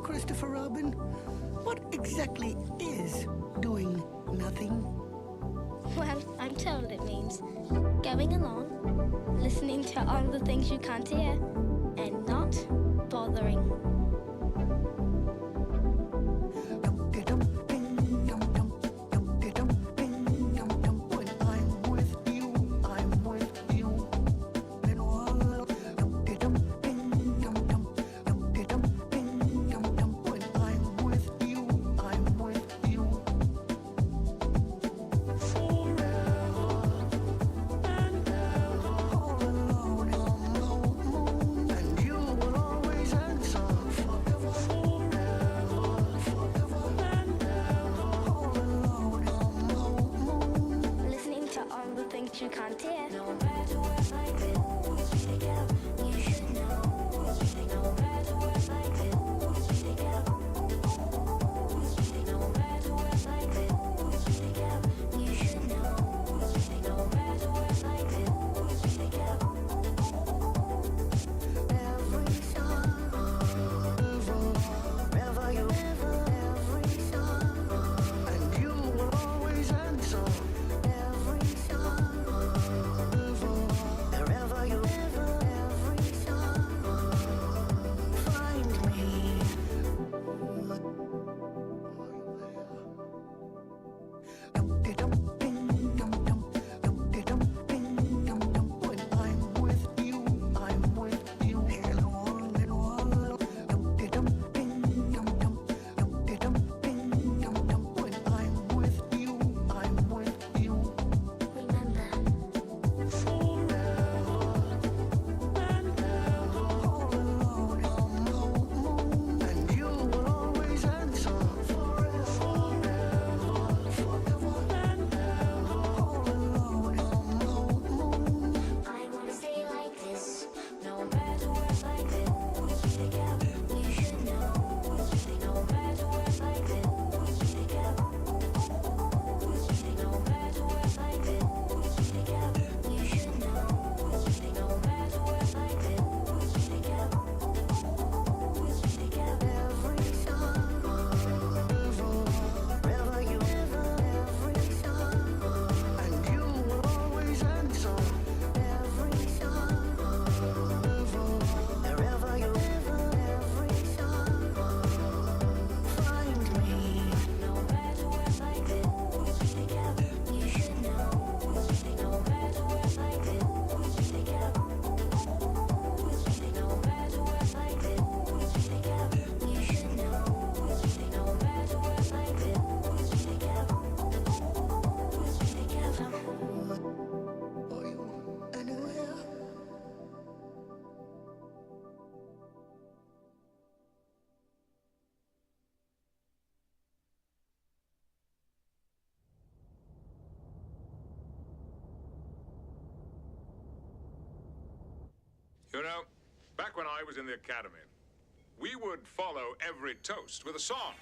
Christopher Robin, what exactly is doing nothing? Well, I'm told it means going along, listening to all the things you can't hear, and not bothering. You can't hear. No matter what I do, you should know. No matter what I do, no matter what I do, you should know. No matter what I do, every song, wherever you ever, every song, and you will always answer. Every song. Wherever you ever, every song, find me. When I'm with you, I'm with you. When I'm with you, I'm with you. Remember. You know, back when I was in the academy, we would follow every toast with a song.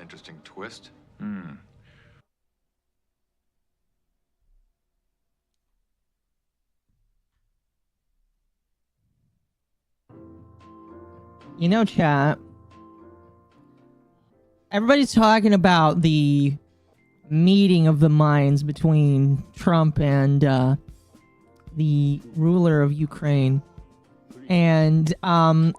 interesting twist. You know, chat, everybody's talking about the meeting of the minds between Trump and the ruler of Ukraine. And I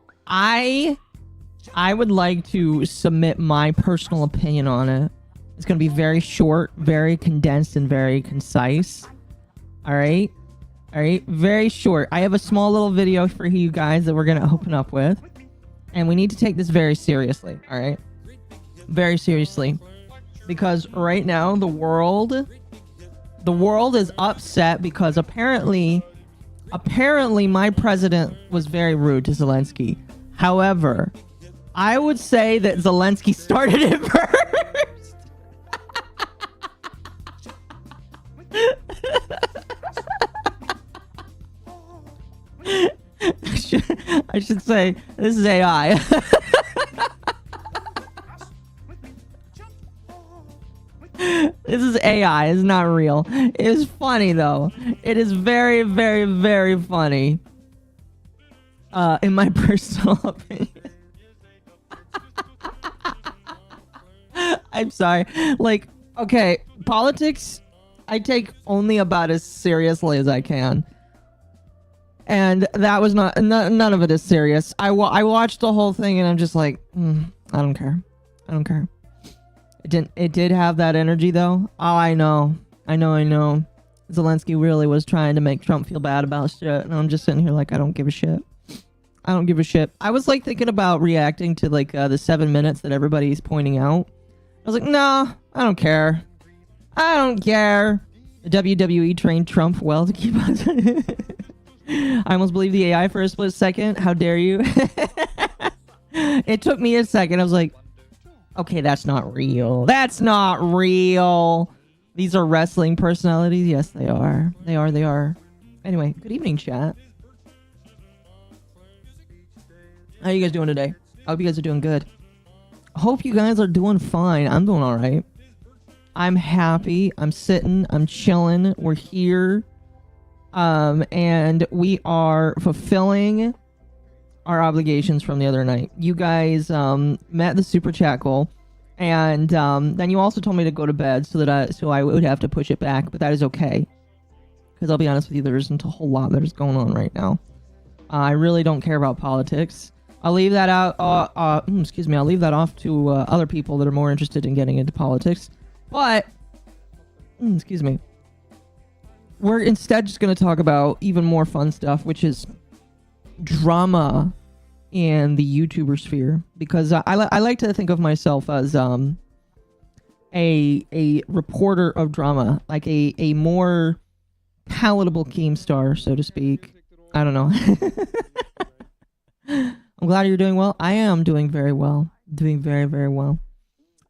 would like to submit my personal opinion on it. It's going to be very short, very condensed, and very concise. All right? All right? Very short. I have a small little video for you guys that we're going to open up with. And we need to take this very seriously, all right? Very seriously. Because right now, the world is upset because apparently my president was very rude to Zelensky. However, I would say that Zelensky started it first. I should say, this is AI. This is AI. It's not real. It is funny, though. It is very, very, very funny. In my personal opinion. I'm sorry. Like, okay, politics, I take only about as seriously as I can. And that was none of it is serious. I watched the whole thing and I'm just like, I don't care. I don't care. It did have that energy though. Oh, I know. Zelensky really was trying to make Trump feel bad about shit. And I'm just sitting here like, I don't give a shit. I don't give a shit. I was like thinking about reacting to like the 7 minutes that everybody's pointing out. I was like, no, I don't care. I don't care. The WWE trained Trump well to keep us. I almost believed the AI for a split second. How dare you? It took me a second. I was like, okay, that's not real. That's not real. These are wrestling personalities. Yes, they are. They are. Anyway, good evening, chat. How you guys doing today? I hope you guys are doing good. I hope you guys are doing fine. I'm doing all right. I'm happy. I'm sitting. I'm chilling. We're here. And we are fulfilling our obligations from the other night. You guys met the super chat goal, and then you also told me to go to bed so I would have to push it back, but that is okay, because I'll be honest with you, there isn't a whole lot that is going on right now. I really don't care about politics. I'll leave that out. Excuse me. I'll leave that off to other people that are more interested in getting into politics. But excuse me. We're instead just going to talk about even more fun stuff, which is drama in the YouTuber sphere, because I like to think of myself as a reporter of drama, like a more palatable Keemstar, so to speak. I don't know. I'm glad you're doing well. I am doing very well. Doing very, very well.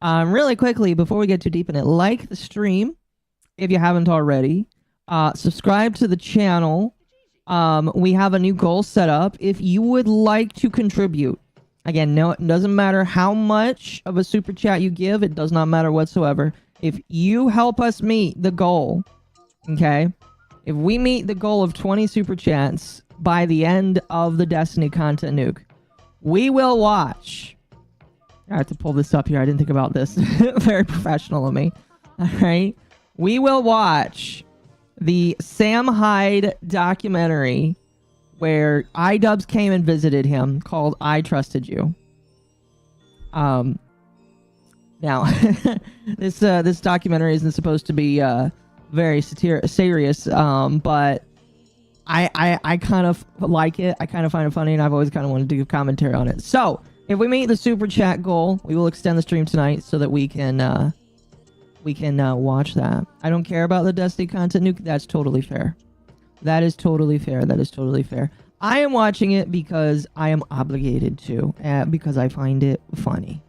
Really quickly, before we get too deep in it, like the stream if you haven't already. Subscribe to the channel. We have a new goal set up. If you would like to contribute, again, no, it doesn't matter how much of a super chat you give. It does not matter whatsoever. If you help us meet the goal, okay? If we meet the goal of 20 super chats by the end of the Destiny content nuke, we will watch. I have to pull this up here. I didn't think about this. Very professional of me. All right. We will watch the Sam Hyde documentary where iDubbbz came and visited him, called I Trusted You. Now, this documentary isn't supposed to be very serious, but I kind of like it. I kind of find it funny, and I've always kind of wanted to give commentary on it. So, if we meet the super chat goal, we will extend the stream tonight so that we can watch that. I don't care about the Destiny content nuke. That's totally fair. That is totally fair. That is totally fair. I am watching it because I am obligated to, because I find it funny.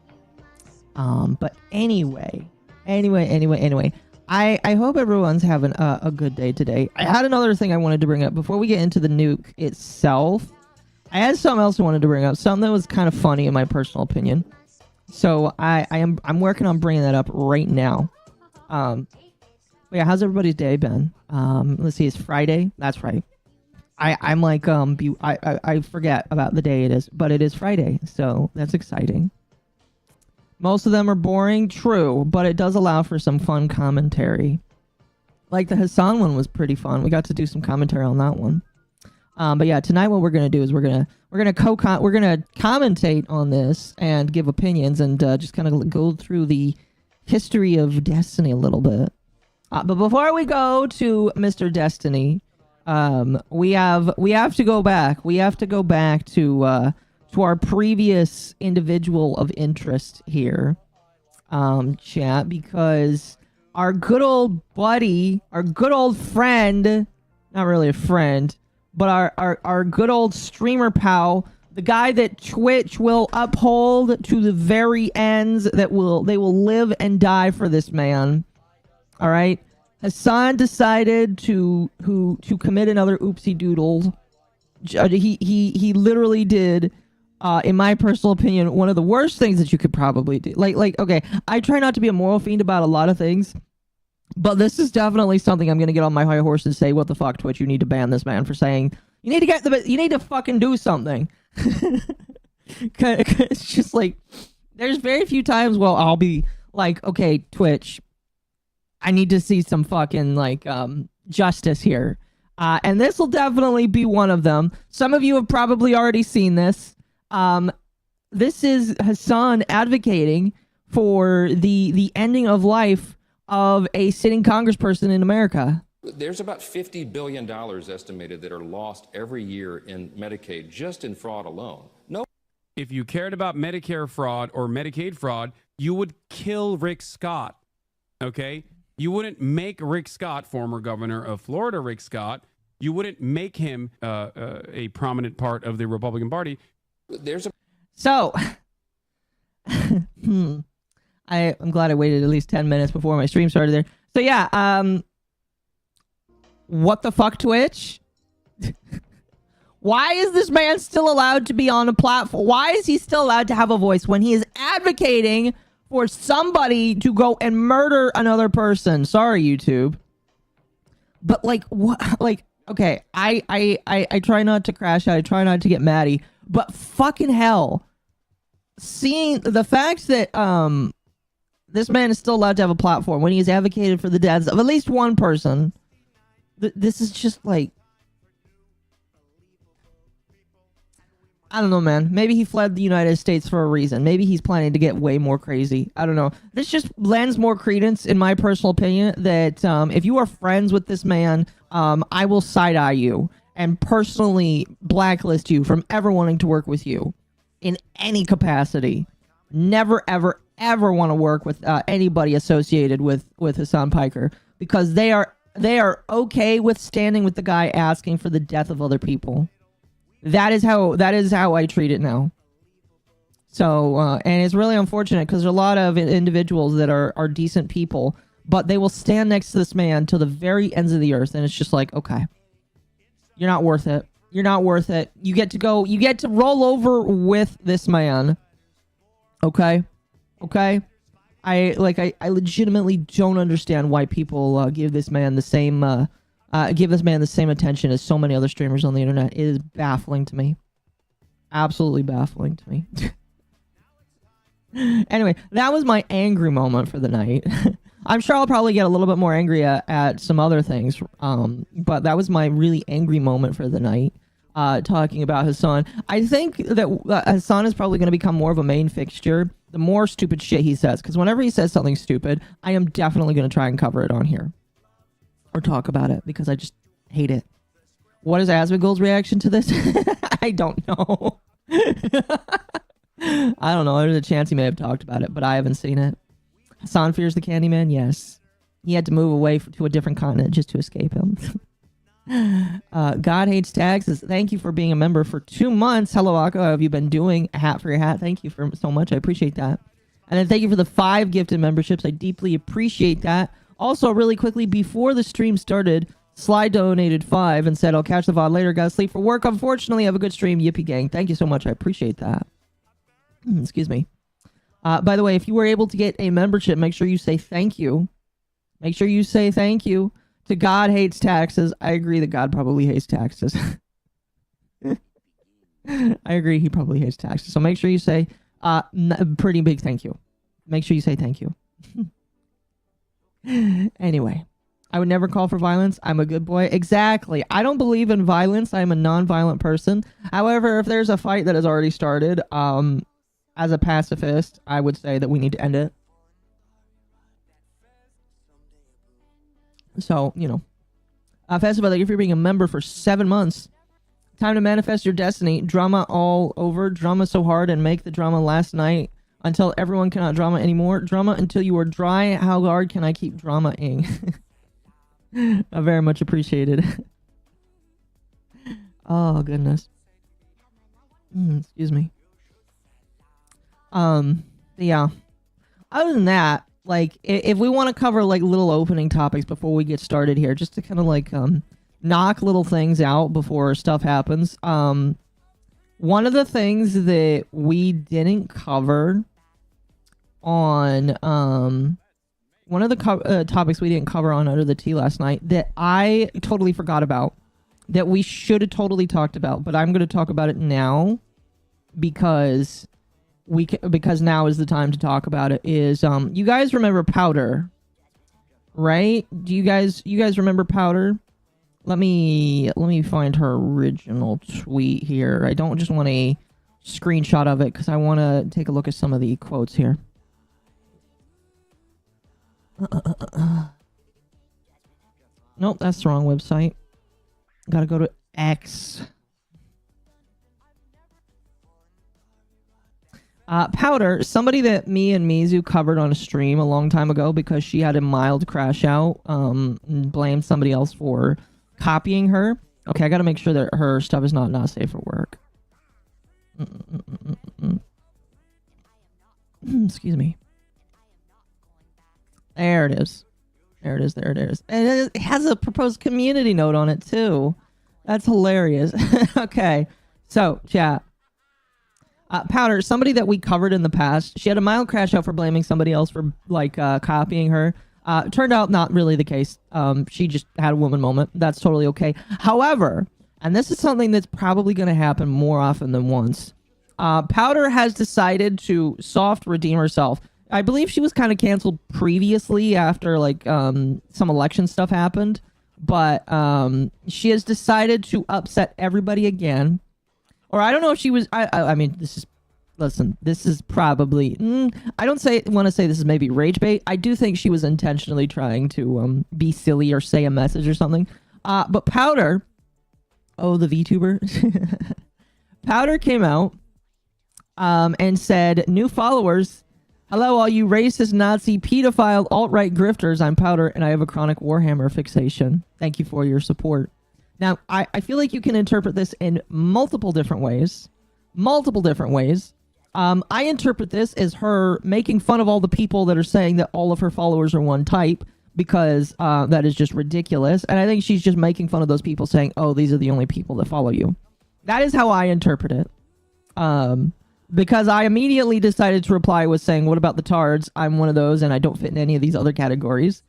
But anyway, I hope everyone's having a good day today. I had another thing I wanted to bring up before we get into the nuke itself. I had something else I wanted to bring up, something that was kind of funny in my personal opinion. So I'm working on bringing that up right now. But yeah, how's everybody's day been? Let's see, it's Friday. That's right. I'm like I forget about the day it is, but it is Friday, so that's exciting. Most of them are boring, true, but it does allow for some fun commentary. Like the Hasan one was pretty fun. We got to do some commentary on that one. But yeah, tonight what we're gonna do is we're gonna commentate on this and give opinions and just kind of go through the history of Destiny a little bit. But before we go to Mr. Destiny, we have to go back. We have to go back to our previous individual of interest here, chat, because our good old buddy, our good old friend, not really a friend, but our good old streamer pal, the guy that Twitch will uphold to the very ends, they will live and die for this man. All right, Hasan decided to commit another oopsie doodle. He literally did, in my personal opinion, one of the worst things that you could probably do. Like okay, I try not to be a moral fiend about a lot of things, but this is definitely something I'm gonna get on my high horse and say, what the fuck, Twitch, you need to ban this man for saying, you need to fucking do something. It's just like, there's very few times where I'll be like, okay, Twitch, I need to see some fucking like justice here. And this will definitely be one of them. Some of you have probably already seen this. This is Hasan advocating for the ending of life of a sitting congressperson in America. There's about $50 billion estimated that are lost every year in Medicaid, just in fraud alone. No. If you cared about Medicare fraud or Medicaid fraud, you would kill Rick Scott, okay? You wouldn't make Rick Scott, former governor of Florida, Rick Scott, you wouldn't make him a prominent part of the Republican Party. There's a... So, I'm glad I waited at least 10 minutes before my stream started there. So yeah, what the fuck, Twitch? Why is this man still allowed to be on a platform? Why is he still allowed to have a voice when he is advocating for somebody to go and murder another person? Sorry, YouTube. But like, what? Like, okay, I try not to crash out. I try not to get Maddie. But fucking hell, seeing the fact that this man is still allowed to have a platform when he's advocated for the deaths of at least one person, this is just like, I don't know, man. Maybe he fled the United States for a reason. Maybe he's planning to get way more crazy. I don't know. This just lends more credence, in my personal opinion, that if you are friends with this man, I will side-eye you and personally blacklist you from ever wanting to work with you in any capacity. Never, ever, ever want to work with anybody associated with Hasan Piker, because they are okay with standing with the guy asking for the death of other people. That is how I treat it now. So, and it's really unfortunate because there are a lot of individuals that are decent people, but they will stand next to this man till the very ends of the earth, and it's just like, okay, you're not worth it. You're not worth it. You get to roll over with this man. Okay? Okay? I legitimately don't understand why people give this man the same attention as so many other streamers on the internet. It is baffling to me. Absolutely baffling to me. Anyway, that was my angry moment for the night. I'm sure I'll probably get a little bit more angry at some other things, but that was my really angry moment for the night, talking about Hasan. I think that Hasan is probably going to become more of a main fixture the more stupid shit he says, because whenever he says something stupid, I am definitely going to try and cover it on here. Or talk about it, because I just hate it. What is Asmongold's reaction to this? I don't know. I don't know. There's a chance he may have talked about it, but I haven't seen it. Hasan fears the Candyman? Yes. He had to move away to a different continent just to escape him. God Hates Tags says, thank you for being a member for 2 months. Hello, Akko. How have you been doing? A hat for your hat. Thank you so much. I appreciate that. And then thank you for the 5 gifted memberships. I deeply appreciate that. Also, really quickly, before the stream started, Sly donated 5 and said, I'll catch the VOD later. Gotta sleep for work. Unfortunately, have a good stream. Yippee gang. Thank you so much. I appreciate that. Excuse me. By the way, if you were able to get a membership, make sure you say thank you. Make sure you say thank you to God Hates Taxes. I agree that God probably hates taxes. I agree he probably hates taxes. So make sure you say pretty big thank you. Make sure you say thank you. Anyway, I would never call for violence. I'm a good boy. Exactly. I don't believe in violence. I'm a non-violent person. However, if there's a fight that has already started, as a pacifist, I would say that we need to end it. So, you know. Festival, if you're being a member for 7 months, time to manifest your destiny. Drama all over. Drama so hard and make the drama last night until everyone cannot drama anymore. Drama until you are dry. How hard can I keep drama-ing? I very much appreciated. Oh, goodness. Excuse me. Yeah. Other than that, like, if we want to cover, like, little opening topics before we get started here, just to kind of, like, knock little things out before stuff happens. One of the things that we didn't cover on, one of the topics we didn't cover on Under the Tea last night that I totally forgot about, that we should have totally talked about, but I'm going to talk about it now because because now is the time to talk about it, is you guys remember Powder, right? Do you guys remember Powder? Let me find her original tweet here. I don't just want a screenshot of it because I want to take a look at some of the quotes here. Nope, that's the wrong website. Gotta go to X. Powder, somebody that me and Mizu covered on a stream a long time ago because she had a mild crash out, and blamed somebody else for copying her. Okay, I gotta make sure that her stuff is not safe for work. Excuse me. There it is. There it is. There it is. And it has a proposed community note on it too. That's hilarious. Okay, so chat. Powder, somebody that we covered in the past, she had a mild crash out for blaming somebody else for, like, copying her. Turned out not really the case. She just had a woman moment. That's totally okay. However, and this is something that's probably going to happen more often than once, Powder has decided to soft redeem herself. I believe she was kind of canceled previously after, like, some election stuff happened. But she has decided to upset everybody again. Or I don't know if she was... I mean, this is... Listen, this is probably... I don't want to say this is maybe rage bait. I do think she was intentionally trying to be silly or say a message or something. But Powder... Oh, the VTuber. Powder came out and said, new followers... Hello, all you racist, Nazi, pedophile, alt-right grifters. I'm Powder, and I have a chronic Warhammer fixation. Thank you for your support. Now, I feel like you can interpret this in multiple different ways. I interpret this as her making fun of all the people that are saying that all of her followers are one type, because that is just ridiculous. And I think she's just making fun of those people saying, oh, these are the only people that follow you. That is how I interpret it. Because I immediately decided to reply with saying, what about the tards? I'm one of those, and I don't fit in any of these other categories.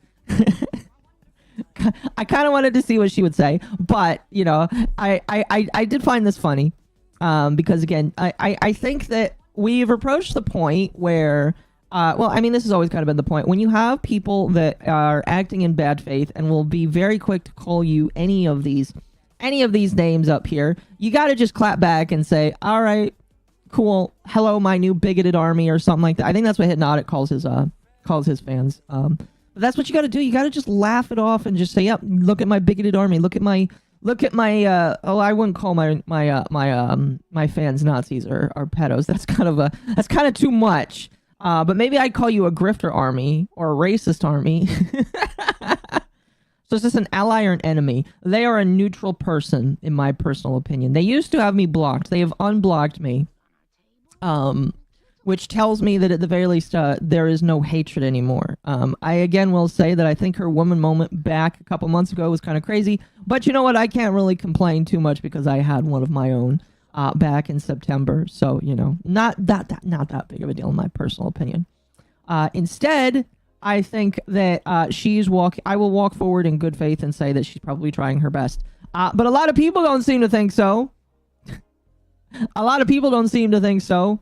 I kind of wanted to see what she would say, but, you know, I did find this funny, because, again, I think that we've approached the point where, well, I mean, this has always kind of been the point. When you have people that are acting in bad faith and will be very quick to call you any of these names up here, you got to just clap back and say, all right, cool, hello, my new bigoted army, or something like that. I think that's what Hypnotic calls his fans. But that's what you got to do. You got to just laugh it off and just say, "Yep, look at my bigoted army. Look at my. Oh, I wouldn't call my fans Nazis or pedos. That's kind of too much. But maybe I'd call you a grifter army or a racist army. So it's just an ally or an enemy. They are a neutral person, in my personal opinion. They used to have me blocked. They have unblocked me. Which tells me that at the very least, there is no hatred anymore. I again will say that I think her woman moment back a couple months ago was kind of crazy. But you know what? I can't really complain too much because I had one of my own. back in September. So, you know, not that big of a deal in my personal opinion. Instead, I think that I will walk forward in good faith and say that she's probably trying her best. But a lot of people don't seem to think so. A lot of people don't seem to think so.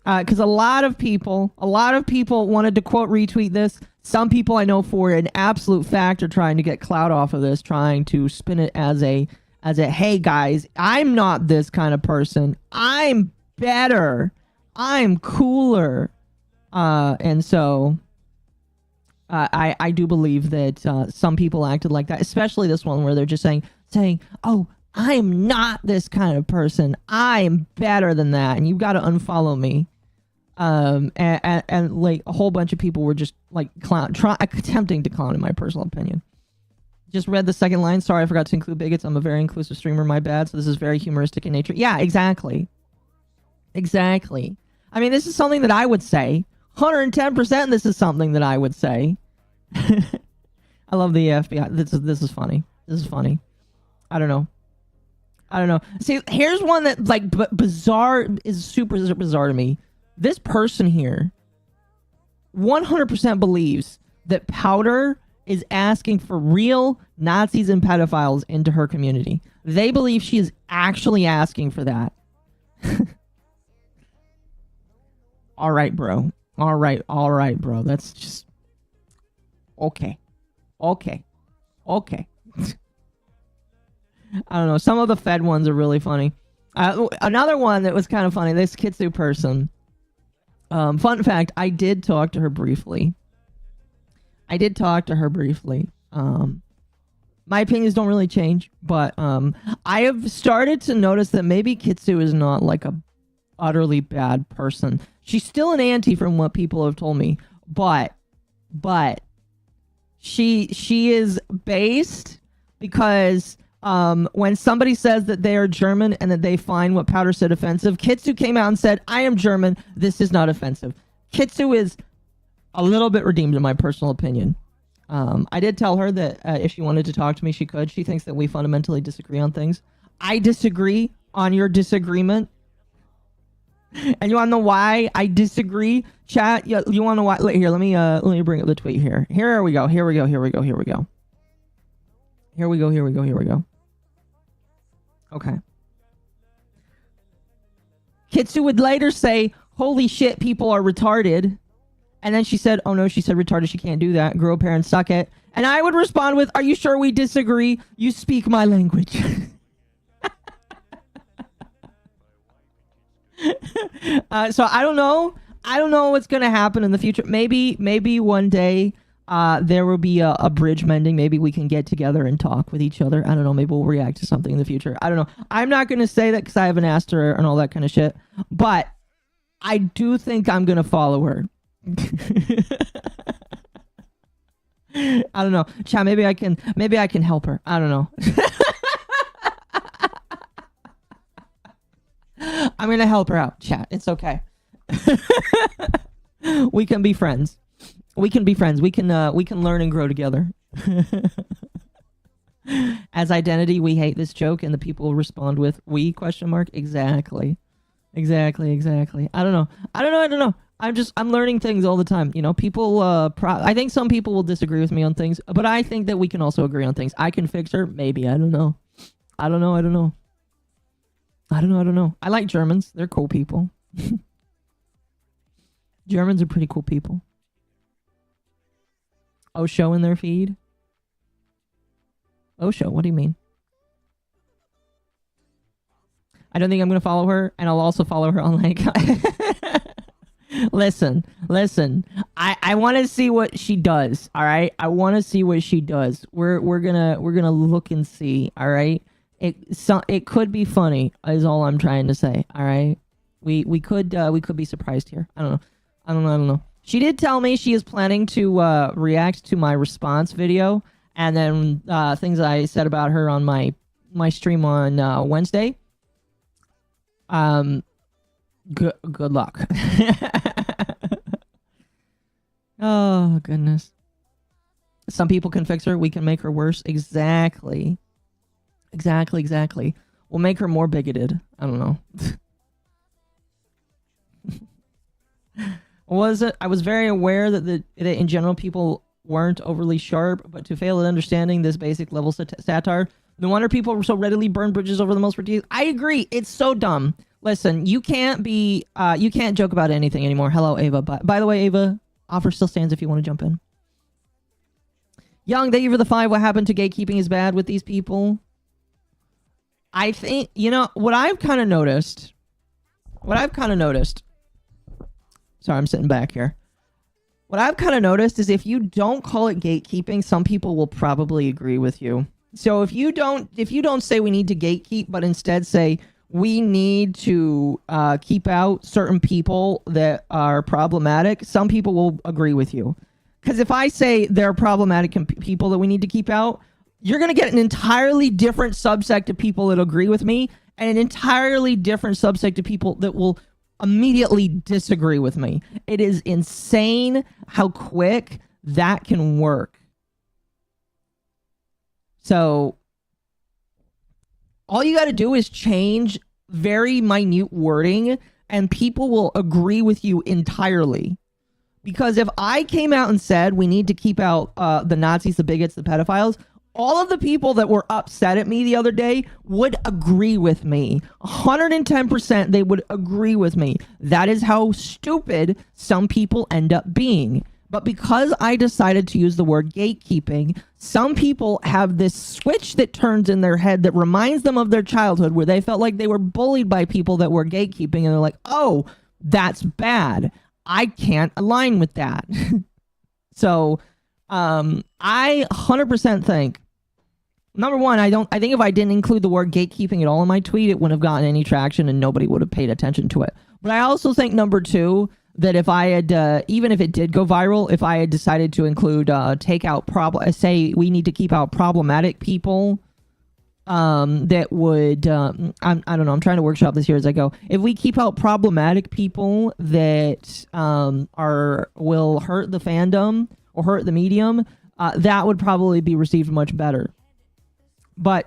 Because a lot of people wanted to quote retweet this. Some people I know for an absolute fact are trying to get clout off of this, trying to spin it as a, hey guys, I'm not this kind of person. I'm better. I'm cooler. And so I do believe that some people acted like that, especially this one where they're just saying, oh, I'm not this kind of person. I'm better than that. And you've got to unfollow me. And like a whole bunch of people were just like attempting to clown in my personal opinion. Just read the second line. Sorry, I forgot to include bigots. I'm a very inclusive streamer. My bad. So this is very humoristic in nature. Yeah, exactly. Exactly. I mean, this is something that I would say. 110% this is something that I would say. I love the FBI. This is funny. This is funny. I don't know. See, here's one that like bizarre is super bizarre to me. This person here 100% believes that Powder is asking for real Nazis and pedophiles into her community. They believe she is actually asking for that. All right, bro. All right, bro. That's just okay. I don't know. Some of the Fed ones are really funny. Another one that was kind of funny. This Kitsu person. Fun fact, I did talk to her briefly. My opinions don't really change, but I have started to notice that maybe Kitsu is not like a utterly bad person. She's still an anti from what people have told me, but she is based because when somebody says that they are German and that they find what Powder said offensive, Kitsu came out and said, I am German. This is not offensive. Kitsu is a little bit redeemed in my personal opinion. I did tell her that if she wanted to talk to me, she could. She thinks that we fundamentally disagree on things. I disagree on your disagreement. And you want to know why I disagree? Chat, you want to know why? Here, let me bring up the tweet here. Here we go. Okay. Kitsu would later say, holy shit, people are retarded. And then she said, oh no, she said retarded, she can't do that. Girl parents suck it. And I would respond with, are you sure we disagree? You speak my language. So I don't know. I don't know what's going to happen in the future. Maybe one day there will be a bridge mending. Maybe we can get together and talk with each other. I don't know. Maybe we'll react to something in the future. I don't know. I'm not going to say that because I haven't asked her and all that kind of shit. But I do think I'm going to follow her. I don't know. Chat, maybe I can help her. I don't know. I'm going to help her out, chat. It's okay. We can be friends. We can learn and grow together. As identity, we hate this joke, and the people respond with we ? Exactly. I don't know. I'm learning things all the time. You know, people, I think some people will disagree with me on things, but I think that we can also agree on things. I can fix her. Maybe. I don't know. I like Germans. They're cool people. Germans are pretty cool people. Osho in their feed? Osho, what do you mean? I don't think I'm going to follow her, and I'll also follow her on like... Listen. I want to see what she does, all right? I want to see what she does. We're gonna look and see, all right? It could be funny, is all I'm trying to say, all right? We could be surprised here. I don't know. She did tell me she is planning to react to my response video, and then things I said about her on my stream on Wednesday. Good luck. Oh goodness. Some people can fix her. We can make her worse. Exactly. Well, will make her more bigoted. I don't know. I was very aware that in general people weren't overly sharp, but to fail at understanding this basic level satire, no wonder people so readily burn bridges over the most ridiculous. I agree. It's so dumb. Listen, you can't joke about anything anymore. Hello, Ava. By the way, Ava, offer still stands if you want to jump in. Young, thank you for the 5. What happened to gatekeeping is bad with these people. I think, what I've kind of noticed. Sorry, I'm sitting back here. What I've kind of noticed is if you don't call it gatekeeping, some people will probably agree with you. So if you don't say we need to gatekeep, but instead say we need to keep out certain people that are problematic, some people will agree with you. Because if I say there are problematic people that we need to keep out, you're going to get an entirely different subsect of people that agree with me and an entirely different subsect of people that will immediately disagree with me. It is insane how quick that can work. So all you got to do is change very minute wording and people will agree with you entirely. Because if I came out and said we need to keep out the Nazis, the bigots, the pedophiles, all of the people that were upset at me the other day would agree with me. 110% they would agree with me. That is how stupid some people end up being. But because I decided to use the word gatekeeping, some people have this switch that turns in their head that reminds them of their childhood where they felt like they were bullied by people that were gatekeeping and they're like, oh, that's bad. I can't align with that. So I 100% think, number one, I think if I didn't include the word gatekeeping at all in my tweet, it wouldn't have gotten any traction and nobody would have paid attention to it. But I also think, number two, that if I had, even if it did go viral, if I had decided to include, say we need to keep out problematic people, that would, I don't know, I'm trying to workshop this here as I go. If we keep out problematic people that, will hurt the fandom or hurt the medium, that would probably be received much better. But,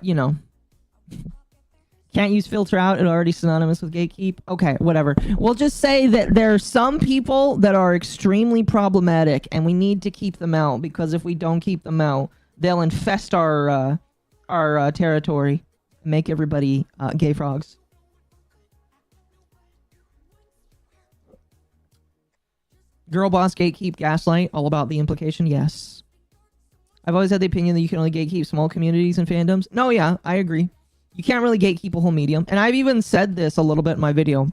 can't use filter out. It already synonymous with gatekeep. Okay, whatever. We'll just say that there are some people that are extremely problematic and we need to keep them out because if we don't keep them out, they'll infest our territory, make everybody gay frogs. Girl boss, gatekeep, gaslight, all about the implication. Yes. I've always had the opinion that you can only gatekeep small communities and fandoms. No, yeah, I agree. You can't really gatekeep a whole medium. And I've even said this a little bit in my video.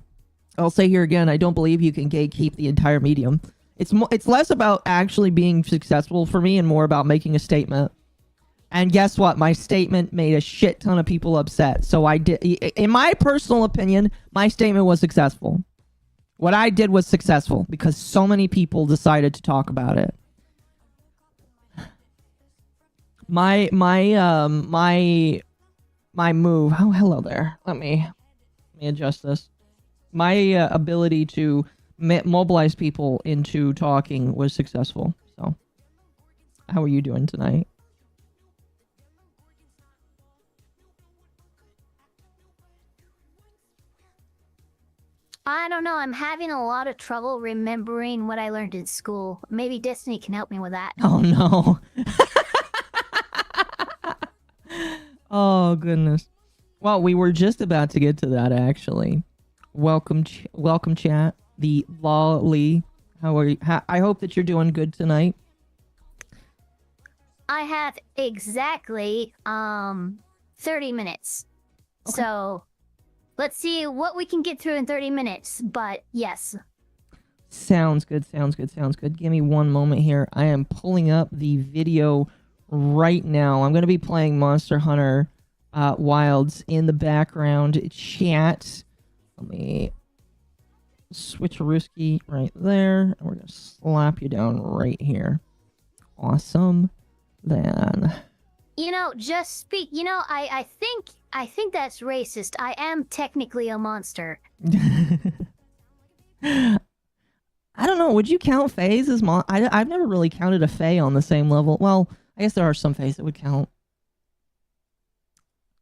I'll say here again, I don't believe you can gatekeep the entire medium. It's less about actually being successful for me and more about making a statement. And guess what? My statement made a shit ton of people upset. So I did, in my personal opinion, my statement was successful. What I did was successful because so many people decided to talk about it. My move. Oh, hello there. Let me adjust this. My ability to mobilize people into talking was successful. So, how are you doing tonight? I don't know. I'm having a lot of trouble remembering what I learned in school. Maybe Destiny can help me with that. Oh, no. Oh, goodness. Well, we were just about to get to that, actually. Welcome, chat. The Lawly. How are you? I hope that you're doing good tonight. I have exactly 30 minutes. Okay. So let's see what we can get through in 30 minutes. But yes. Sounds good. Give me one moment here. I am pulling up the video right now. I'm going to be playing Monster Hunter Wilds in the background chat. Let me switch Ruski right there. And we're going to slap you down right here. Awesome. Then. Just speak. I think that's racist. I am technically a monster. I don't know. Would you count Fays as I've never really counted a Fae on the same level. Well, I guess there are some Fays that would count.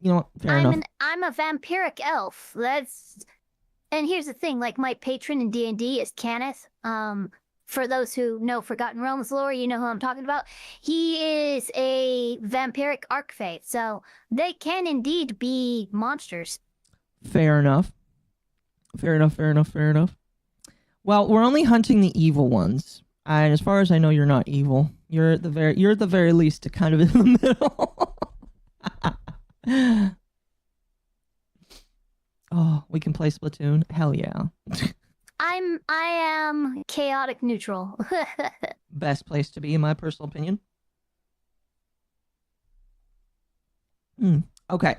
You know what? Fair enough. I'm a vampiric elf. And here's the thing, like my patron in D&D is Cannith. For those who know Forgotten Realms lore, you know who I'm talking about. He is a vampiric archfey, so they can indeed be monsters. Fair enough. Fair enough. Well, we're only hunting the evil ones. And as far as I know, you're not evil. You're at the very least kind of in the middle. Oh, we can play Splatoon? Hell yeah. I am chaotic neutral. Best place to be, in my personal opinion. Okay.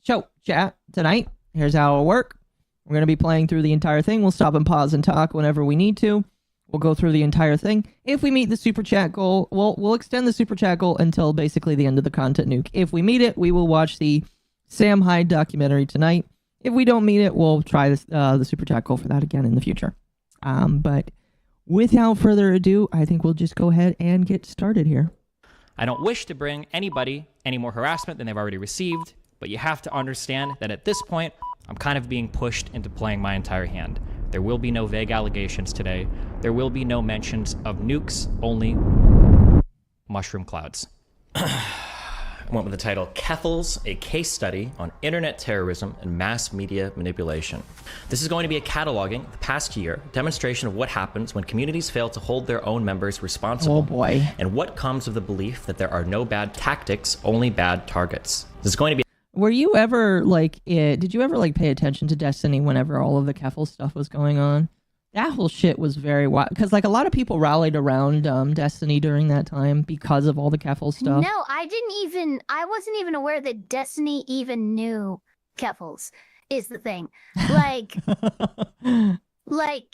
So, chat, tonight, here's how it'll work. We're going to be playing through the entire thing. We'll stop and pause and talk whenever we need to. We'll go through the entire thing. If we meet the super chat goal, we'll extend the super chat goal until basically the end of the content nuke. If we meet it, we will watch the Sam Hyde documentary tonight. If we don't meet it, we'll try the super chat goal for that again in the future. But without further ado, I think we'll just go ahead and get started here. I don't wish to bring anybody any more harassment than they've already received, but you have to understand that at this point, I'm kind of being pushed into playing my entire hand. There will be no vague allegations today. There will be no mentions of nukes, only mushroom clouds. I went with the title, Keffels, a case study on internet terrorism and mass media manipulation. This is going to be a cataloging the past year, demonstration of what happens when communities fail to hold their own members responsible. Oh boy. And what comes of the belief that there are no bad tactics, only bad targets. This is going to be Were you ever did you ever pay attention to Destiny whenever all of the Keffel stuff was going on? That whole shit was very wild because a lot of people rallied around Destiny during that time because of all the Keffel stuff. No, I wasn't even aware that Destiny even knew Keffels is the thing. Like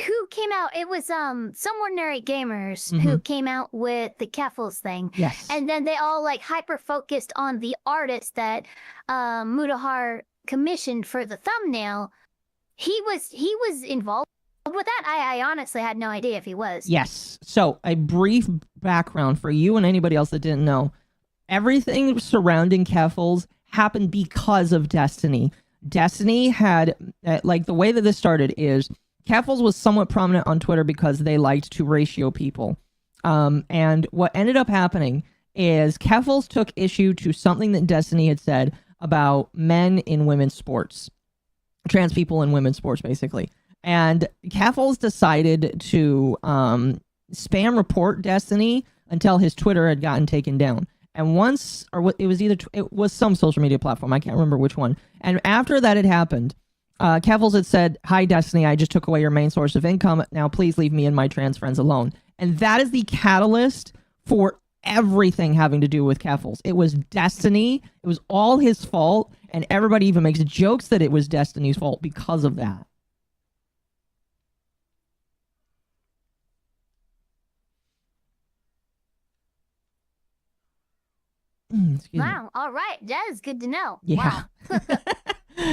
who came out? It was some ordinary gamers who came out with the Keffels thing. Yes. And then they all hyper focused on the artist that Mutahar commissioned for the thumbnail. He was involved with that. I honestly had no idea if he was. Yes. So a brief background for you and anybody else that didn't know. Everything surrounding Keffels happened because of Destiny. Destiny had, the way that this started is Keffels was somewhat prominent on Twitter because they liked to ratio people. And what ended up happening is Keffels took issue to something that Destiny had said about men in women's sports. Trans people in women's sports, basically. And Keffels decided to spam report Destiny until his Twitter had gotten taken down. And once, it was some social media platform, I can't remember which one. And after that had happened, Keffels had said, "Hi, Destiny, I just took away your main source of income. Now please leave me and my trans friends alone." And that is the catalyst for everything having to do with Keffels. It was Destiny. It was all his fault. And everybody even makes jokes that it was Destiny's fault because of that. Wow. All right. That is good to know. Yeah. Wow.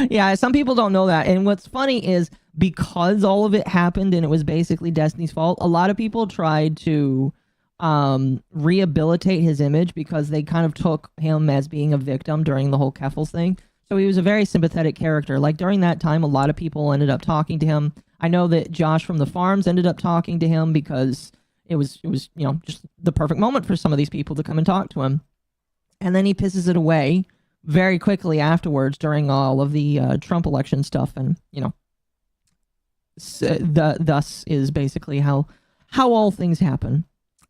Yeah, some people don't know that. And what's funny is because all of it happened and it was basically Destiny's fault, a lot of people tried to rehabilitate his image because they kind of took him as being a victim during the whole Keffels thing. So he was a very sympathetic character. During that time, a lot of people ended up talking to him. I know that Josh from the farms ended up talking to him because it was just the perfect moment for some of these people to come and talk to him. And then he pisses it away very quickly afterwards during all of the Trump election stuff. And, thus is basically how all things happen.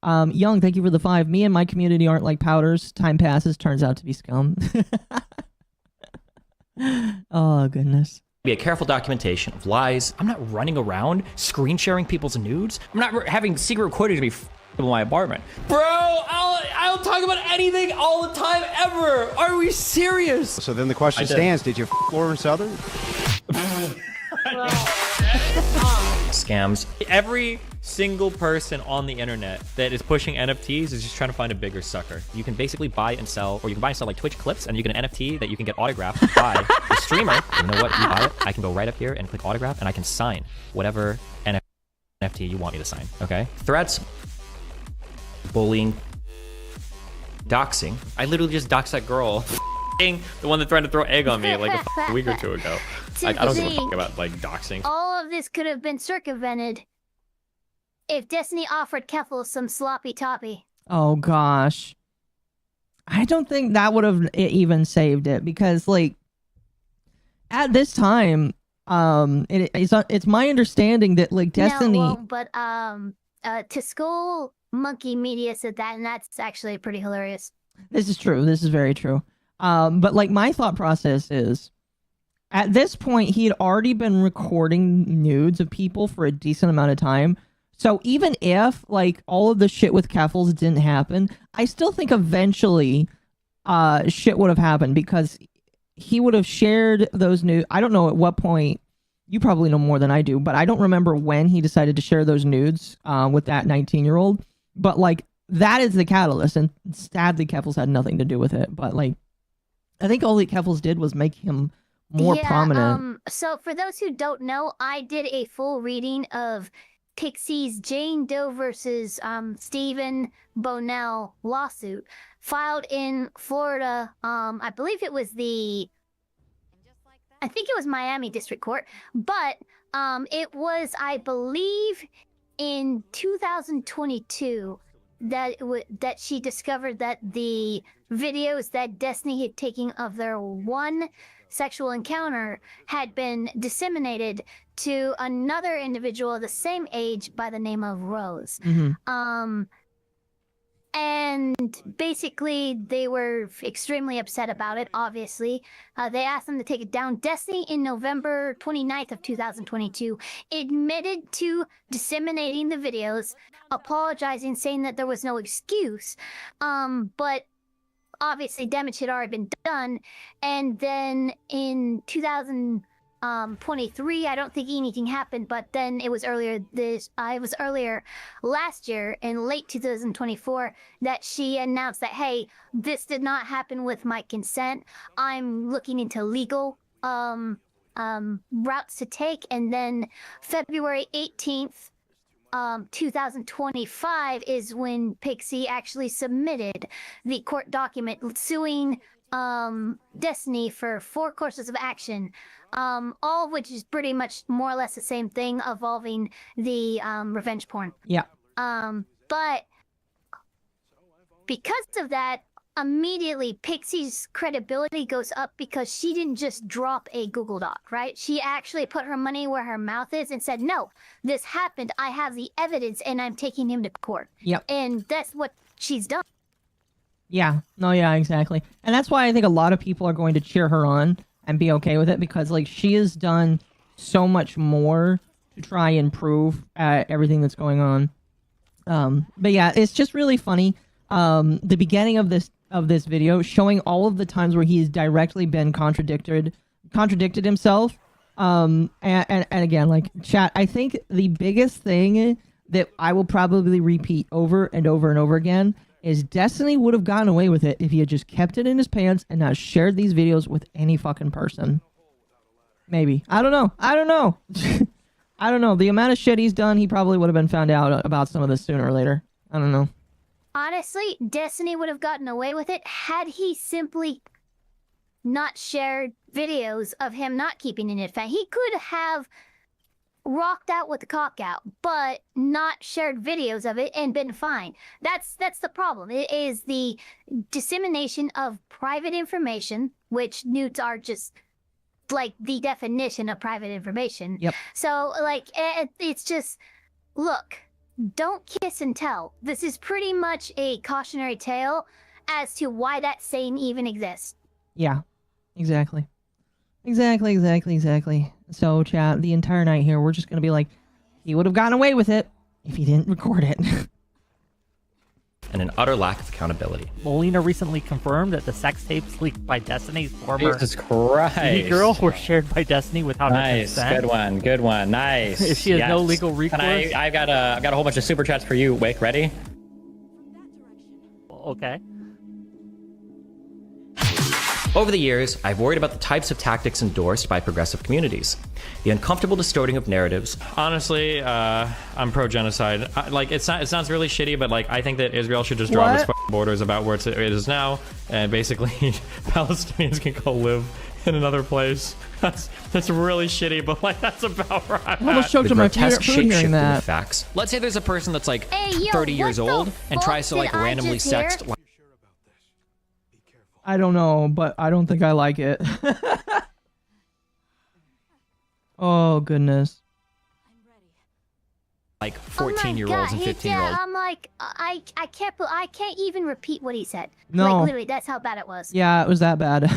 Young, thank you for the 5. Me and my community aren't like powders. Time passes, turns out to be scum. Oh, goodness. Be a careful documentation of lies. I'm not running around screen sharing people's nudes. I'm not having secret recordings to be in my apartment. Bro, I'll talk about anything all the time ever. Are we serious? So then the question stands, did you Lauren Southern? Scams. Every single person on the internet that is pushing NFTs is just trying to find a bigger sucker. You can basically buy and sell, or you can buy and sell Twitch clips, and you get an NFT that you can get autographed by the streamer. You know what? You buy it, I can go right up here and click autograph, and I can sign whatever NFT you want me to sign, okay? Threats, bullying, doxing. I literally just doxed that girl the one that tried to throw egg on me like a week or two ago. I don't give a fuck about like doxing. All of this could have been circumvented if Destiny offered Keffel some sloppy toppy. Oh gosh. I don't think that would have even saved it, because like at this time, it's my understanding that like Destiny. No, but to school Monkey Media said that, and that's actually pretty hilarious. This is true. This is very true. But like my thought process is, at this point, he had already been recording nudes of people for a decent amount of time. So even if like all of the shit with Keffels didn't happen, I still think eventually shit would have happened, because he would have shared those nudes. I don't know at what point. You probably know more than I do, but I don't remember when he decided to share those nudes with that 19-year-old. But like that is the catalyst, and sadly Keffels had nothing to do with it. But like I think all that Keffels did was make him more prominent. So for those who don't know, I did a full reading of Pixie's Jane Doe versus Stephen Bonnell lawsuit filed in Florida. I believe it was I think it was Miami District Court, but it was, I believe, in 2022 that she discovered that the videos that Destiny had taken of their one sexual encounter had been disseminated to another individual of the same age by the name of Rose. And basically, they were extremely upset about it, obviously. They asked them to take it down. Destiny, in November 29th of 2022, admitted to disseminating the videos, apologizing, saying that there was no excuse. But obviously, damage had already been done. And then in 2023, I don't think anything happened, but then it was earlier last year in late 2024 that she announced that, hey, this did not happen with my consent. I'm looking into legal routes to take. And then February 18th, 2025 is when Pixie actually submitted the court document suing Destiny for 4 courses of action, all of which is pretty much more or less the same thing, involving the revenge porn. Yeah. But because of that, immediately Pixie's credibility goes up, because she didn't just drop a Google Doc, right? She actually put her money where her mouth is and said, no, this happened. I have the evidence and I'm taking him to court. Yep. And that's what she's done. Yeah. No, yeah, exactly. And that's why I think a lot of people are going to cheer her on and be okay with it, because like she has done so much more to try and prove everything that's going on. But yeah, it's just really funny. The beginning of this video showing all of the times where he's directly been contradicted himself. And again, like chat, I think the biggest thing that I will probably repeat over and over and over again is Destiny would have gotten away with it if he had just kept it in his pants and not shared these videos with any fucking person. Maybe. I don't know. I don't know. The amount of shit he's done, he probably would have been found out about some of this sooner or later. I don't know. Honestly, Destiny would have gotten away with it had he simply not shared videos of him not keeping it in his pants. He could have rocked out with the cock out, but not shared videos of it and been fine. That's the problem. It is the dissemination of private information, which nudes are just like the definition of private information. Yep. So like it's just, look, don't kiss and tell. This is pretty much a cautionary tale as to why that saying even exists. Yeah, exactly. Exactly. So, chat, the entire night here, we're just going to be like, he would have gotten away with it if he didn't record it. And an utter lack of accountability. Molina recently confirmed that the sex tapes leaked by Destiny's former Jesus Christ. girl were shared by Destiny without her Nice, consent. good one, nice. If she has no legal recourse. I've got a whole bunch of super chats for you. Wick, ready? Okay. Over the years, I've worried about the types of tactics endorsed by progressive communities. The uncomfortable distorting of narratives. Honestly, I'm pro-genocide. Like, it sounds really shitty, but like, I think that Israel should just draw its borders about where it is now, and basically Palestinians can go live in another place. That's really shitty, but like that's about right. I almost choked on my food hearing that. Facts. Let's say there's a person that's like Hey, yo, 30 years what the old and fuck tries to like did I randomly just hear? sext. I don't know, but I don't think I like it. Oh, goodness. Like Oh my 14-year-olds and God, 15-year-olds. I'm like, I can't even repeat what he said. No. Like literally, that's how bad it was. Yeah, it was that bad.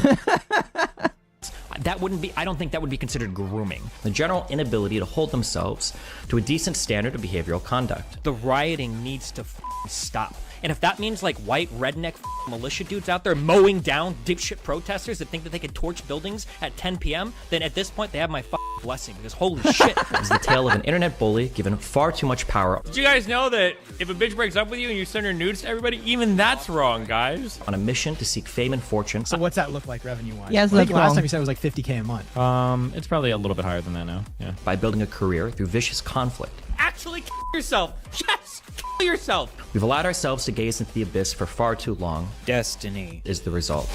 That wouldn't be, I don't think that would be considered grooming. The general inability to hold themselves to a decent standard of behavioral conduct. The rioting needs to stop. And if that means like white redneck militia dudes out there mowing down dipshit protesters that think that they can torch buildings at 10 p.m., then at this point they have my blessing, because holy shit. It's the tale of an internet bully given far too much power. Did you guys know that if a bitch breaks up with you and you send her nudes to everybody, even that's wrong, guys? On a mission to seek fame and fortune. So what's that look like revenue-wise? Yes, I think that's last wrong. time you said it was like 50K a month. It's probably a little bit higher than that now. Yeah. By building a career through vicious conflict. Actually kill yourself. Yes, kill yourself. We've allowed ourselves to gaze into the abyss for far too long. Destiny is the result.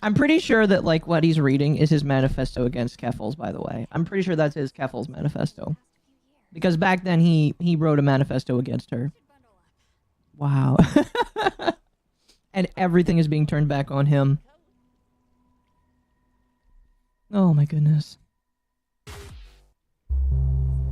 I'm pretty sure that like what he's reading is his manifesto against Keffels, by the way. I'm pretty sure that's his Keffels manifesto. Because back then he wrote a manifesto against her. Wow. And everything is being turned back on him. Oh my goodness.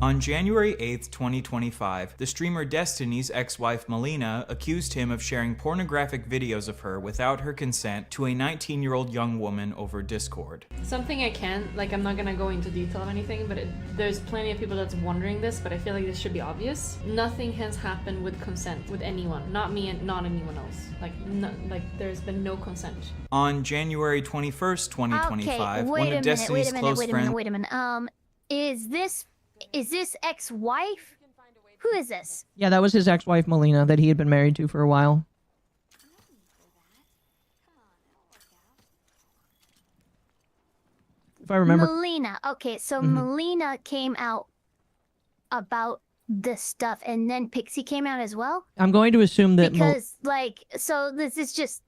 On January 8th, 2025, the streamer Destiny's ex-wife Melina accused him of sharing pornographic videos of her without her consent to a 19-year-old young woman over Discord. Something I can't, like I'm not gonna go into detail of anything, but there's plenty of people that's wondering this, but I feel like this should be obvious. Nothing has happened with consent with anyone, not me and not anyone else. Like, there's been no consent. On January 21st, 2025, one of Destiny's close friends... Wait a minute. Is this ex-wife? Who is this? Yeah, that was his ex-wife Melina that he had been married to for a while. If I remember. Melina. Okay, so Melina came out about this stuff, and then Pixie came out as well? I'm going to assume that because so this is just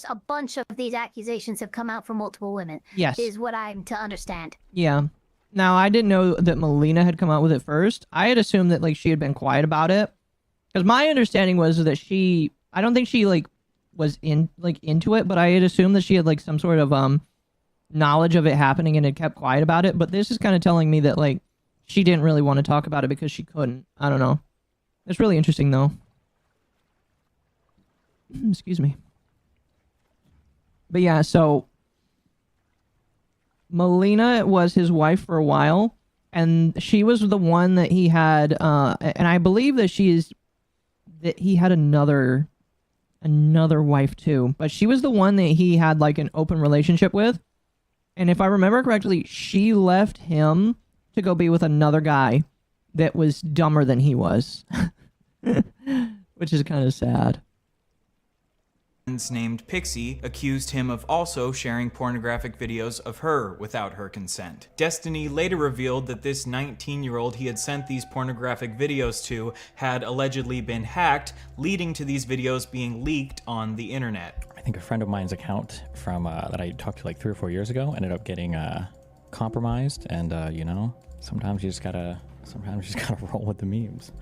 a bunch of these accusations have come out from multiple women. Yes. Is what I'm to understand. Yeah. Now, I didn't know that Melina had come out with it first. I had assumed that, like, she had been quiet about it. Because my understanding was that I don't think she, like, was into it, but I had assumed that she had, like, some sort of, knowledge of it happening and had kept quiet about it. But this is kind of telling me that, like, she didn't really want to talk about it because she couldn't. I don't know. It's really interesting, though. Excuse me. But yeah, so Melina was his wife for a while, and she was the one that he had, and I believe that he had another wife too, but she was the one that he had like an open relationship with. And if I remember correctly, she left him to go be with another guy that was dumber than he was, which is kind of sad. Named Pixie accused him of also sharing pornographic videos of her without her consent. Destiny later revealed that this 19-year-old he had sent these pornographic videos to had allegedly been hacked, leading to these videos being leaked on the internet. I think a friend of mine's account from that I talked to like 3 or 4 years ago ended up getting compromised, and you know, sometimes you just gotta roll with the memes.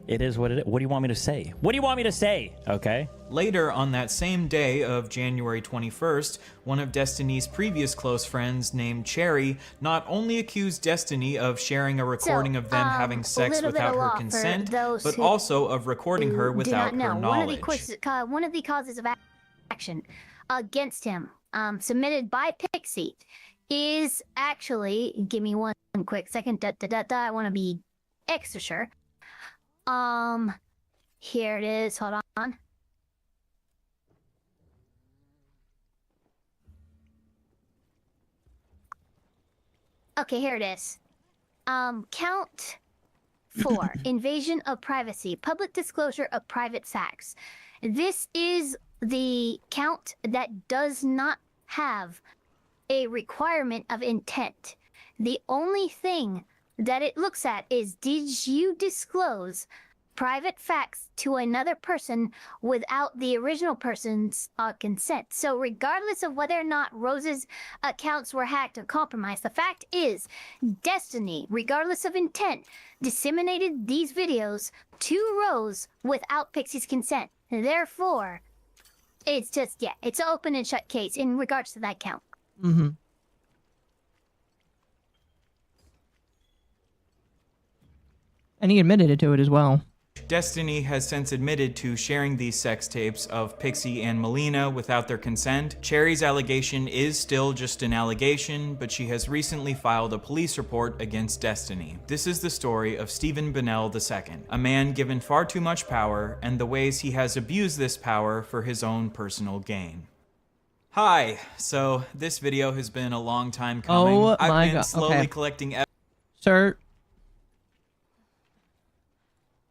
It is what it is. What do you want me to say? What do you want me to say? Okay. Later on that same day of January 21st, one of Destiny's previous close friends named Cherry not only accused Destiny of sharing a recording of them having sex without her consent, but also of recording her without her knowledge. One of the causes of action against him, submitted by Pixie, is actually, give me one quick second, I want to be extra sure. Here it is, hold on. Okay, here it is. Count 4, invasion of privacy, public disclosure of private facts. This is the count that does not have a requirement of intent. The only thing that it looks at is, did you disclose private facts to another person without the original person's consent. So regardless of whether or not Rose's accounts were hacked or compromised, the fact is Destiny, regardless of intent, disseminated these videos to Rose without Pixie's consent. Therefore, it's just, yeah, it's an open and shut case in regards to that count. Mm-hmm. And he admitted to it as well. Destiny has since admitted to sharing these sex tapes of Pixie and Melina without their consent. Cherry's allegation is still just an allegation, but she has recently filed a police report against Destiny. This is the story of Stephen Bennell II, a man given far too much power and the ways he has abused this power for his own personal gain. Hi, so this video has been a long time coming. Oh my I've been God. slowly Okay. collecting Sir,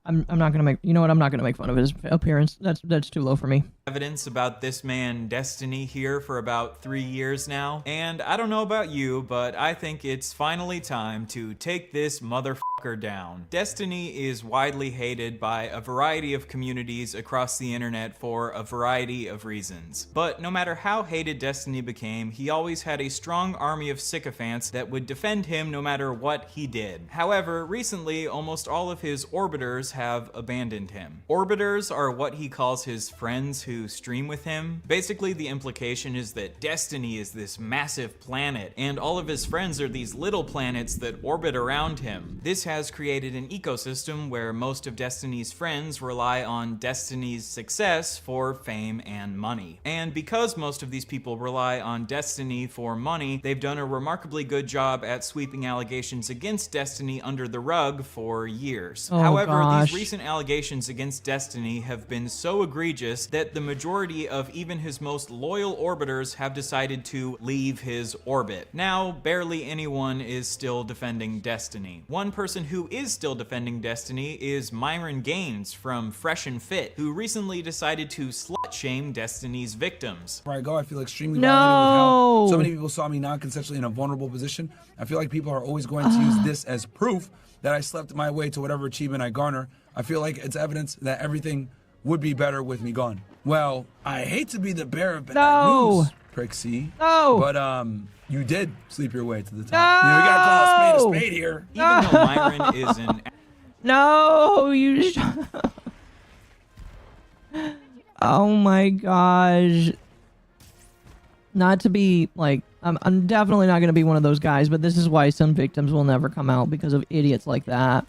I'm not gonna make, you know what, I'm not gonna make fun of his appearance. That's too low for me. evidence about this man Destiny here for about 3 years now, and I don't know about you, but I think it's finally time to take this motherfucker down. Destiny is widely hated by a variety of communities across the internet for a variety of reasons. But no matter how hated Destiny became, he always had a strong army of sycophants that would defend him no matter what he did. However, recently, almost all of his orbiters have abandoned him. Orbiters are what he calls his friends who stream with him. Basically, the implication is that Destiny is this massive planet, and all of his friends are these little planets that orbit around him. This has created an ecosystem where most of Destiny's friends rely on Destiny's success for fame and money. And because most of these people rely on Destiny for money, they've done a remarkably good job at sweeping allegations against Destiny under the rug for years. Oh, However, gosh. these recent allegations against Destiny have been so egregious that the majority of even his most loyal orbiters have decided to leave his orbit. Now, barely anyone is still defending Destiny. One person who is still defending Destiny is Myron Gaines from Fresh and Fit, who recently decided to slut-shame Destiny's victims. Where I go, I feel extremely No. violated with how so many people saw me non-consensually in a vulnerable position. I feel like people are always going to use this as proof that I slept my way to whatever achievement I garner. I feel like it's evidence that everything would be better with me gone. Well, I hate to be the bearer of bad news, Prixie. No. But you did sleep your way to the top. You know, we gotta call a spade here. Even though Myron is an No, you. Oh my gosh. Not to be like, I'm definitely not gonna be one of those guys, but this is why some victims will never come out because of idiots like that.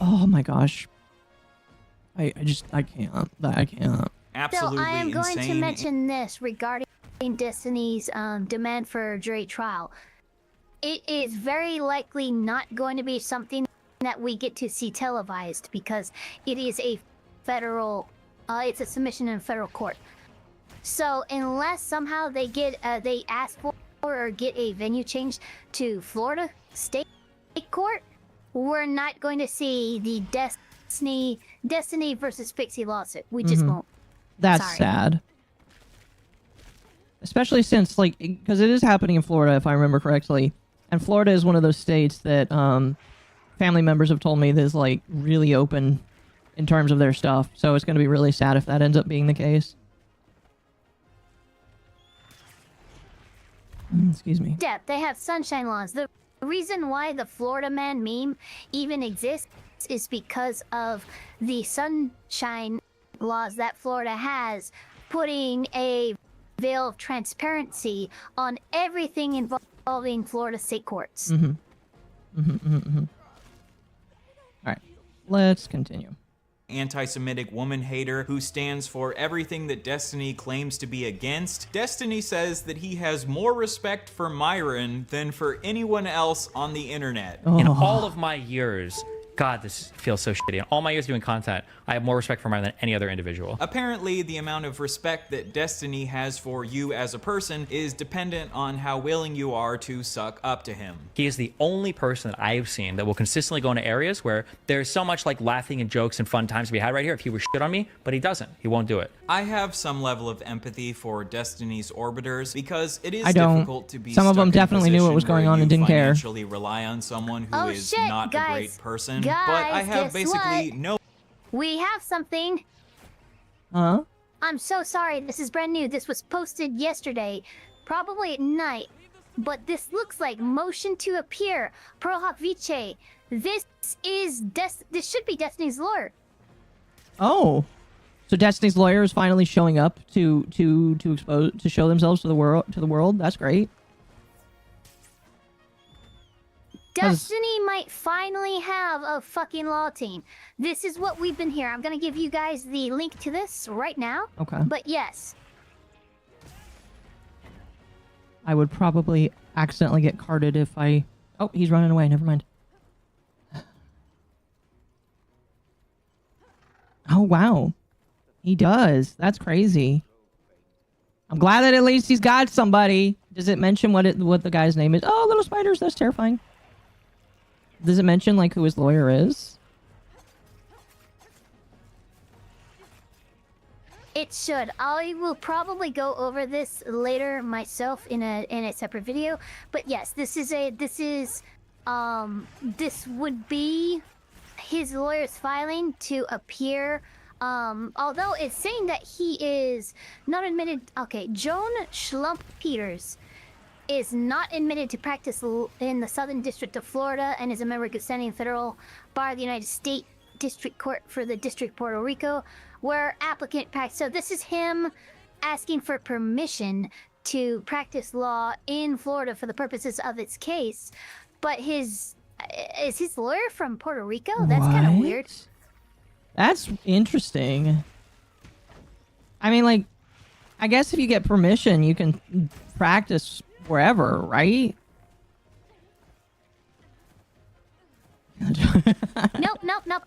Oh my gosh. I can't. I can't. absolutely So I am going to insane. mention this regarding Destiny's demand for a jury trial. It is very likely not going to be something that we get to see televised because it is a federal, it's a submission in federal court. So unless somehow they get, they ask for or get a venue changed to Florida State Court, we're not going to see the Destiny versus Pixie lawsuit. We just won't. That's Sorry. sad. Especially since, like, because it is happening in Florida, if I remember correctly. And Florida is one of those states that family members have told me that is, like, really open in terms of their stuff. So it's going to be really sad if that ends up being the case. Excuse me. Yeah, they have sunshine laws. The reason why the Florida Man meme even exists is because of the sunshine laws that Florida has, putting a veil of transparency on everything involving Florida state courts. All right, let's continue. Anti-Semitic woman hater who stands for everything that Destiny claims to be against. Destiny says that he has more respect for Myron than for anyone else on the internet. In all of my years, God, this feels so shitty. In all my years doing content, I have more respect for Myron than any other individual. Apparently, the amount of respect that Destiny has for you as a person is dependent on how willing you are to suck up to him. He is the only person that I have seen that will consistently go into areas where there's so much like laughing and jokes and fun times to be had right here if he was shit on me, but he doesn't. He won't do it. I have some level of empathy for Destiny's orbiters because it is I don't. difficult to be Some of stuck them in a definitely knew what position was going where on and you didn't care. financially rely on someone who Oh, is shit, not guys. a great person. Guys, but I have guess basically what? no. We have something. Huh? I'm so sorry. This is brand new. This was posted yesterday, probably at night. But this looks like motion to appear. Pro hoc vice. This should be Destiny's lawyer. Oh. So Destiny's lawyer is finally showing up to show themselves to the world. That's great. Destiny might finally have a fucking law team. This is what we've been here. I'm gonna give you guys the link to this right now. Okay. But yes. I would probably accidentally get carded if I... Oh, he's running away. Never mind. Oh, wow. He does. That's crazy. I'm glad that at least he's got somebody. Does it mention what the guy's name is? Oh, little spiders. That's terrifying. Does it mention, like, who his lawyer is? It should. I will probably go over this later myself in a separate video. But yes, this would be his lawyer's filing to appear. Although it's saying that he is not admitted. Okay, Joan Schlump Peters is not admitted to practice in the Southern District of Florida and is a member of the standing federal bar of the United States District Court for the District of Puerto Rico, where applicant practice. So this is him asking for permission to practice law in Florida for the purposes of its case. But is his lawyer from Puerto Rico? That's kind of weird. That's interesting. I mean, like, I guess if you get permission, you can practice wherever, right? Nope.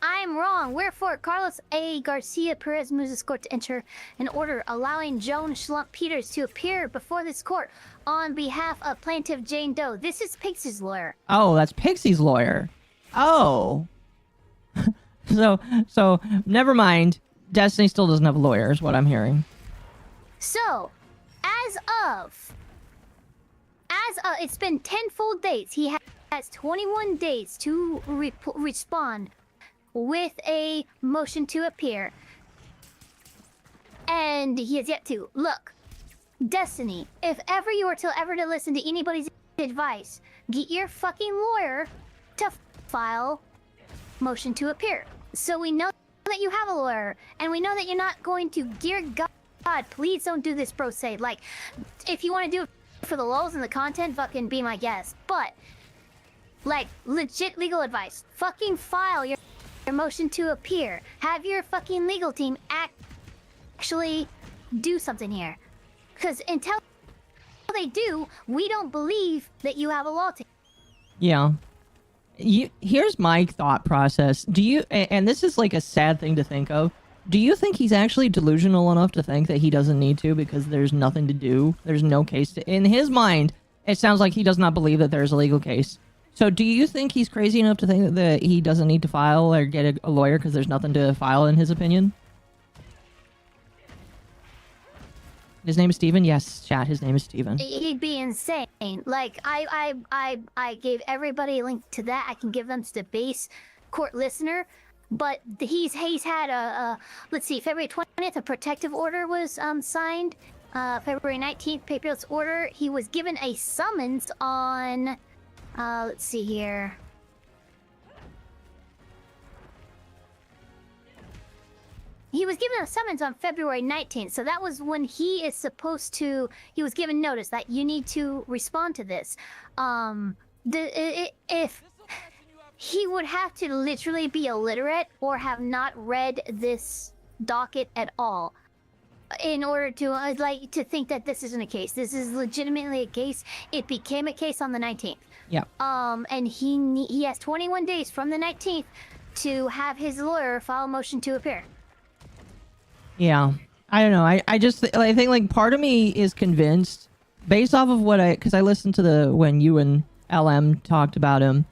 I am wrong. Wherefore, Carlos A. Garcia Perez moves this court to enter an order allowing Joan Schlump Peters to appear before this court on behalf of plaintiff Jane Doe. This is Pixie's lawyer. Oh, that's Pixie's lawyer. Oh. So never mind. Destiny still doesn't have a lawyer, is what I'm hearing. So, as of it's been 10 full days. He has 21 days to respond with a motion to appear. And he has yet to. Look, Destiny, if ever you were to listen to anybody's advice, get your fucking lawyer to file motion to appear. So we know that you have a lawyer, and we know that you're not going to, dear God, please don't do this, pro se. Like, if you want to do it for the lulz and the content, fucking be my guest. But, like, legit legal advice. Fucking file your motion to appear. Have your fucking legal team actually do something here. Because until they do, we don't believe that you have a law team. Yeah. Here's my thought process. Do you, and this is like a sad thing to think of, do you think he's actually delusional enough to think that he doesn't need to because there's nothing to do? There's no case to, in his mind, it sounds like he does not believe that there's a legal case. So do you think he's crazy enough to think that he doesn't need to file or get a lawyer because there's nothing to file in his opinion? His name is Steven? Yes, chat, his name is Steven. He'd be insane. Like, I gave everybody a link to that. I can give them to the base court listener. But he's had a let's see, February 20th, a protective order was signed. February 19th, paperless order. He was given a summons on, let's see here. He was given a summons on February 19th, so that was when he is supposed to, he was given notice that you need to respond to this. If he would have to literally be illiterate or have not read this docket at all in order to to think that this isn't a case. This is legitimately a case. It became a case on the 19th. Yeah. And he has 21 days from the 19th to have his lawyer file a motion to appear. Yeah. I don't know. I think like part of me is convinced based off of what because I listened to when you and LM talked about him.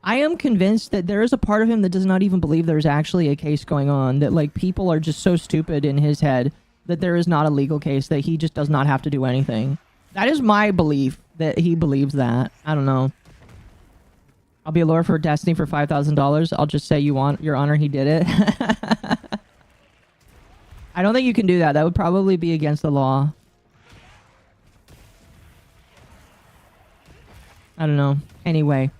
I am convinced that there is a part of him that does not even believe there's actually a case going on, that like people are just so stupid in his head that there is not a legal case, that he just does not have to do anything. That is my belief, that he believes that. I don't know. I'll be a lawyer for Destiny for $5,000. I'll just say, Your Honor, he did it. I don't think you can do that. That would probably be against the law. I don't know. Anyway,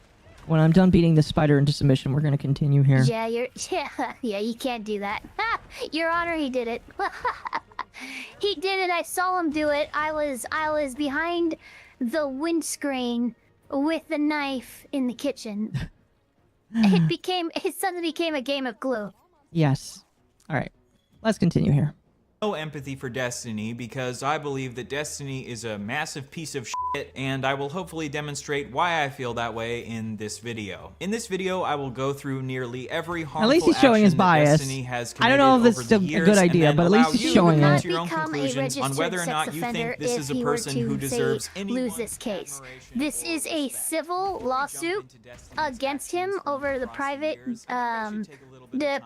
when I'm done beating this spider into submission, we're going to continue here. Yeah, yeah, you can't do that. Your Honor, he did it. He did it. I saw him do it. I was behind the windscreen with the knife in the kitchen. It suddenly became a game of glue. Yes. All right. Let's continue here. No empathy for Destiny because I believe that Destiny is a massive piece of shit, and I will hopefully demonstrate why I feel that way in this video. In this video, I will go through nearly every harmful at least he's showing his bias. I don't know if this is a good idea, but at least he's showing it. Your own conclusions on whether or not you think this is a person who deserves any lose this case. This is a civil lawsuit against him over the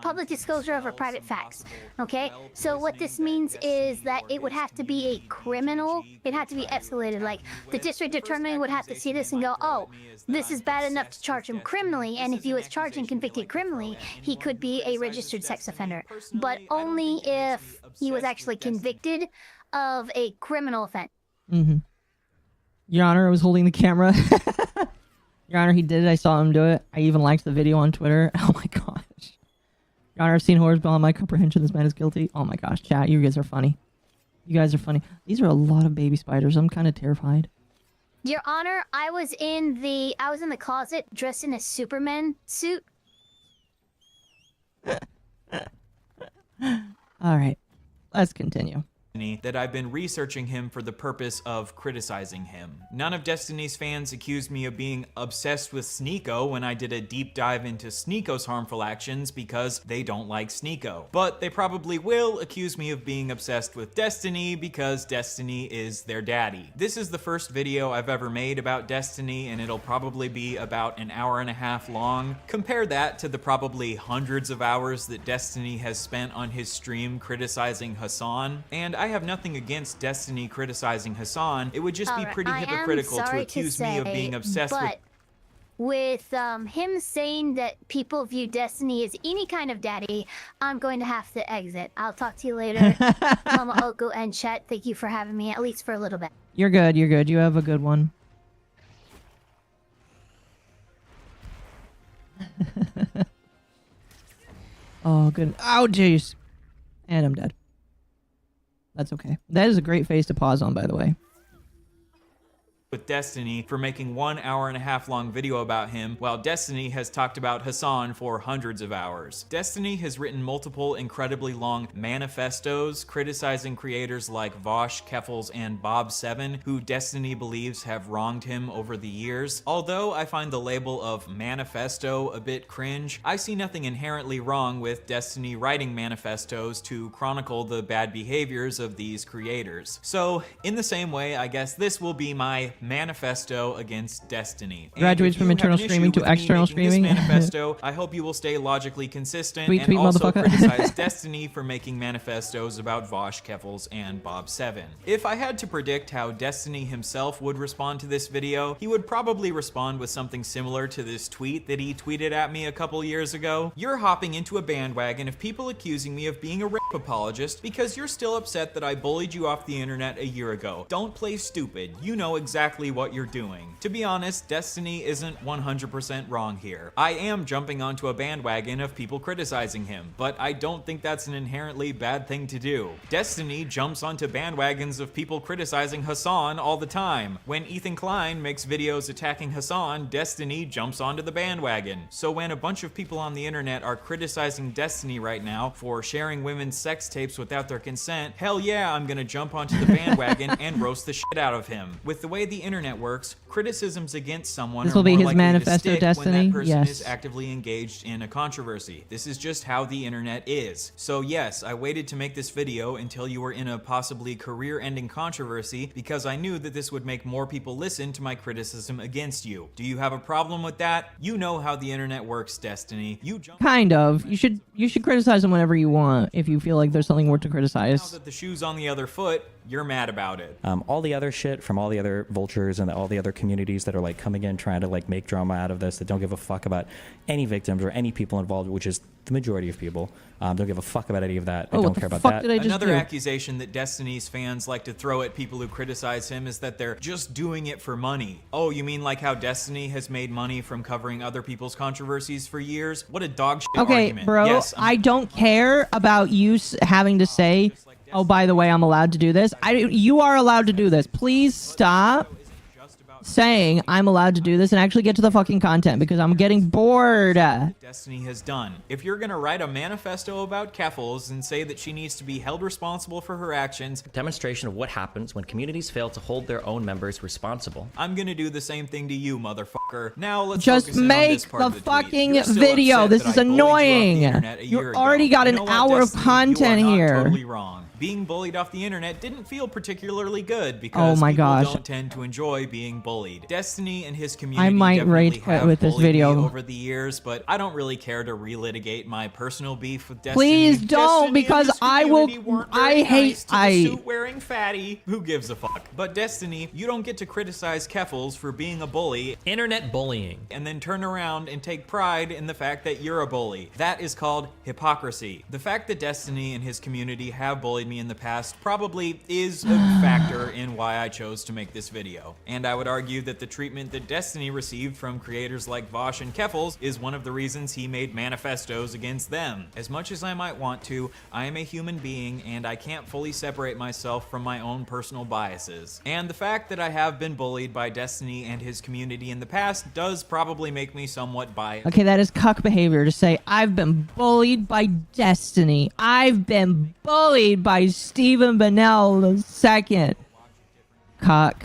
public disclosure of private facts. Okay, so what this means is that it would have to be a criminal. It had to be escalated. Like the district attorney would have to see this and go, "Oh, this is bad enough to charge him criminally." And if he was charged and convicted criminally, he could be a registered sex offender, but only if he was actually convicted of a criminal offense. Your Honor, I was holding the camera. Your Honor, he did it. I saw him do it. I even liked the video on Twitter. Oh my gosh. Your Honor, I've seen horrors beyond my comprehension. This man is guilty. Oh my gosh, chat, you guys are funny. You guys are funny. These are a lot of baby spiders. I'm kind of terrified. Your Honor, I was in the closet dressed in a Superman suit. All right, let's continue. That I've been researching him for the purpose of criticizing him. None of Destiny's fans accused me of being obsessed with Sneeko when I did a deep dive into Sneeko's harmful actions because they don't like Sneeko. But they probably will accuse me of being obsessed with Destiny because Destiny is their daddy. This is the first video I've ever made about Destiny, and it'll probably be about an hour and a half long. Compare that to the probably hundreds of hours that Destiny has spent on his stream criticizing Hasan. And I have nothing against Destiny criticizing Hasan. It would just be pretty hypocritical to accuse me of being obsessed with him saying that people view Destiny as any kind of daddy. I'm going to have to exit. I'll talk to you later. Mama Oko and chat, thank you for having me, at least for a little bit. You're good. You're good. You have a good one. Oh, good. Oh, jeez. And I'm dead. That's okay. That is a great face to pause on, by the way. With Destiny for making 1 hour and a half long video about him, while Destiny has talked about Hasan for hundreds of hours. Destiny has written multiple incredibly long manifestos criticizing creators like Vosh, Keffels, and Bob7, who Destiny believes have wronged him over the years. Although I find the label of manifesto a bit cringe, I see nothing inherently wrong with Destiny writing manifestos to chronicle the bad behaviors of these creators. So, in the same way, I guess this will be my manifesto against Destiny. Graduates from internal streaming to external streaming. This manifesto, I hope you will stay logically consistent tweet, and also motherfucker. criticize Destiny for making manifestos about Vosh, Keffels, and Bob7. If I had to predict how Destiny himself would respond to this video, he would probably respond with something similar to this tweet that he tweeted at me a couple years ago. You're hopping into a bandwagon of people accusing me of being a rape apologist because you're still upset that I bullied you off the internet a year ago. Don't play stupid. You know exactly what you're doing. To be honest, Destiny isn't 100% wrong here. I am jumping onto a bandwagon of people criticizing him, but I don't think that's an inherently bad thing to do. Destiny jumps onto bandwagons of people criticizing Hasan all the time. When Ethan Klein makes videos attacking Hasan, Destiny jumps onto the bandwagon. So when a bunch of people on the internet are criticizing Destiny right now for sharing women's sex tapes without their consent, hell yeah, I'm gonna jump onto the bandwagon and roast the shit out of him. With the way the internet works, criticisms against someone this will be his manifesto, to Destiny. when that person yes. is actively engaged in a controversy. This is just how the internet is. So yes, I waited to make this video until you were in a possibly career-ending controversy because I knew that this would make more people listen to my criticism against you. Do you have a problem with that? You know how the internet works, Destiny. You jump kind of. You should criticize them whenever you want if you feel like there's something worth to criticize. Now that the shoe's on the other foot, you're mad about it. All the other shit from all the other vultures and all the other communities that are like coming in trying to like make drama out of this, that don't give a fuck about any victims or any people involved, which is the majority of people. Don't give a fuck about any of that. I don't care about that. Another accusation that Destiny's fans like to throw at people who criticize him is that they're just doing it for money. Oh, you mean like how Destiny has made money from covering other people's controversies for years? What a dog shit argument. Bro, yes, I don't care about you having to say, oh, by the way, I'm allowed to do this. You are allowed to do this. Please stop saying I'm allowed to do this and actually get to the fucking content, because I'm getting bored. Destiny has done. If you're gonna write a manifesto about Keffals and say that she needs to be held responsible for her actions, demonstration of what happens when communities fail to hold their own members responsible. I'm gonna do the same thing to you, motherfucker. Now let's just focus in on make this part the of the fucking tweet. video. This is annoying. You already got an hour of content here. Totally wrong. Being bullied off the internet didn't feel particularly good because oh my people gosh. don't tend to enjoy being bullied. Destiny and his community I might rage quit with this video over the years, but I don't really care to relitigate my personal beef with Destiny. Please don't, because I will. I hate suit wearing fatty. Who gives a fuck? But Destiny, you don't get to criticize Keffals for being a bully, internet bullying, and then turn around and take pride in the fact that you're a bully. That is called hypocrisy. The fact that Destiny and his community have bullied me in the past probably is a factor in why I chose to make this video. And I would argue that the treatment that Destiny received from creators like Vosh and Keffals is one of the reasons he made manifestos against them. As much as I might want to, I am a human being and I can't fully separate myself from my own personal biases. And the fact that I have been bullied by Destiny and his community in the past does probably make me somewhat biased. Okay, that is cuck behavior to say, I've been bullied by Destiny. I've been bullied by Stephen Bennell II. Cuck.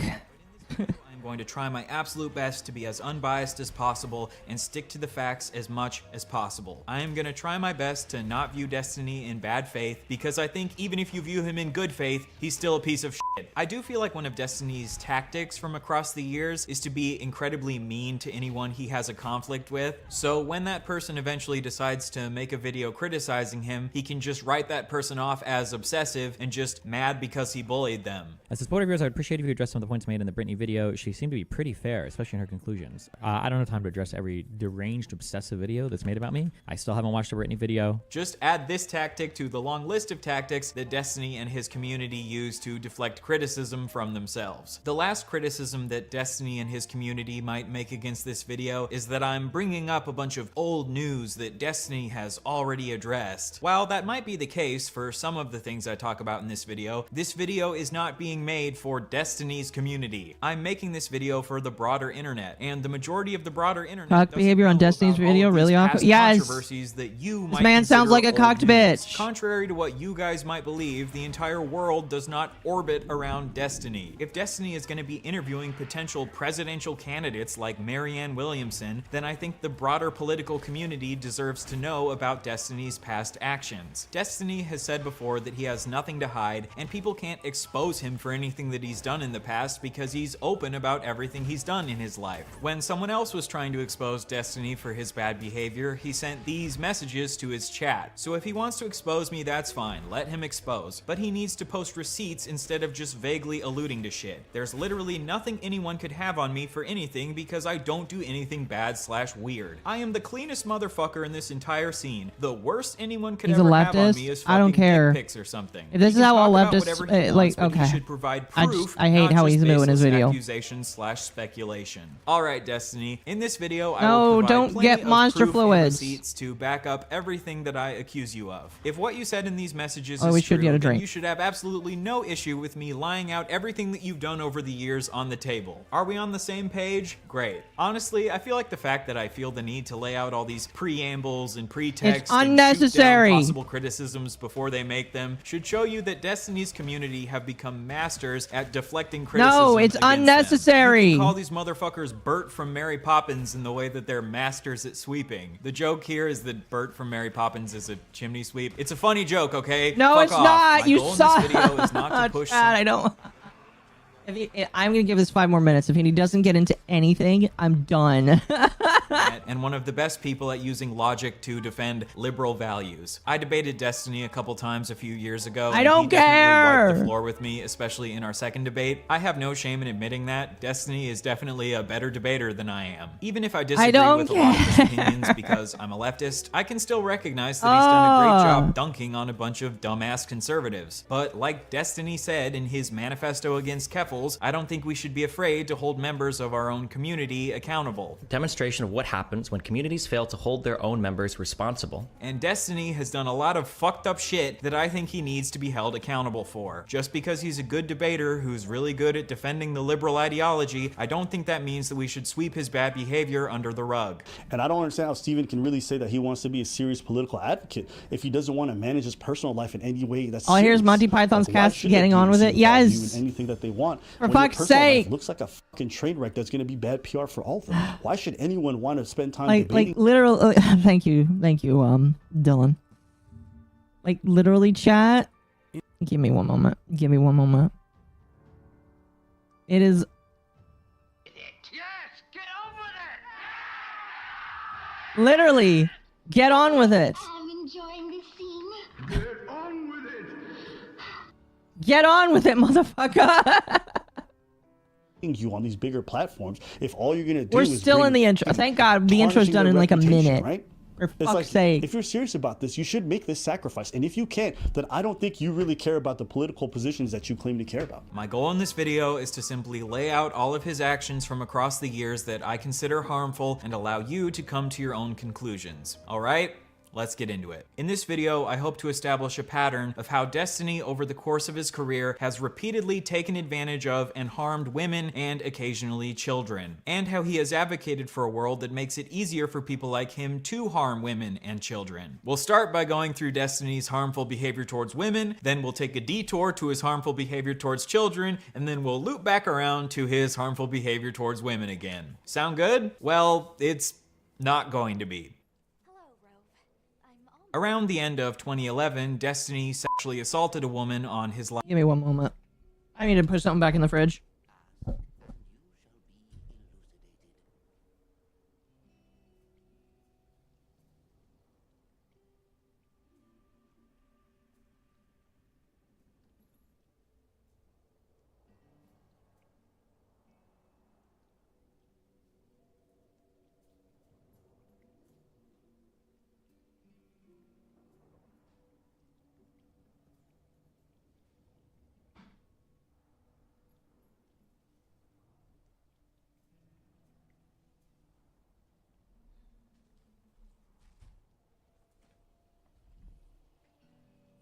I'm going to try my absolute best to be as unbiased as possible and stick to the facts as much as possible. I am going to try my best to not view Destiny in bad faith, because I think even if you view him in good faith, he's still a piece of shit. I do feel like one of Destiny's tactics from across the years is to be incredibly mean to anyone he has a conflict with. So when that person eventually decides to make a video criticizing him, he can just write that person off as obsessive and just mad because he bullied them. As a supporter of yours, I would appreciate if you address some of the points made in the Brittany video. She seemed to be pretty fair, especially in her conclusions. I don't have time to address every deranged, obsessive video that's made about me. I still haven't watched the Brittany video. Just add this tactic to the long list of tactics that Destiny and his community use to deflect criticism from themselves. The last criticism that Destiny and his community might make against this video is that I'm bringing up a bunch of old news that Destiny has already addressed. While that might be the case for some of the things I talk about in this video is not being made for Destiny's community. I'm making this video for the broader internet, and the majority of the broader internet cock behavior on Destiny's video, really awkward. Yes. Controversies that you this man sounds like a cocked bitch. Contrary to what you guys might believe, the entire world does not orbit around Destiny. If Destiny is going to be interviewing potential presidential candidates like Marianne Williamson, then I think the broader political community deserves to know about Destiny's past actions. Destiny has said before that he has nothing to hide, and people can't expose him for anything that he's done in the past because he's open about everything he's done in his life. When someone else was trying to expose Destiny for his bad behavior, he sent these messages to his chat. So if he wants to expose me, that's fine. Let him expose. But he needs to post receipts instead of just vaguely alluding to shit. There's literally nothing anyone could have on me for anything because I don't do anything bad/weird. I am the cleanest motherfucker in this entire scene. The worst anyone could ever have on me is I don't care. dick pics or something. If this is how all leftists like, okay. Should provide proof, I hate how he's moving his video. Accusation/speculation. All right, Destiny. In this video, I no, will provide don't plenty get of monster proof and fluids. receipts to back up everything that I accuse you of. If what you said in these messages we is should true, get a then drink. you should have absolutely no issue with me lying out everything that you've done over the years on the table. Are we on the same page? Great. Honestly, I feel like the fact that I feel the need to lay out all these preambles and pretexts it's unnecessary. and shoot down possible criticisms before they make them should show you that Destiny's community have become masters at deflecting criticism. No, it's unnecessary. You can call these motherfuckers Bert from Mary Poppins in the way that they're masters at sweeping. The joke here is that Bert from Mary Poppins is a chimney sweep. It's a funny joke, okay? No, Fuck it's off. not. My You goal saw. in this video is not to push Chad, I don't. I'm gonna give this 5 more minutes. If he doesn't get into anything, I'm done. and one of the best people at using logic to defend liberal values. I debated Destiny a couple times a few years ago. I don't he definitely wiped care. the floor with me, especially in our second debate. I have no shame in admitting that. Destiny is definitely a better debater than I am. Even if I disagree with a lot of his opinions because I'm a leftist, I can still recognize that he's done a great job dunking on a bunch of dumbass conservatives. But like Destiny said in his manifesto against Keffels, I don't think we should be afraid to hold members of our own community accountable. Demonstration of what happens when communities fail to hold their own members responsible. And Destiny has done a lot of fucked up shit that I think he needs to be held accountable for. Just because he's a good debater who's really good at defending the liberal ideology, I don't think that means that we should sweep his bad behavior under the rug. And I don't understand how Steven can really say that he wants to be a serious political advocate if he doesn't want to manage his personal life in any way that's serious. Here's Monty Python's cast getting on with it. Yes. Anything that they want. For fuck's sake. Looks like a fucking train wreck that's going to be bad PR for all of them. Why should anyone want to spend time debating? Like literal. Thank you, Dylan. Like literally, chat. Give me one moment. Give me one moment. It is. Literally, get on with it. I'm enjoying this scene. Get on with it. Get on with it, motherfucker. You on these bigger platforms if all you're gonna do We're is still in the intro. Thank God the intro's done in like a minute. Right? For It's fuck's sake. If you're serious about this, you should make this sacrifice. And if you can't, then I don't think you really care about the political positions that you claim to care about. My goal in this video is to simply lay out all of his actions from across the years that I consider harmful and allow you to come to your own conclusions. All right? Let's get into it. In this video, I hope to establish a pattern of how Destiny over the course of his career has repeatedly taken advantage of and harmed women and occasionally children, and how he has advocated for a world that makes it easier for people like him to harm women and children. We'll start by going through Destiny's harmful behavior towards women, then we'll take a detour to his harmful behavior towards children, and then we'll loop back around to his harmful behavior towards women again. Sound good? Well, it's not going to be. Around the end of 2011, Destiny sexually assaulted a woman on his live. Give me one moment. I need to put something back in the fridge.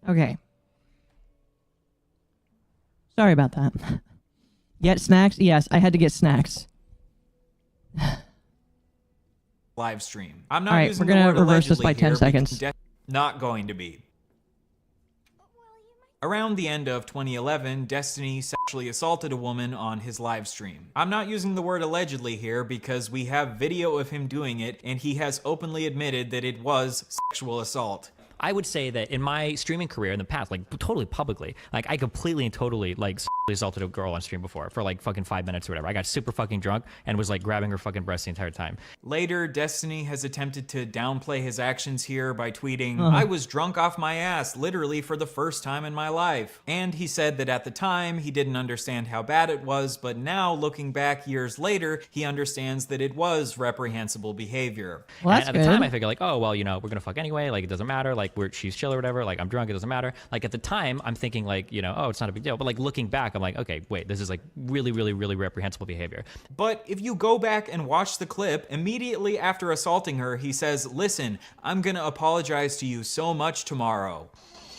Okay. Sorry about that. Get snacks? Yes, I had to get snacks. Live stream. I'm not All right, using we're the gonna word reverse this by allegedly 10 here seconds. because not going to be. Around the end of 2011, Destiny sexually assaulted a woman on his live stream. I'm not using the word allegedly here because we have video of him doing it and he has openly admitted that it was sexual assault. I would say that in my streaming career in the past, like totally publicly, like I completely and totally like assaulted a girl on stream before for like fucking 5 minutes or whatever. I got super fucking drunk and was like grabbing her fucking breast the entire time. Later, Destiny has attempted to downplay his actions here by tweeting, I was drunk off my ass literally for the first time in my life. And he said that at the time he didn't understand how bad it was, but now looking back years later, he understands that it was reprehensible behavior. Well, and at the time I figured like, oh, well, you know, we're gonna fuck anyway, like it doesn't matter, like she's chill or whatever, like I'm drunk, it doesn't matter. Like at the time I'm thinking like, you know, oh, it's not a big deal, but like looking back I'm like, okay, wait, this is like really, really, really reprehensible behavior. But if you go back and watch the clip, immediately after assaulting her, he says, listen, I'm gonna apologize to you so much tomorrow.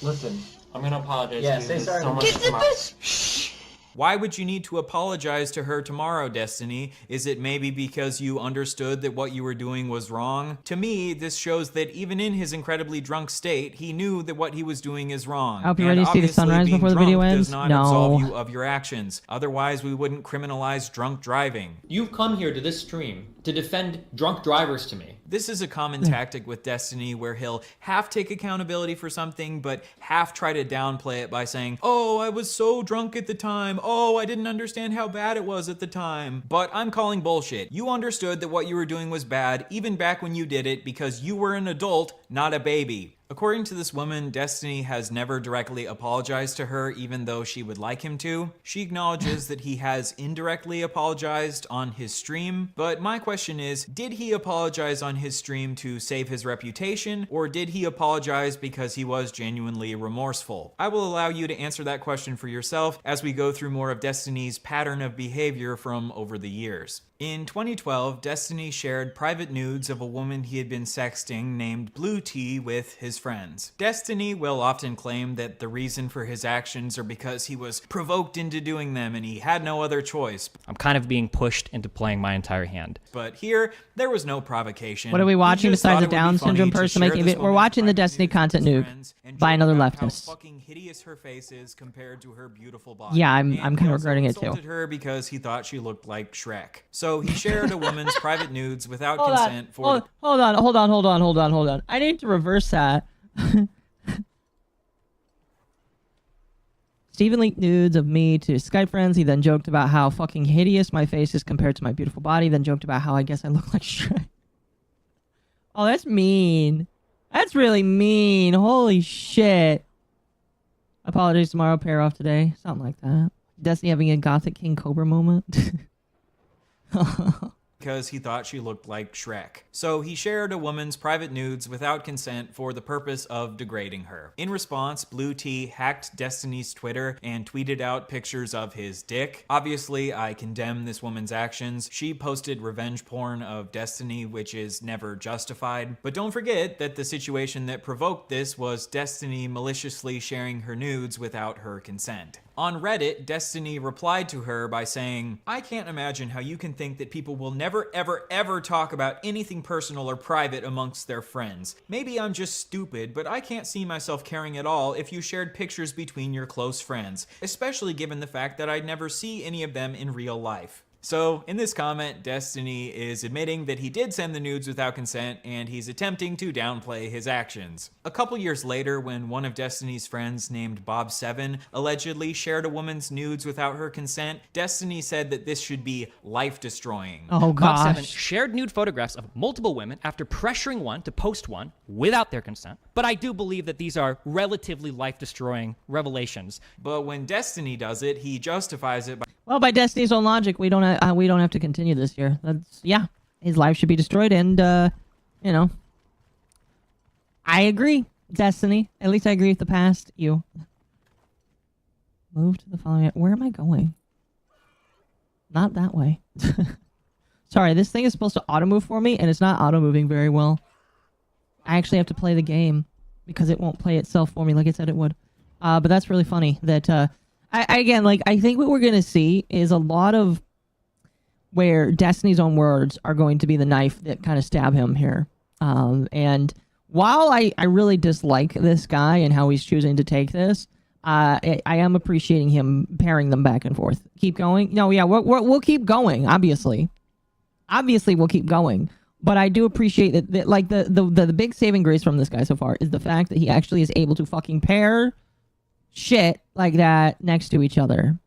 Listen, I'm gonna apologize Yeah, to you say sorry. so much tomorrow. Why would you need to apologize to her tomorrow, Destiny? Is it maybe because you understood that what you were doing was wrong? To me, this shows that even in his incredibly drunk state, he knew that what he was doing is wrong. I hope you're ready to see the sunrise being before the video drunk ends. does not No. absolve you of your actions. Otherwise, we wouldn't criminalize drunk driving. You've come here to this stream to defend drunk drivers to me. This is a common tactic with Destiny where he'll half take accountability for something, but half try to downplay it by saying, oh, I was so drunk at the time. Oh, I didn't understand how bad it was at the time. But I'm calling bullshit. You understood that what you were doing was bad, even back when you did it, because you were an adult, not a baby. According to this woman, Destiny has never directly apologized to her, even though she would like him to. She acknowledges that he has indirectly apologized on his stream, but my question is, did he apologize on his stream to save his reputation, or did he apologize because he was genuinely remorseful? I will allow you to answer that question for yourself as we go through more of Destiny's pattern of behavior from over the years. In 2012, Destiny shared private nudes of a woman he had been sexting named Blue Tea with his friends. Destiny will often claim that the reason for his actions are because he was provoked into doing them and he had no other choice. I'm kind of being pushed into playing my entire hand. But here, there was no provocation. What are we watching besides a Down syndrome person making it? We're watching the Destiny content nuke by another leftist. Fucking hideous her face is compared to her beautiful body. Yeah, I'm kind of regretting it too. Insulted her because he thought she looked like Shrek. So he shared a woman's private nudes without consent for... Hold on. I need to reverse that. Steven leaked nudes of me to Skype friends. He then joked about how fucking hideous my face is compared to my beautiful body. Then joked about how I guess I look like Shrek. Oh, that's mean. That's really mean. Holy shit. Apologies tomorrow, pair off today. Something like that. Destiny having a Gothic King Cobra moment. because he thought she looked like Shrek. So he shared a woman's private nudes without consent for the purpose of degrading her. In response, Blue T hacked Destiny's Twitter and tweeted out pictures of his dick. Obviously, I condemn this woman's actions. She posted revenge porn of Destiny, which is never justified. But don't forget that the situation that provoked this was Destiny maliciously sharing her nudes without her consent. On Reddit, Destiny replied to her by saying, "I can't imagine how you can think that people will never ever talk about anything personal or private amongst their friends. Maybe I'm just stupid, but I can't see myself caring at all if you shared pictures between your close friends, especially given the fact that I'd never see any of them in real life." So, in this comment, Destiny is admitting that he did send the nudes without consent, and he's attempting to downplay his actions. A couple years later, when one of Destiny's friends named Bob7 allegedly shared a woman's nudes without her consent, Destiny said that this should be life-destroying. Oh, gosh. Bob7 shared nude photographs of multiple women after pressuring one to post one without their consent, but I do believe that these are relatively life-destroying revelations. But when Destiny does it, he justifies it by... Well, by Destiny's own logic, we don't have to continue this here. Yeah, his life should be destroyed, and you know, I agree, Destiny. At least I agree with the past. You move to the following. Where am I going? Not that way. Sorry, this thing is supposed to auto move for me, and it's not auto moving very well. I actually have to play the game because it won't play itself for me like it said it would. But that's really funny that. I think what we're going to see is a lot of where Destiny's own words are going to be the knife that kind of stab him here. And while I really dislike this guy and how he's choosing to take this, I am appreciating him pairing them back and forth. Keep going. No, yeah, we'll keep going, obviously. Obviously, we'll keep going. But I do appreciate that like, the big saving grace from this guy so far is the fact that he actually is able to fucking pair shit like that next to each other.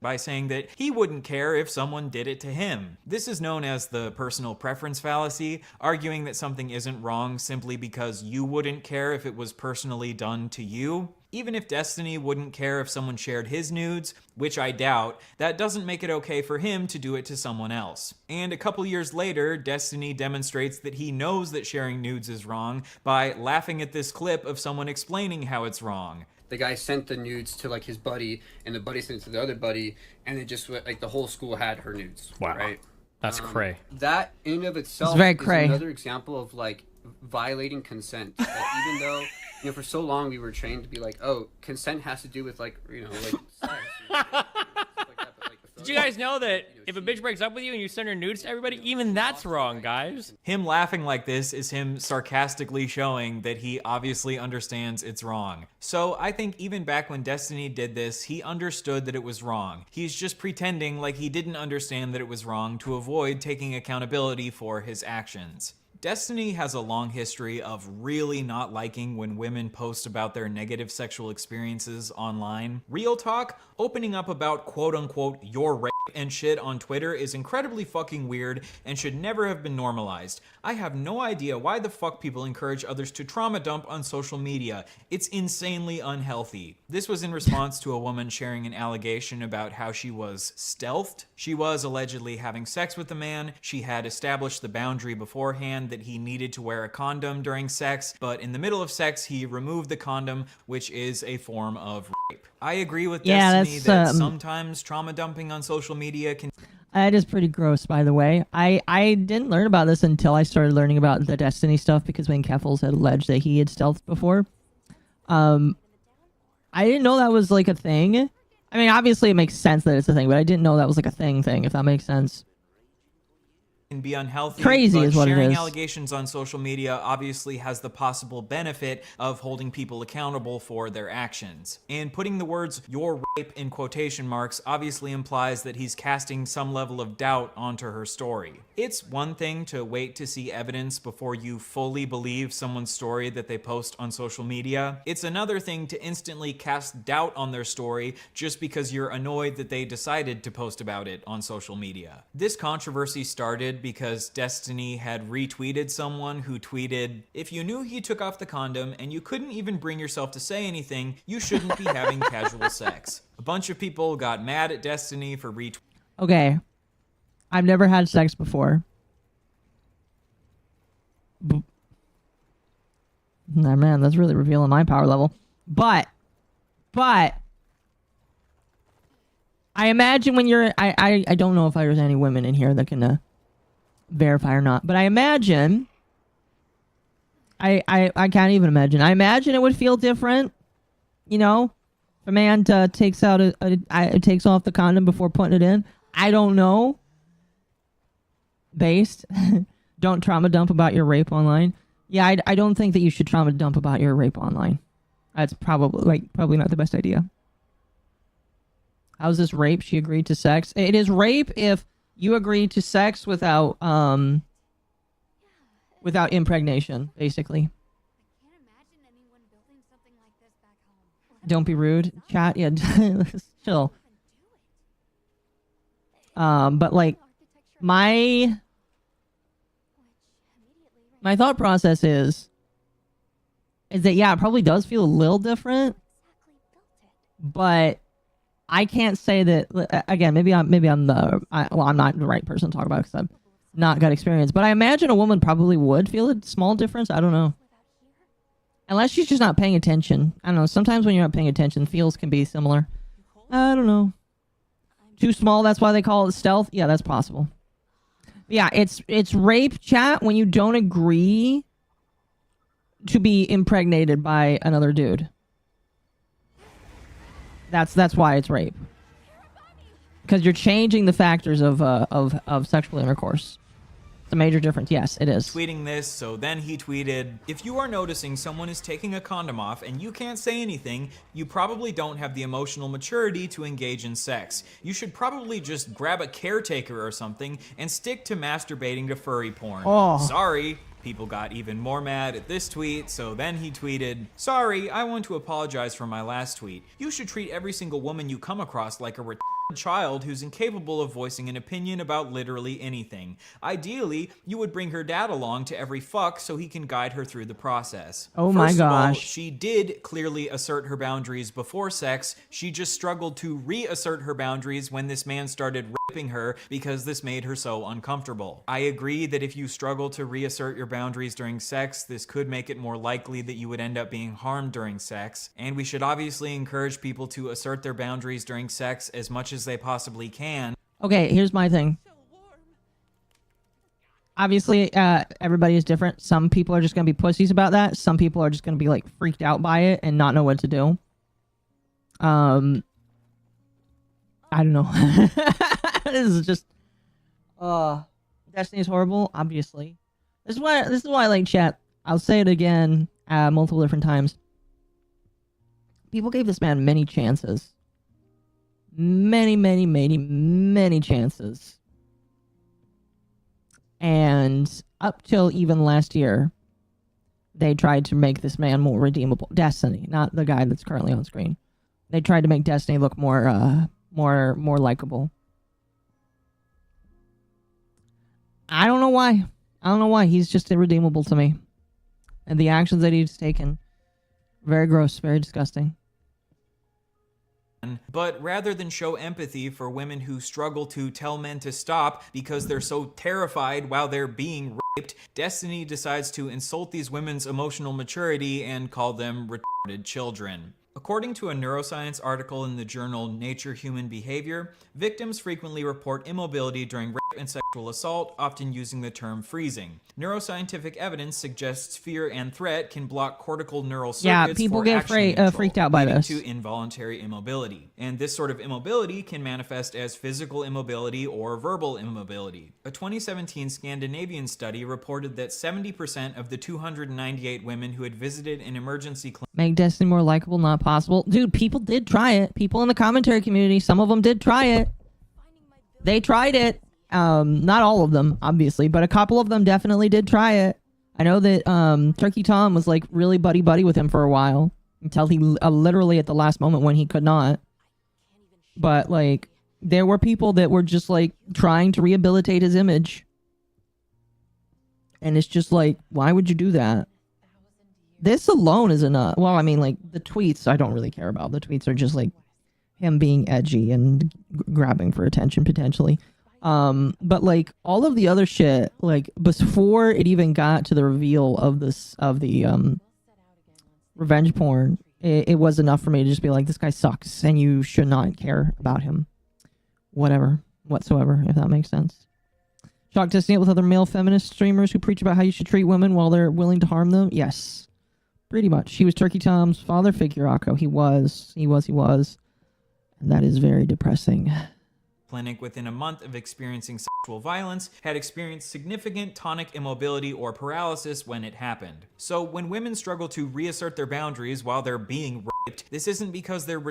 By saying that he wouldn't care if someone did it to him. This is known as the personal preference fallacy, arguing that something isn't wrong simply because you wouldn't care if it was personally done to you. Even if Destiny wouldn't care if someone shared his nudes, which I doubt, that doesn't make it okay for him to do it to someone else. And a couple years later, Destiny demonstrates that he knows that sharing nudes is wrong by laughing at this clip of someone explaining how it's wrong. The guy sent the nudes to like his buddy, and the buddy sent it to the other buddy, and it just like the whole school had her nudes. Wow, right? That's cray. That in and of itself it's very is cray. Another example of like violating consent. Like, even though for so long we were trained to be like, oh, consent has to do with like like sex. Or, like that, but, like, Did you guys know that if a bitch breaks up with you and you send her nudes to everybody, even that's wrong, guys? Him laughing like this is him sarcastically showing that he obviously understands it's wrong. So I think even back when Destiny did this, he understood that it was wrong. He's just pretending like he didn't understand that it was wrong to avoid taking accountability for his actions. Destiny has a long history of really not liking when women post about their negative sexual experiences online. Real talk, opening up about quote-unquote your rape and shit on Twitter is incredibly fucking weird and should never have been normalized. I have no idea why the fuck people encourage others to trauma dump on social media. It's insanely unhealthy. This was in response to a woman sharing an allegation about how she was stealthed. She was allegedly having sex with a man. She had established the boundary beforehand that he needed to wear a condom during sex, but in the middle of sex, he removed the condom, which is a form of rape. I agree with Destiny that sometimes trauma dumping on social media can... That is pretty gross, by the way. I didn't learn about this until I started learning about the Destiny stuff, because when Keffels had alleged that he had stealthed before. I didn't know that was like a thing. I mean, obviously it makes sense that it's a thing, but I didn't know that was like a thing, if that makes sense. Can be unhealthy. Crazy but is what it sharing is. allegations on social media obviously has the possible benefit of holding people accountable for their actions. And putting the words "your rape" in quotation marks obviously implies that he's casting some level of doubt onto her story. It's one thing to wait to see evidence before you fully believe someone's story that they post on social media. It's another thing to instantly cast doubt on their story just because you're annoyed that they decided to post about it on social media. This controversy started because Destiny had retweeted someone who tweeted, "If you knew he took off the condom and you couldn't even bring yourself to say anything, you shouldn't be having casual sex." A bunch of people got mad at Destiny for retweeting. Okay. I've never had sex before. Nah, man, that's really revealing my power level. But I imagine when you're... I don't know if there's any women in here that can verify or not, but I imagine... I can't even imagine. I imagine it would feel different, you know? If a man takes off the condom before putting it in. I don't know. Based. Don't trauma dump about your rape online. Yeah, I don't think that you should trauma dump about your rape online. That's probably not the best idea. How's this rape? She agreed to sex. It is rape if you agree to sex without impregnation, basically. Don't be rude. Chat, yeah, chill. But like my thought process is that yeah, it probably does feel a little different, but I can't say that. Again, maybe I'm not the right person to talk about because I've not got experience. But I imagine a woman probably would feel a small difference. I don't know, unless she's just not paying attention. I don't know. Sometimes when you're not paying attention, feels can be similar. I don't know. Too small. That's why they call it stealth. Yeah, that's possible. Yeah, it's rape, chat, when you don't agree to be impregnated by another dude. That's why it's rape. Because you're changing the factors of sexual intercourse. It's a major difference. Yes, it is. Tweeting this, so then he tweeted, "If you are noticing someone is taking a condom off and you can't say anything, you probably don't have the emotional maturity to engage in sex. You should probably just grab a caretaker or something and stick to masturbating to furry porn." Oh. Sorry. People got even more mad at this tweet, so then he tweeted, "Sorry, I want to apologize for my last tweet. You should treat every single woman you come across like a child who's incapable of voicing an opinion about literally anything. Ideally, you would bring her dad along to every fuck so he can guide her through the process." Oh my First of all, gosh. she did clearly assert her boundaries before sex. She just struggled to reassert her boundaries when this man started raping her because this made her so uncomfortable. I agree that if you struggle to reassert your boundaries during sex, this could make it more likely that you would end up being harmed during sex. And we should obviously encourage people to assert their boundaries during sex as much as they possibly can. Okay, here's my thing. Obviously, everybody is different. Some people are just going to be pussies about that. Some people are just going to be like freaked out by it and not know what to do. I don't know. This is just Destiny is horrible, obviously. This is why I like chat. I'll say it again multiple different times. People gave this man many chances. Many chances. And up till even last year, they tried to make this man more redeemable. Destiny, not the guy that's currently on screen. They tried to make Destiny look more likable. I don't know why. He's just irredeemable to me. And the actions that he's taken, very gross, very disgusting. But rather than show empathy for women who struggle to tell men to stop because they're so terrified while they're being raped, Destiny decides to insult these women's emotional maturity and call them retarded children. According to a neuroscience article in the journal Nature Human Behavior, victims frequently report immobility during rape and sexual assault, often using the term freezing. Neuroscientific evidence suggests fear and threat can block cortical neural circuits. Yeah, people get freaked out by this. Leading to involuntary immobility. And this sort of immobility can manifest as physical immobility or verbal immobility. A 2017 Scandinavian study reported that 70% of the 298 women who had visited an emergency clinic Make Destiny more likable, not possible. Dude, people did try it. People in the commentary community, some of them did try it. They tried it. Not all of them, obviously, but a couple of them definitely did try it. I know that Turkey Tom was like really buddy with him for a while until he literally at the last moment when he could not. But like, there were people that were just like trying to rehabilitate his image. And it's just like, why would you do that? This alone is enough. Well, I mean, like, the tweets I don't really care about. The tweets are just, like, him being edgy and grabbing for attention, potentially. But, like, all of the other shit, like, before it even got to the reveal of the revenge porn, it was enough for me to just be like, this guy sucks, and you should not care about him. Whatsoever, if that makes sense. Shocked to see it with other male feminist streamers who preach about how you should treat women while they're willing to harm them? Yes. Pretty much. He was Turkey Tom's father figure, Akko. He was. And that is very depressing. Clinic within a month of experiencing sexual violence had experienced significant tonic immobility or paralysis when it happened. So when women struggle to reassert their boundaries while they're being raped, this isn't because they're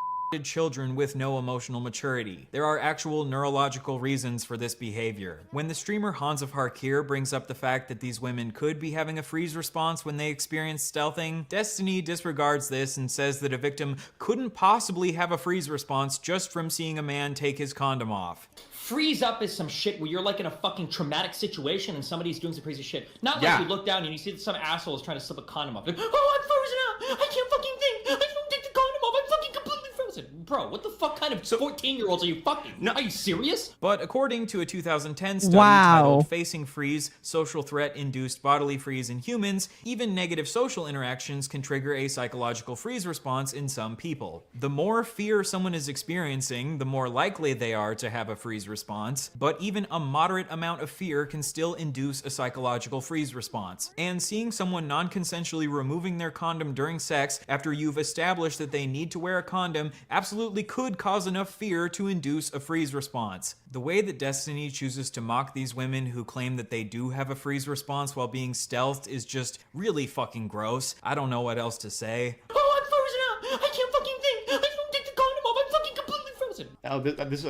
children with no emotional maturity. There are actual neurological reasons for this behavior. When the streamer Hans of Harkir brings up the fact that these women could be having a freeze response when they experience stealthing, Destiny disregards this and says that a victim couldn't possibly have a freeze response just from seeing a man take his condom off. Freeze up is some shit where you're like in a fucking traumatic situation and somebody's doing some crazy shit. Not like you look down and you see that some asshole is trying to slip a condom off. Like, oh, I'm frozen out. I can't fucking think. I don't take the condom off. I'm fucking completely frozen. Bro, what the fuck kind of 14-year-olds are you fucking? No, are you serious? But according to a 2010 study titled Facing Freeze, Social Threat-Induced Bodily Freeze in Humans, even negative social interactions can trigger a psychological freeze response in some people. The more fear someone is experiencing, the more likely they are to have a freeze response, but even a moderate amount of fear can still induce a psychological freeze response. And seeing someone non-consensually removing their condom during sex after you've established that they need to wear a condom absolutely could cause enough fear to induce a freeze response. The way that Destiny chooses to mock these women who claim that they do have a freeze response while being stealthed is just really fucking gross. I don't know what else to say. Oh, I'm frozen out. I can't fucking think. I don't take the condom off. I'm fucking completely frozen. I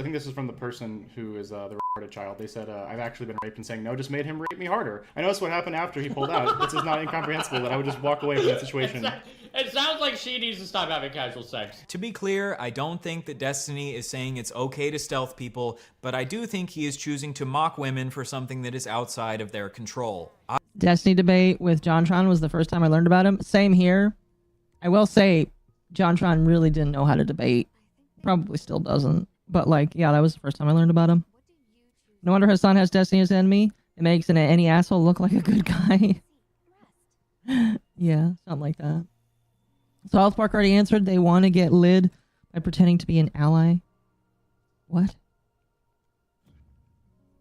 think this is from the person who is the retarded child. They said, I've actually been raped, and saying no just made him rape me harder. I know that's what happened after he pulled out. This is not incomprehensible that I would just walk away from that situation. It sounds like she needs to stop having casual sex. To be clear, I don't think that Destiny is saying it's okay to stealth people, but I do think he is choosing to mock women for something that is outside of their control. Destiny debate with JonTron was the first time I learned about him. Same here. I will say, JonTron really didn't know how to debate. Probably still doesn't. But like, yeah, that was the first time I learned about him. No wonder Hasan has Destiny as enemy. It makes any asshole look like a good guy. Yeah, something like that. South Park already answered. They want to get lid by pretending to be an ally. What?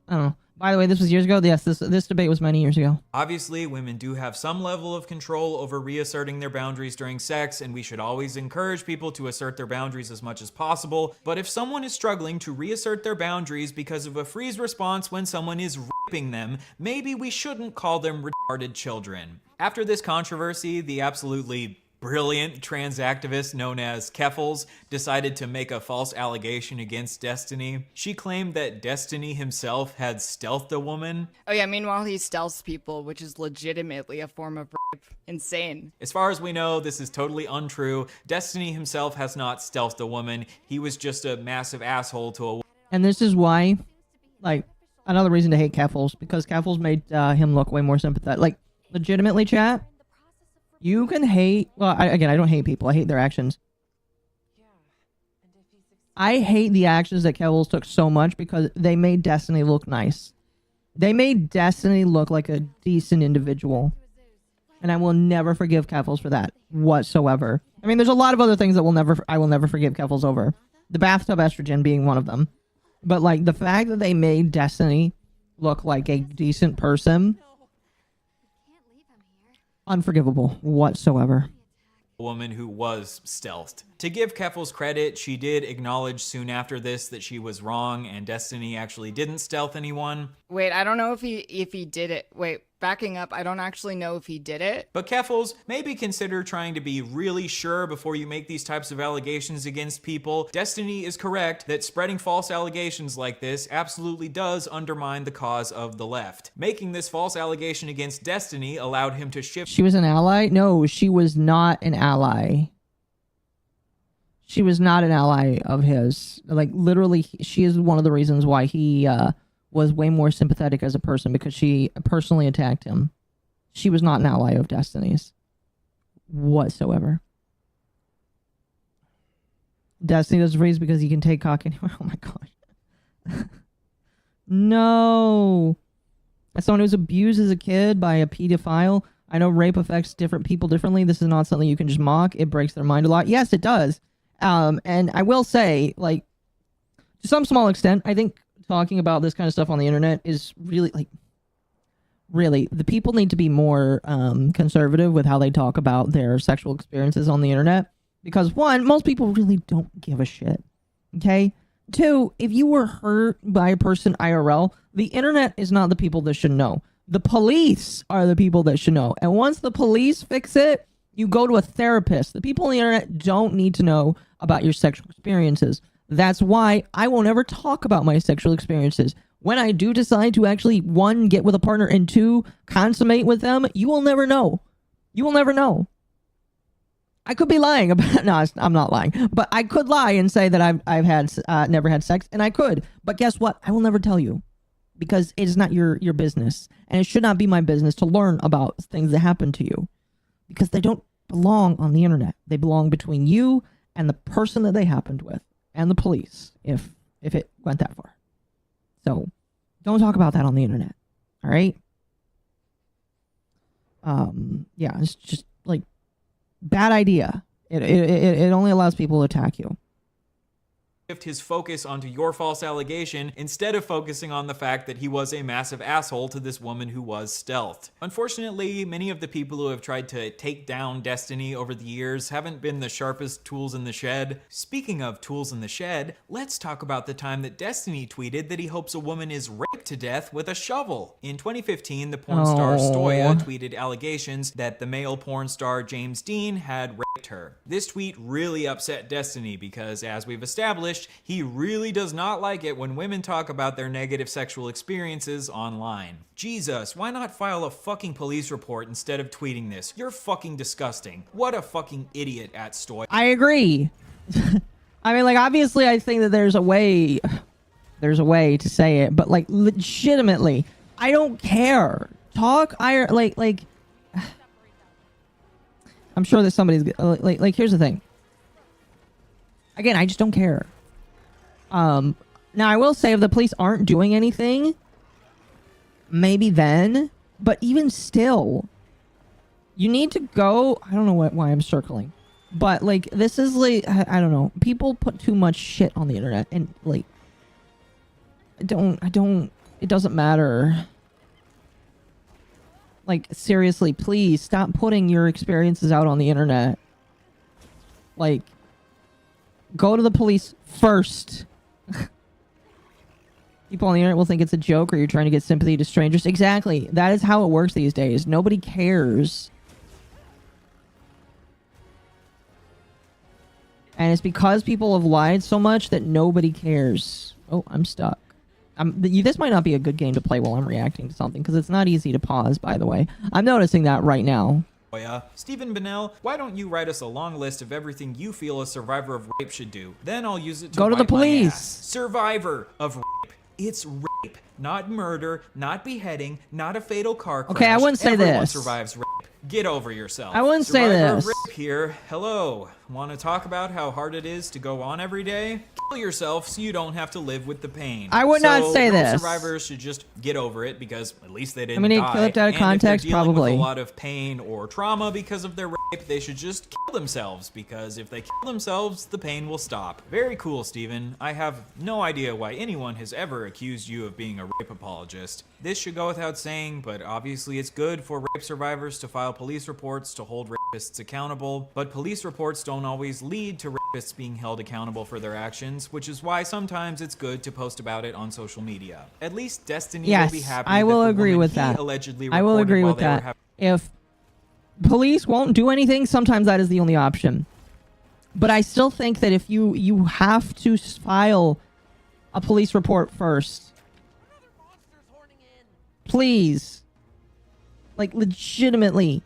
I don't know. By the way, this was years ago. Yes, this debate was many years ago. Obviously, women do have some level of control over reasserting their boundaries during sex, and we should always encourage people to assert their boundaries as much as possible. But if someone is struggling to reassert their boundaries because of a freeze response when someone is raping them, maybe we shouldn't call them retarded children. After this controversy, the absolutely brilliant trans activist known as Keffels decided to make a false allegation against Destiny. She claimed that Destiny himself had stealthed a woman. Oh yeah, meanwhile he stealths people, which is legitimately a form of rape. Insane. As far as we know, this is totally untrue. Destiny himself has not stealthed a woman. He was just a massive asshole to a woman. And this is why, like, another reason to hate Keffels, because Keffels made him look way more sympathetic. Like, legitimately, chat, you can hate... Well, I don't hate people. I hate their actions. I hate the actions that Keffels took so much because they made Destiny look nice. They made Destiny look like a decent individual. And I will never forgive Keffels for that whatsoever. I mean, there's a lot of other things that I will never forgive Keffels over. The bathtub estrogen being one of them. But, like, the fact that they made Destiny look like a decent person... unforgivable whatsoever. Woman who was stealthed. To give Keffels credit, she did acknowledge soon after this that she was wrong and Destiny actually didn't stealth anyone. Wait, I don't know if he did it. Wait, backing up, I don't actually know if he did it. But Keffels, maybe consider trying to be really sure before you make these types of allegations against people. Destiny is correct that spreading false allegations like this absolutely does undermine the cause of the left. Making this false allegation against Destiny allowed him to shift... She was an ally? No, she was not an ally. She was not an ally of his. Like, literally, she is one of the reasons why he was way more sympathetic as a person, because she personally attacked him. She was not an ally of Destiny's whatsoever. Destiny does freeze because he can take cock anywhere. Oh my gosh. No. As someone who was abused as a kid by a pedophile, I know rape affects different people differently. This is not something you can just mock. It breaks their mind a lot. Yes, it does. And I will say, like, to some small extent, I think talking about this kind of stuff on the internet is really, like, really, the people need to be more conservative with how they talk about their sexual experiences on the internet. Because, one, most people really don't give a shit. Okay? Two, if you were hurt by a person IRL, the internet is not the people that should know. The police are the people that should know. And once the police fix it, you go to a therapist. The people on the internet don't need to know about your sexual experiences. That's why I won't ever talk about my sexual experiences. When I do decide to actually, one, get with a partner, and two, consummate with them, you will never know. You will never know. I could be lying about... No, I'm not lying. But I could lie and say that I've had never had sex, and I could. But guess what? I will never tell you. Because it's not your business. And it should not be my business to learn about things that happen to you. Because they don't belong on the internet. They belong between you and the person that they happened with. And the police, if it went that far. So, don't talk about that on the internet. Alright? Yeah, it's just, like, bad idea. It only allows people to attack you. Shift his focus onto your false allegation instead of focusing on the fact that he was a massive asshole to this woman who was stealthed. Unfortunately, many of the people who have tried to take down Destiny over the years haven't been the sharpest tools in the shed. Speaking of tools in the shed, let's talk about the time that Destiny tweeted that he hopes a woman is raped to death with a shovel. In 2015, the porn star Stoya tweeted allegations that the male porn star James Dean had raped her. This tweet really upset Destiny because, as we've established, he really does not like it when women talk about their negative sexual experiences online. Jesus, why not file a fucking police report instead of tweeting this? You're fucking disgusting. What a fucking idiot at Stoy. I agree. I mean, like, obviously I think that there's a way to say it, but, like, legitimately, I don't care. Like, I'm sure that somebody's, like, here's the thing. Again, I just don't care. Now I will say if the police aren't doing anything, maybe then, but even still, you need to go, I don't know why I'm circling, but, like, this is, like, I don't know, people put too much shit on the internet, and, like, I don't, It doesn't matter. Like, seriously, please stop putting your experiences out on the internet. Like, go to the police first. People on the internet will think it's a joke or you're trying to get sympathy to strangers. Exactly. That is how it works these days. Nobody cares. And it's because people have lied so much that nobody cares. Oh, I'm stuck. This might not be a good game to play while I'm reacting to something, because it's not easy to pause, by the way. I'm noticing that right now. Stephen Bennell, why don't you write us a long list of everything you feel a survivor of rape should do? Then I'll use it to go to the wipe my police. ass. Survivor of rape. It's rape, not murder, not beheading, not a fatal car crash. Okay, I wouldn't say Everyone this. survives rape. Get over yourself. I wouldn't say Survivor this. of rape here. Hello. Want to talk about how hard it is to go on every day? Kill yourself so you don't have to live with the pain. I would not say rape this. Survivors should just get over it because at least they didn't I mean, die. clipped out of And context, if they're dealing probably. with a lot of pain or trauma because of their rape, they should just kill themselves because if they kill themselves, the pain will stop. Very cool, Stephen. I have no idea why anyone has ever accused you of being a rape apologist. This should go without saying, but obviously it's good for rape survivors to file police reports to hold rapists accountable, but police reports don't always lead to rapists being held accountable for their actions, which is why sometimes it's good to post about it on social media. At least Destiny will be Yes, happy I will that the agree woman with he that. allegedly I will recorded agree while with they were that. If police won't do anything, sometimes that is the only option. But I still think that if you have to file a police report first, please, like legitimately,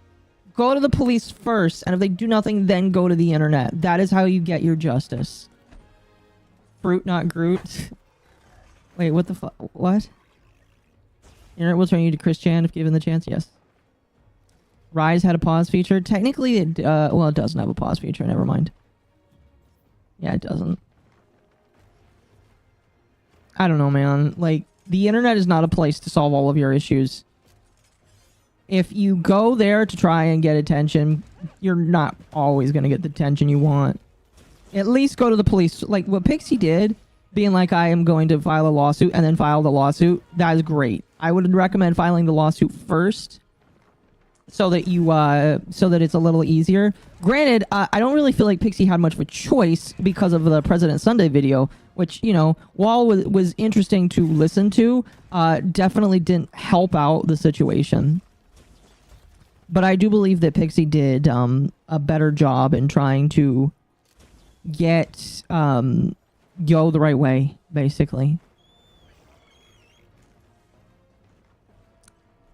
go to the police first, and if they do nothing, then go to the internet. That is how you get your justice. Fruit, not Groot. Wait, what the fuck? What? Internet will turn you to Chris Chan if given the chance. Yes. Rise had a pause feature. Technically, well, it doesn't have a pause feature. Never mind. Yeah, it doesn't. I don't know, man. Like, the internet is not a place to solve all of your issues. If you go there to try and get attention, you're not always going to get the attention you want. At least go to the police. Like what Pixie did, being like, I am going to file a lawsuit and then file the lawsuit. That is great. I would recommend filing the lawsuit first so that you, so that it's a little easier. Granted, I don't really feel like Pixie had much of a choice because of the President Sunday video, which, you know, while was interesting to listen to, definitely didn't help out the situation. But I do believe that Pixie did a better job in trying to get Yo the right way, basically.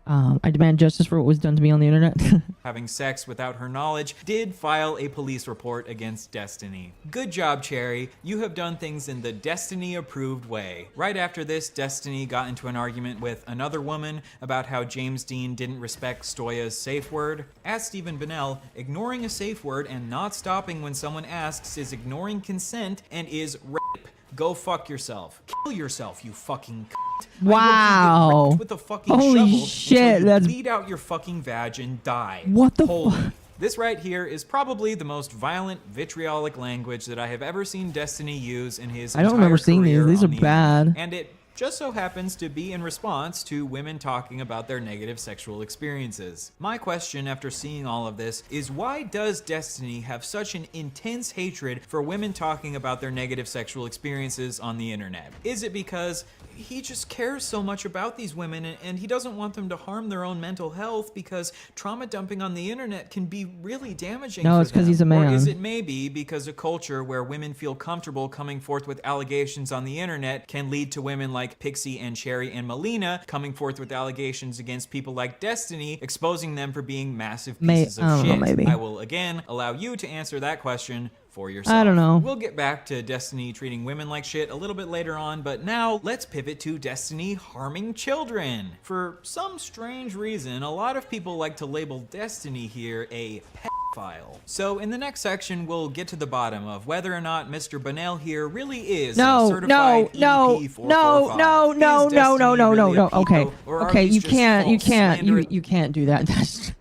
I demand justice for what was done to me on the internet. Having sex without her knowledge, did file a police report against Destiny. Good job, Cherry. You have done things in the Destiny-approved way. Right after this, Destiny got into an argument with another woman about how James Dean didn't respect Stoya's safe word. As Stephen Bennell, ignoring a safe word and not stopping when someone asks is ignoring consent and is rape. Go fuck yourself. Kill yourself, you fucking cunt. Wow. With a fucking Holy shovel shit, until you that's... bleed out your fucking vag and die. What the fuck? This right here is probably the most violent, vitriolic language that I have ever seen Destiny use in his I don't remember seeing these. career These are on the bad. internet. And it just so happens to be in response to women talking about their negative sexual experiences. My question after seeing all of this is, why does Destiny have such an intense hatred for women talking about their negative sexual experiences on the internet? Is it because he just cares so much about these women and he doesn't want them to harm their own mental health because trauma dumping on the internet can be really damaging No, for it's because them? he's a man. Or is it maybe because a culture where women feel comfortable coming forth with allegations on the internet can lead to women like Pixie and Cherry and Melina coming forth with allegations against people like Destiny, exposing them for being massive pieces of shit? Maybe. I will again allow you to answer that question for yourself. I don't know. We'll get back to Destiny treating women like shit a little bit later on, but now let's pivot to Destiny harming children. For some strange reason, a lot of people like to label Destiny here a pedophile. So in the next section, we'll get to the bottom of whether or not Mr. Bonnell here really is a certified EDP 445. Okay, okay, you can't do that. That's...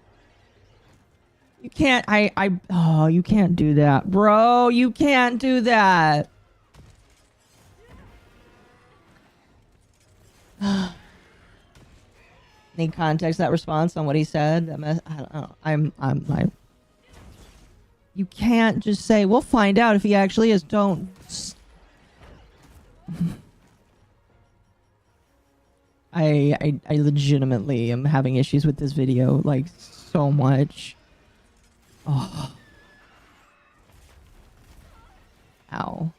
You can't, oh, you can't do that, bro. You can't do that. need context that response on what he said. I don't know. I'm you can't just say we'll find out if he actually is. Don't. I legitimately am having issues with this video, like, so much. Oh. Ow.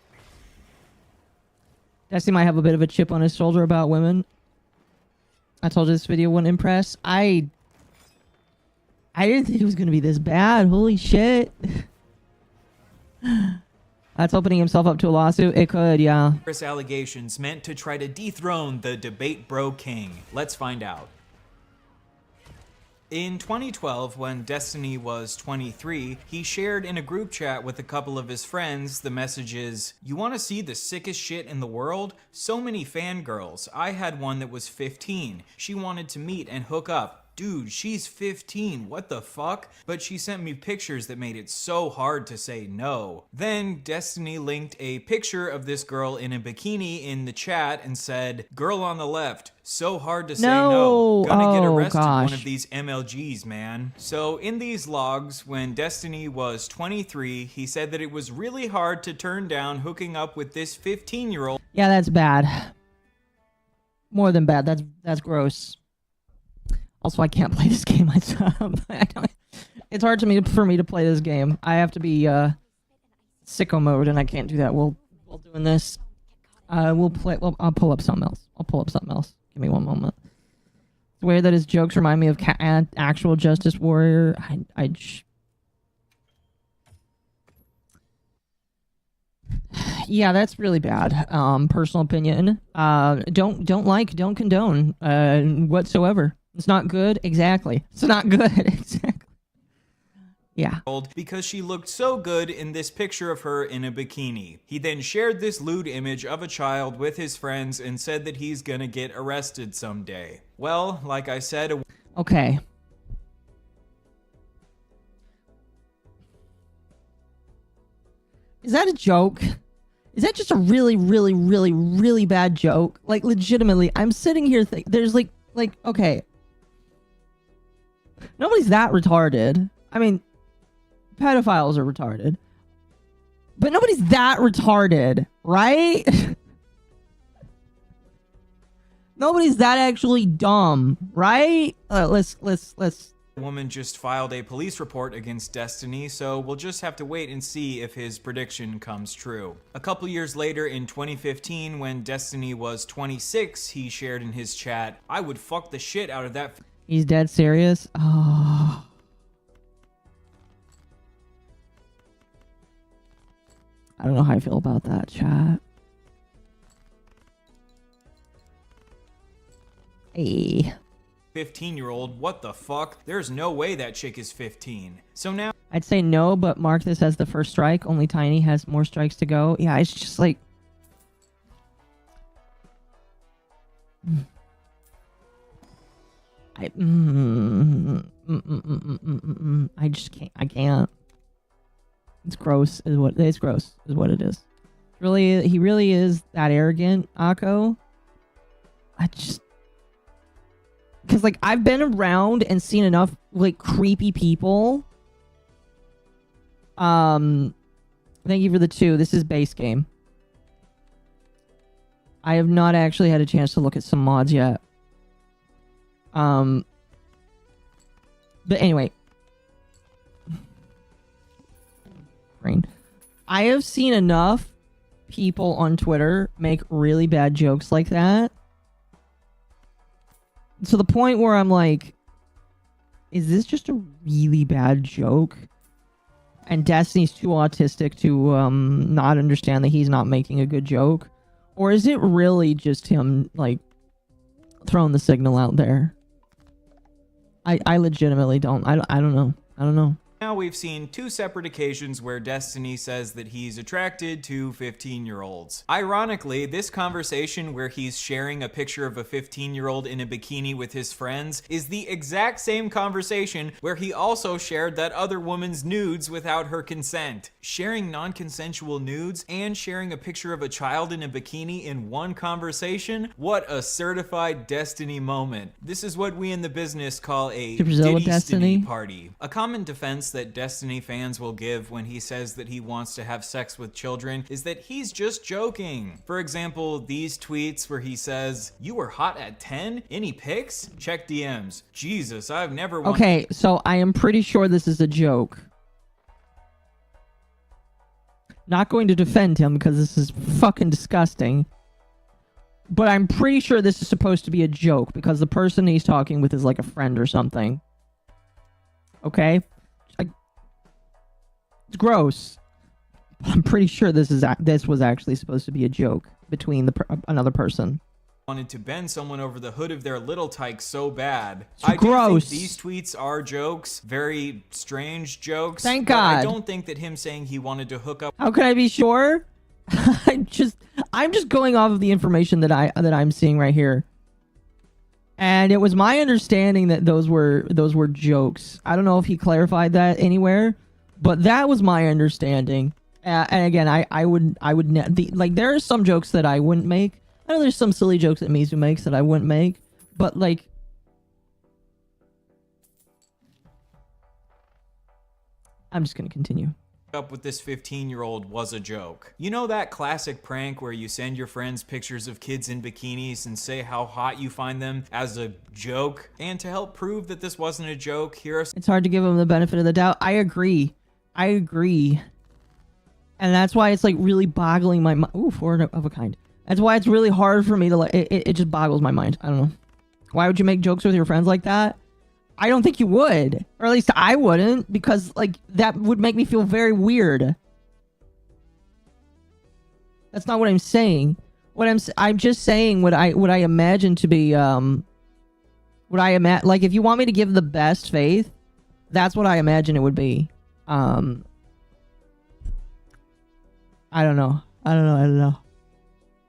Destiny might have a bit of a chip on his shoulder about women. I told you this video wouldn't impress. I didn't think it was going to be this bad. Holy shit. That's opening himself up to a lawsuit. It could, yeah. Allegations meant to try to dethrone the debate bro king. Let's find out. In 2012, when Destiny was 23, he shared in a group chat with a couple of his friends the messages, "You want to see the sickest shit in the world? So many fangirls. I had one that was 15. She wanted to meet and hook up. Dude, she's 15, what the fuck? But she sent me pictures that made it so hard to say no." Then Destiny linked a picture of this girl in a bikini in the chat and said, "Girl on the left, so hard to say no. Gonna get arrested one of these MLGs, man." So in these logs, when Destiny was 23, he said that it was really hard to turn down hooking up with this 15-year-old. Yeah, that's bad. More than bad. That's gross. Also, I can't play this game myself. It's hard for me to play this game. I have to be sicko mode, and I can't do that while doing this. We'll play. Well, I'll pull up something else. Give me one moment. It's weird that his jokes remind me of actual Justice Warrior. Yeah, that's really bad. Personal opinion. Don't condone whatsoever. It's not good. Exactly. It's not good. Exactly. Yeah. Because she looked so good in this picture of her in a bikini. He then shared this lewd image of a child with his friends and said that he's gonna get arrested someday. Well, like I said... Okay. Is that a joke? Is that just a really, really, really, really bad joke? Like, legitimately, I'm sitting here thinking... There's like, okay... Nobody's that retarded. I mean, pedophiles are retarded. But nobody's that retarded, right? Nobody's that actually dumb, right? Let's. The woman just filed a police report against Destiny, so we'll just have to wait and see if his prediction comes true. A couple years later, in 2015, when Destiny was 26, he shared in his chat, "I would fuck the shit out of that..." He's dead serious? Oh. I don't know how I feel about that, chat. Hey. 15-year-old, what the fuck? There's no way that chick is 15. So now... I'd say no, but mark this as the first strike. Only Tiny has more strikes to go. Yeah, it's just like... I just can't. I can't. It's gross. It's gross. Is what it is. Really, he really is that arrogant, Akko. I just, because like I've been around and seen enough like creepy people. Thank you for the 2. This is base game. I have not actually had a chance to look at some mods yet. But anyway, I have seen enough people on Twitter make really bad jokes like that to the point where I'm like, is this just a really bad joke? And Destiny's too autistic to not understand that he's not making a good joke? Or is it really just him like throwing the signal out there? I legitimately don't. I don't know. I don't know. Now now we've seen 2 separate occasions where Destiny says that he's attracted to 15-year-olds. Ironically, this conversation where he's sharing a picture of a 15-year-old in a bikini with his friends is the exact same conversation where he also shared that other woman's nudes without her consent. Sharing non-consensual nudes and sharing a picture of a child in a bikini in one conversation? What a certified Destiny moment. This is what we in the business call a Destiny party. A common defense that Destiny fans will give when he says that he wants to have sex with children is that he's just joking. For example, these tweets where he says, "You were hot at 10? Any pics? Check DMs. Jesus, I've never wanted." Okay, so I am pretty sure this is a joke. Not going to defend him because this is fucking disgusting. But I'm pretty sure this is supposed to be a joke because the person he's talking with is like a friend or something. Okay? It's gross. I'm pretty sure this was actually supposed to be a joke between another person. Wanted to bend someone over the hood of their little tyke so bad. It's gross. Do think these tweets are jokes, very strange jokes. Thank but God. I don't think that him saying he wanted to hook up. How can I be sure? I'm just going off of the information that I'm seeing right here. And it was my understanding that those were jokes. I don't know if he clarified that anywhere, but that was my understanding. And again, I would like there are some jokes that I wouldn't make. I know there's some silly jokes that Mizu makes that I wouldn't make, but like I'm just gonna continue. Up with this 15-year-old was a joke. You know that classic prank where you send your friends pictures of kids in bikinis and say how hot you find them as a joke? And to help prove that this wasn't a joke, here are... It's hard to give them the benefit of the doubt. I agree. And that's why it's like really boggling my mind. Ooh, 4 of a kind. That's why it's really hard for me to like, it just boggles my mind. I don't know. Why would you make jokes with your friends like that? I don't think you would. Or at least I wouldn't, because like that would make me feel very weird. That's not what I'm saying. I'm just saying what I imagine to be like if you want me to give the best faith, that's what I imagine it would be. I don't know.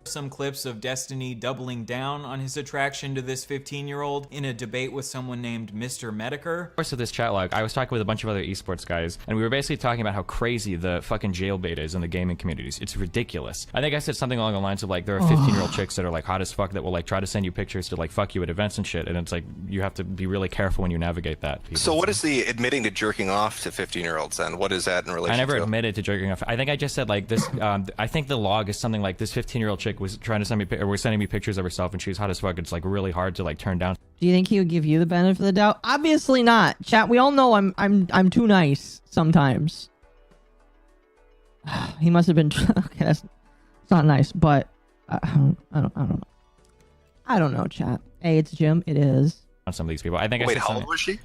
Some clips of Destiny doubling down on his attraction to this 15-year-old in a debate with someone named Mr. Mediker. Of course, of this chat log, I was talking with a bunch of other esports guys, and we were basically talking about how crazy the fucking jailbait is in the gaming communities. It's ridiculous. I think I said something along the lines of like, there are 15-year-old chicks that are like hot as fuck that will like try to send you pictures to like fuck you at events and shit, and it's like, you have to be really careful when you navigate that. So what is the admitting to jerking off to 15-year-olds then? What is that in relation to? I never admitted to jerking off. I think I just said like this, I think the log is something like this 15-year-old chick was trying to send me, or was sending me pictures of herself and she was hot as fuck. It's like really hard to like turn down. Do you think he would give you the benefit of the doubt? Obviously not. Chat, we all know I'm too nice sometimes. He must have been okay, that's not nice, but I don't know. I don't know, chat. Hey, it's Jim. It is. On some of these people. I think Wait, how old was she?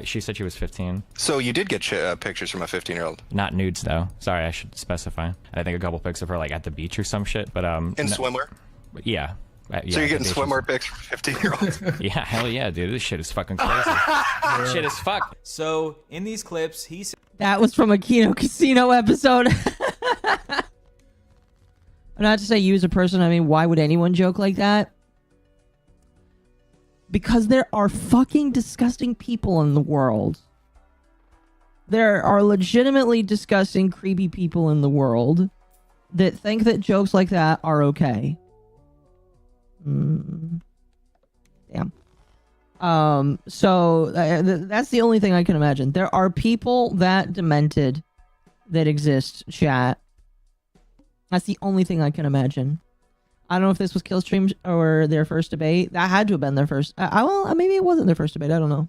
She said she was 15. So you did get pictures from a 15-year-old? Not nudes though. Sorry, I should specify. I think a couple pics of her like at the beach or some shit. But in swimwear? Yeah. So you're getting swimwear pics from 15-year-olds? Yeah, hell yeah, dude. This shit is fucking crazy. Shit is fuck. So in these clips, he said that was from a Kino Casino episode. Not to say use a person. I mean, why would anyone joke like that? Because there are fucking disgusting people in the world. There are legitimately disgusting, creepy people in the world that think that jokes like that are okay. Damn. So that's the only thing I can imagine. There are people that demented that exist, chat. That's the only thing I can imagine. I don't know if this was Killstream or their first debate. That had to have been their first. Well, maybe it wasn't their first debate. I don't know.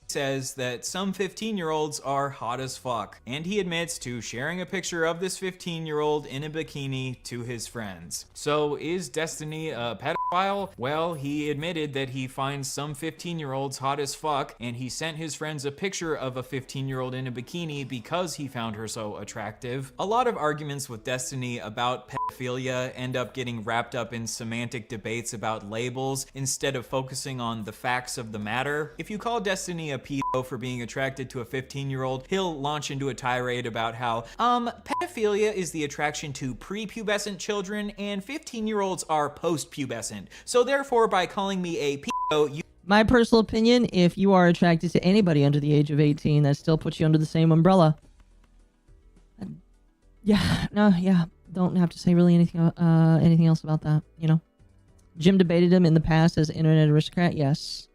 Says that some 15-year-olds are hot as fuck, and he admits to sharing a picture of this 15-year-old in a bikini to his friends. So is Destiny a pedophile? Well, he admitted that he finds some 15-year-olds hot as fuck, and he sent his friends a picture of a 15-year-old in a bikini because he found her so attractive. A lot of arguments with Destiny about pedophilia end up getting wrapped up in semantic debates about labels instead of focusing on the facts of the matter. If you call Destiny a pedo for being attracted to a 15-year-old, he'll launch into a tirade about how, pedophilia is the attraction to prepubescent children and 15-year-olds are post-pubescent. So therefore, by calling me a pedo, you... My personal opinion, if you are attracted to anybody under the age of 18, that still puts you under the same umbrella. Yeah, don't have to say really anything else about that, you know. Jim debated him in the past as internet aristocrat, yes.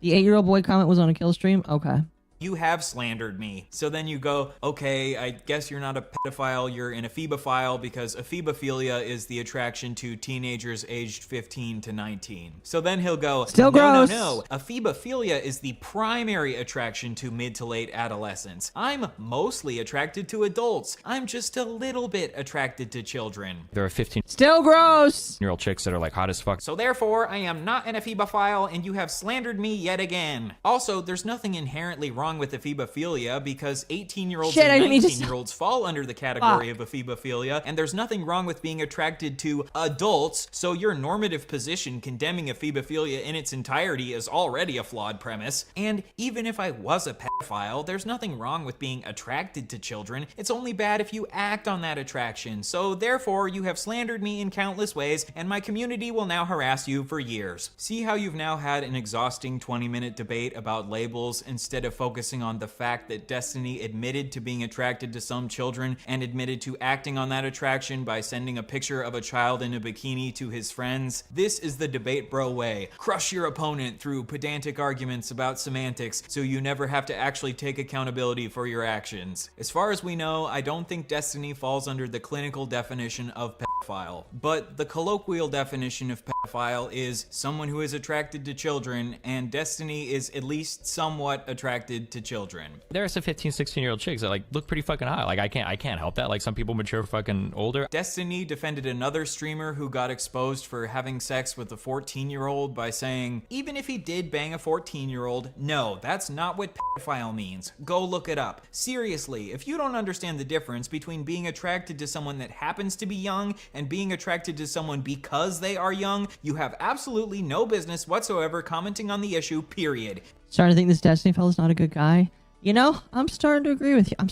The 8-year-old boy comment was on a kill stream? Okay. You have slandered me. So then you go, okay, I guess you're not a pedophile, you're an ephebophile because ephebophilia is the attraction to teenagers aged 15 to 19. So then he'll go, still gross. No. Ephebophilia is the primary attraction to mid to late adolescents. I'm mostly attracted to adults. I'm just a little bit attracted to children. There are 15 still gross year old chicks that are like hot as fuck. So therefore, I am not an ephebophile and you have slandered me yet again. Also, there's nothing inherently wrong with ephebophilia because 18-year-olds and 19-year-olds fall under the category of ephebophilia, and there's nothing wrong with being attracted to adults, so your normative position condemning ephebophilia in its entirety is already a flawed premise. And even if I was a pedophile, there's nothing wrong with being attracted to children. It's only bad if you act on that attraction. So therefore, you have slandered me in countless ways, and my community will now harass you for years. See how you've now had an exhausting 20-minute debate about labels instead of focusing on the fact that Destiny admitted to being attracted to some children and admitted to acting on that attraction by sending a picture of a child in a bikini to his friends? This is the debate bro way. Crush your opponent through pedantic arguments about semantics so you never have to actually take accountability for your actions. As far as we know, I don't think Destiny falls under the clinical definition of pedophile, but the colloquial definition of pedophile is someone who is attracted to children, and Destiny is at least somewhat attracted to children. There are some 15, 16-year-old chicks that like look pretty fucking hot. Like I can't help that. Like some people mature fucking older. Destiny defended another streamer who got exposed for having sex with a 14-year-old by saying, even if he did bang a 14-year-old, no, that's not what pedophile means. Go look it up. Seriously, if you don't understand the difference between being attracted to someone that happens to be young and being attracted to someone because they are young, you have absolutely no business whatsoever commenting on the issue, period. Starting to think this Destiny fella's not a good guy. You know, I'm starting to agree with you. I'm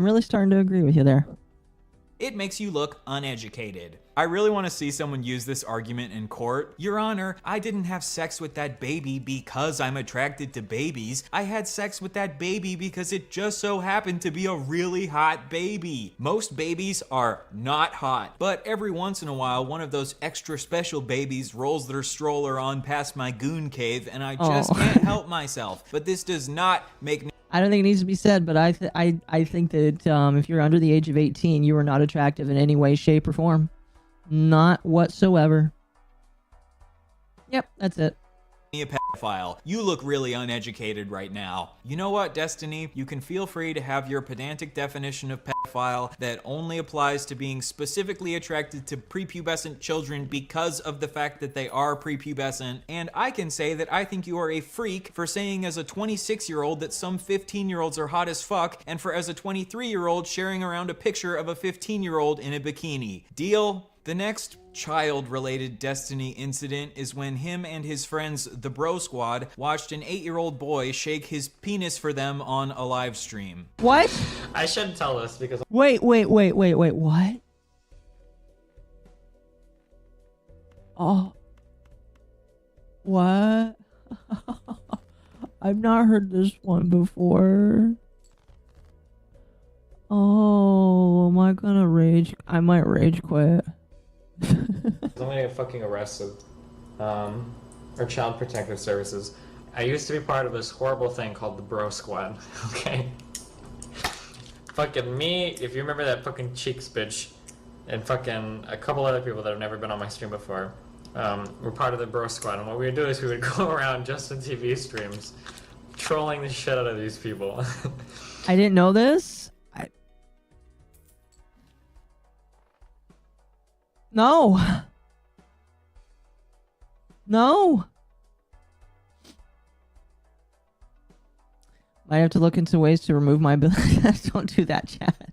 really starting to agree with you there. It makes you look uneducated. I really want to see someone use this argument in court. Your Honor, I didn't have sex with that baby because I'm attracted to babies. I had sex with that baby because it just so happened to be a really hot baby. Most babies are not hot, but every once in a while, one of those extra special babies rolls their stroller on past my goon cave, and I just can't help myself. But this does not make me... I don't think it needs to be said, but I think that if you're under the age of 18, you are not attractive in any way, shape, or form. Not whatsoever. Yep, that's it. A pedophile. You look really uneducated right now. You know what, Destiny? You can feel free to have your pedantic definition of pedophile that only applies to being specifically attracted to prepubescent children because of the fact that they are prepubescent, and I can say that I think you are a freak for saying as a 26-year-old that some 15-year-olds are hot as fuck, and for as a 23-year-old sharing around a picture of a 15-year-old in a bikini. Deal? The next child-related Destiny incident is when him and his friends, the Bro Squad, watched an 8-year-old boy shake his penis for them on a live stream. What? I shouldn't tell this because... Wait, what? Oh. What? I've not heard this one before. Oh, am I gonna rage? I might rage quit. I'm gonna get fucking arrested. Or Child Protective Services. I used to be part of this horrible thing called the Bro Squad, okay? Fucking me, if you remember that fucking Cheeks bitch, and fucking a couple other people that have never been on my stream before, were part of the Bro Squad, and what we would do is we would go around Justin TV streams, trolling the shit out of these people. I didn't know this. No. Might have to look into ways to remove my ability. Don't do that, chat.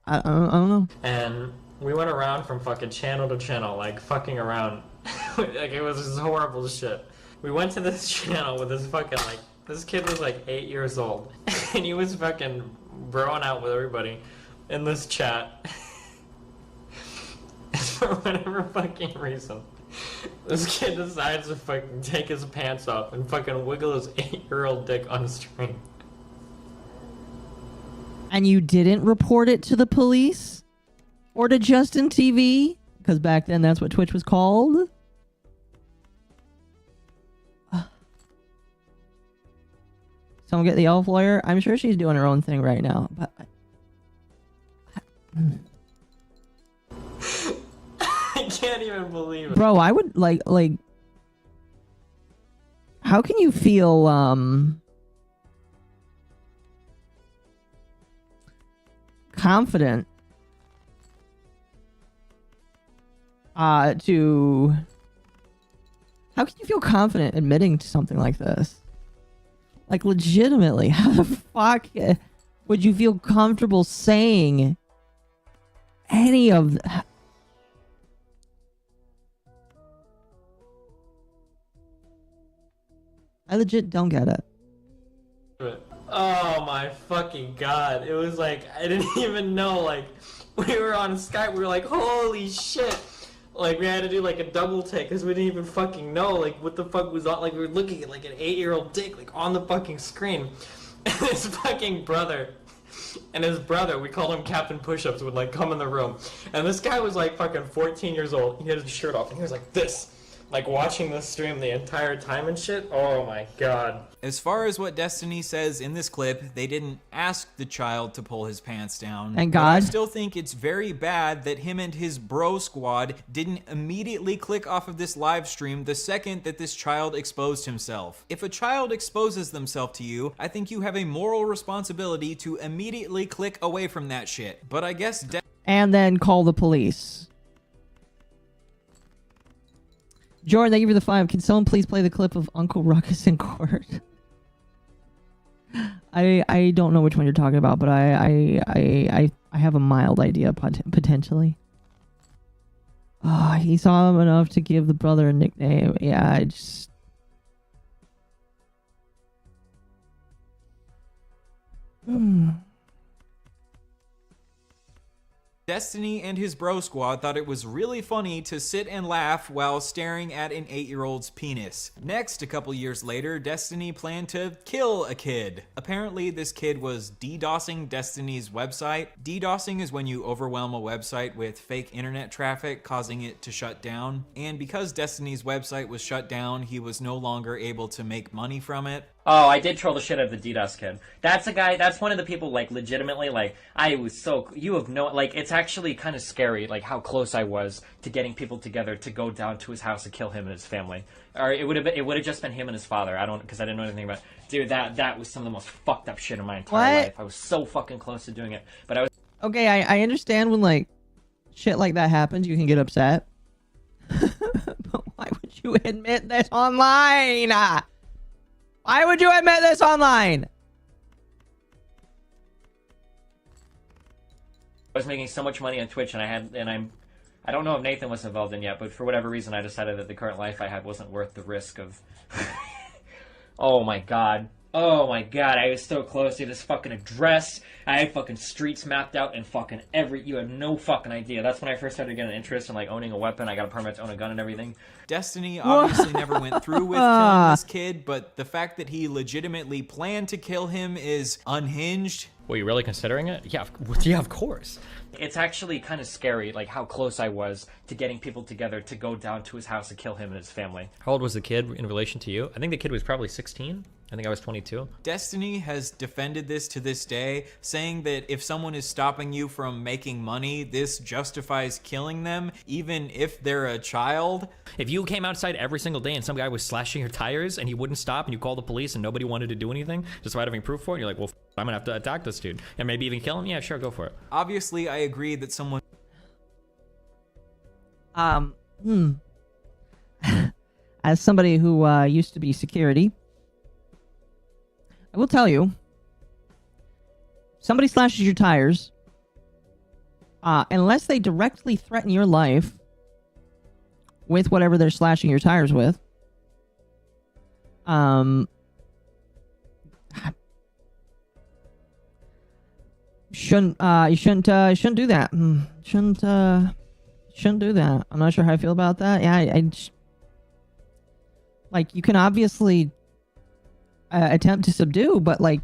I don't know. And we went around from fucking channel to channel, like fucking around. Like it was just horrible shit. We went to this channel with this fucking like, this kid was like 8 years old, and he was fucking broing out with everybody in this chat. For whatever fucking reason, this kid decides to fucking take his pants off and fucking wiggle his 8-year-old dick on stream. And you didn't report it to the police? Or to Justin TV? Because back then that's what Twitch was called? Someone get the elf lawyer? I'm sure she's doing her own thing right now, but... I can't even believe it. Bro, I would, like... How can you feel, confident how can you feel confident admitting to something like this? Like, legitimately, how the fuck would you feel comfortable saying any of that? I legit don't get it. Oh my fucking god. It was like, I didn't even know, like, we were on Skype, we were like, holy shit. Like, we had to do like a double take because we didn't even fucking know, like, what the fuck was on. Like, we were looking at like an 8-year-old dick, like, on the fucking screen. And his fucking brother, and his brother, we called him Captain Push-Ups, would like come in the room. And this guy was like fucking 14 years old. He had his shirt off and he was like this. Like watching this stream the entire time and shit. Oh my god. As far as what Destiny says in this clip, they didn't ask the child to pull his pants down. Thank But I God. still think it's very bad that him and his bro squad didn't immediately click off of this live stream the second that this child exposed himself. If a child exposes themselves to you, I think you have a moral responsibility to immediately click away from that shit. But I guess And then call the police. Jordan, thank you for the 5. Can someone please play the clip of Uncle Ruckus in court? I don't know which one you're talking about, but I have a mild idea potentially. He saw him enough to give the brother a nickname. Yeah, I just... Destiny and his bro squad thought it was really funny to sit and laugh while staring at an 8-year-old's penis. Next, a couple years later, Destiny planned to kill a kid. Apparently, this kid was DDoSing Destiny's website. DDoSing is when you overwhelm a website with fake internet traffic, causing it to shut down. And because Destiny's website was shut down, he was no longer able to make money from it. Oh, I did troll the shit out of the DDoS kid. That's a guy, that's one of the people, like, legitimately, like, I was so, you have no, like, it's actually kind of scary, like, how close I was to getting people together to go down to his house and kill him and his family. Or it would have just been him and his father. Because I didn't know anything about it. Dude, that was some of the most fucked up shit in my entire life. I was so fucking close to doing it. But I was... Okay, I understand when, like, shit like that happens, you can get upset. But why would you admit this online? Why would you admit this online? I was making so much money on Twitch, and I don't know if Nathan was involved in yet, but for whatever reason, I decided that the current life I had wasn't worth the risk of... Oh my god. Oh my god, I was so close to this fucking address. I had fucking streets mapped out and fucking you have no fucking idea. That's when I first started getting an interest in, like, owning a weapon. I got a permit to own a gun and everything. Destiny obviously never went through with killing this kid, but the fact that he legitimately planned to kill him is unhinged. Were you really considering it? Yeah, of course. It's actually kind of scary, like, how close I was to getting people together to go down to his house and kill him and his family. How old was the kid in relation to you? I think the kid was probably 16. I think I was 22. Destiny has defended this to this day, saying that if someone is stopping you from making money, this justifies killing them, even if they're a child. If you came outside every single day and some guy was slashing your tires and he wouldn't stop and you called the police and nobody wanted to do anything, despite having proof for it, you're like, well, I'm gonna have to attack this dude and maybe even kill him? Yeah, sure, go for it. Obviously, I agree that someone... As somebody who used to be security, I will tell you, somebody slashes your tires, unless they directly threaten your life with whatever they're slashing your tires with, shouldn't do that. Shouldn't do that. I'm not sure how I feel about that. Yeah, like, you can obviously attempt to subdue, but like,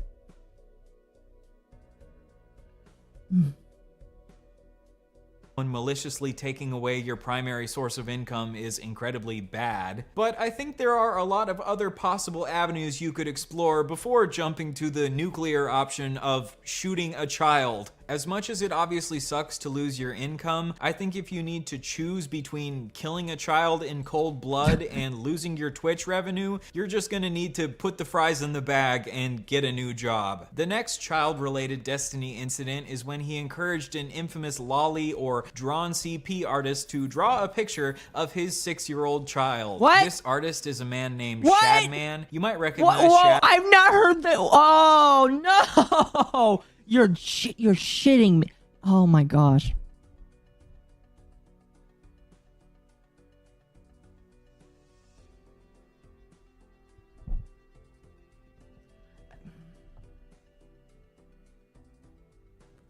when maliciously taking away your primary source of income is incredibly bad. But I think there are a lot of other possible avenues you could explore before jumping to the nuclear option of shooting a child. As much as it obviously sucks to lose your income, I think if you need to choose between killing a child in cold blood and losing your Twitch revenue, you're just gonna need to put the fries in the bag and get a new job. The next child-related Destiny incident is when he encouraged an infamous lolly or drawn CP artist to draw a picture of his 6-year-old child. What? This artist is a man named What? Shadman. You might recognize whoa, Shad. I've not heard that. Oh no! You're shitting me. Oh my gosh.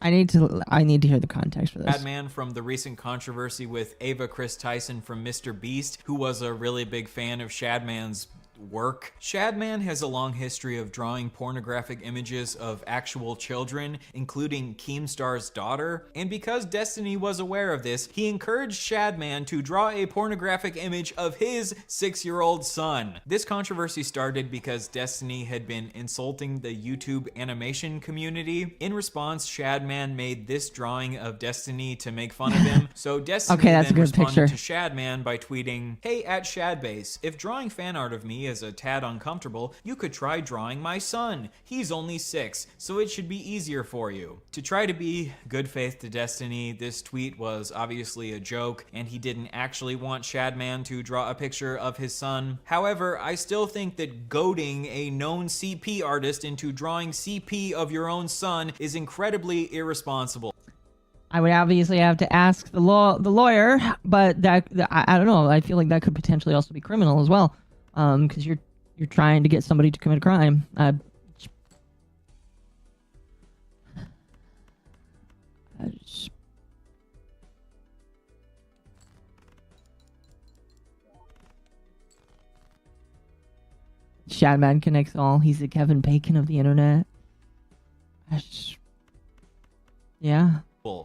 I need to hear the context for this. Shadman from the recent controversy with Ava Chris Tyson from Mr. Beast, who was a really big fan of Shadman's work. Shadman has a long history of drawing pornographic images of actual children, including Keemstar's daughter, and because Destiny was aware of this, he encouraged Shadman to draw a pornographic image of his 6-year-old son. This controversy started because Destiny had been insulting the YouTube animation community. In response, Shadman made this drawing of Destiny to make fun of him, so Destiny Okay, that's then a good responded picture. to Shadman by tweeting, "Hey @Shadbase, if drawing fan art of me is a tad uncomfortable, you could try drawing my son. He's only 6, so it should be easier for you." To try to be good faith to Destiny, this tweet was obviously a joke, and he didn't actually want Shadman to draw a picture of his son. However, I still think that goading a known CP artist into drawing CP of your own son is incredibly irresponsible. I would obviously have to ask the lawyer, but I don't know. I feel like that could potentially also be criminal as well, because you're trying to get somebody to commit a crime. Shadman connects all. He's the Kevin Bacon of the internet. Yeah.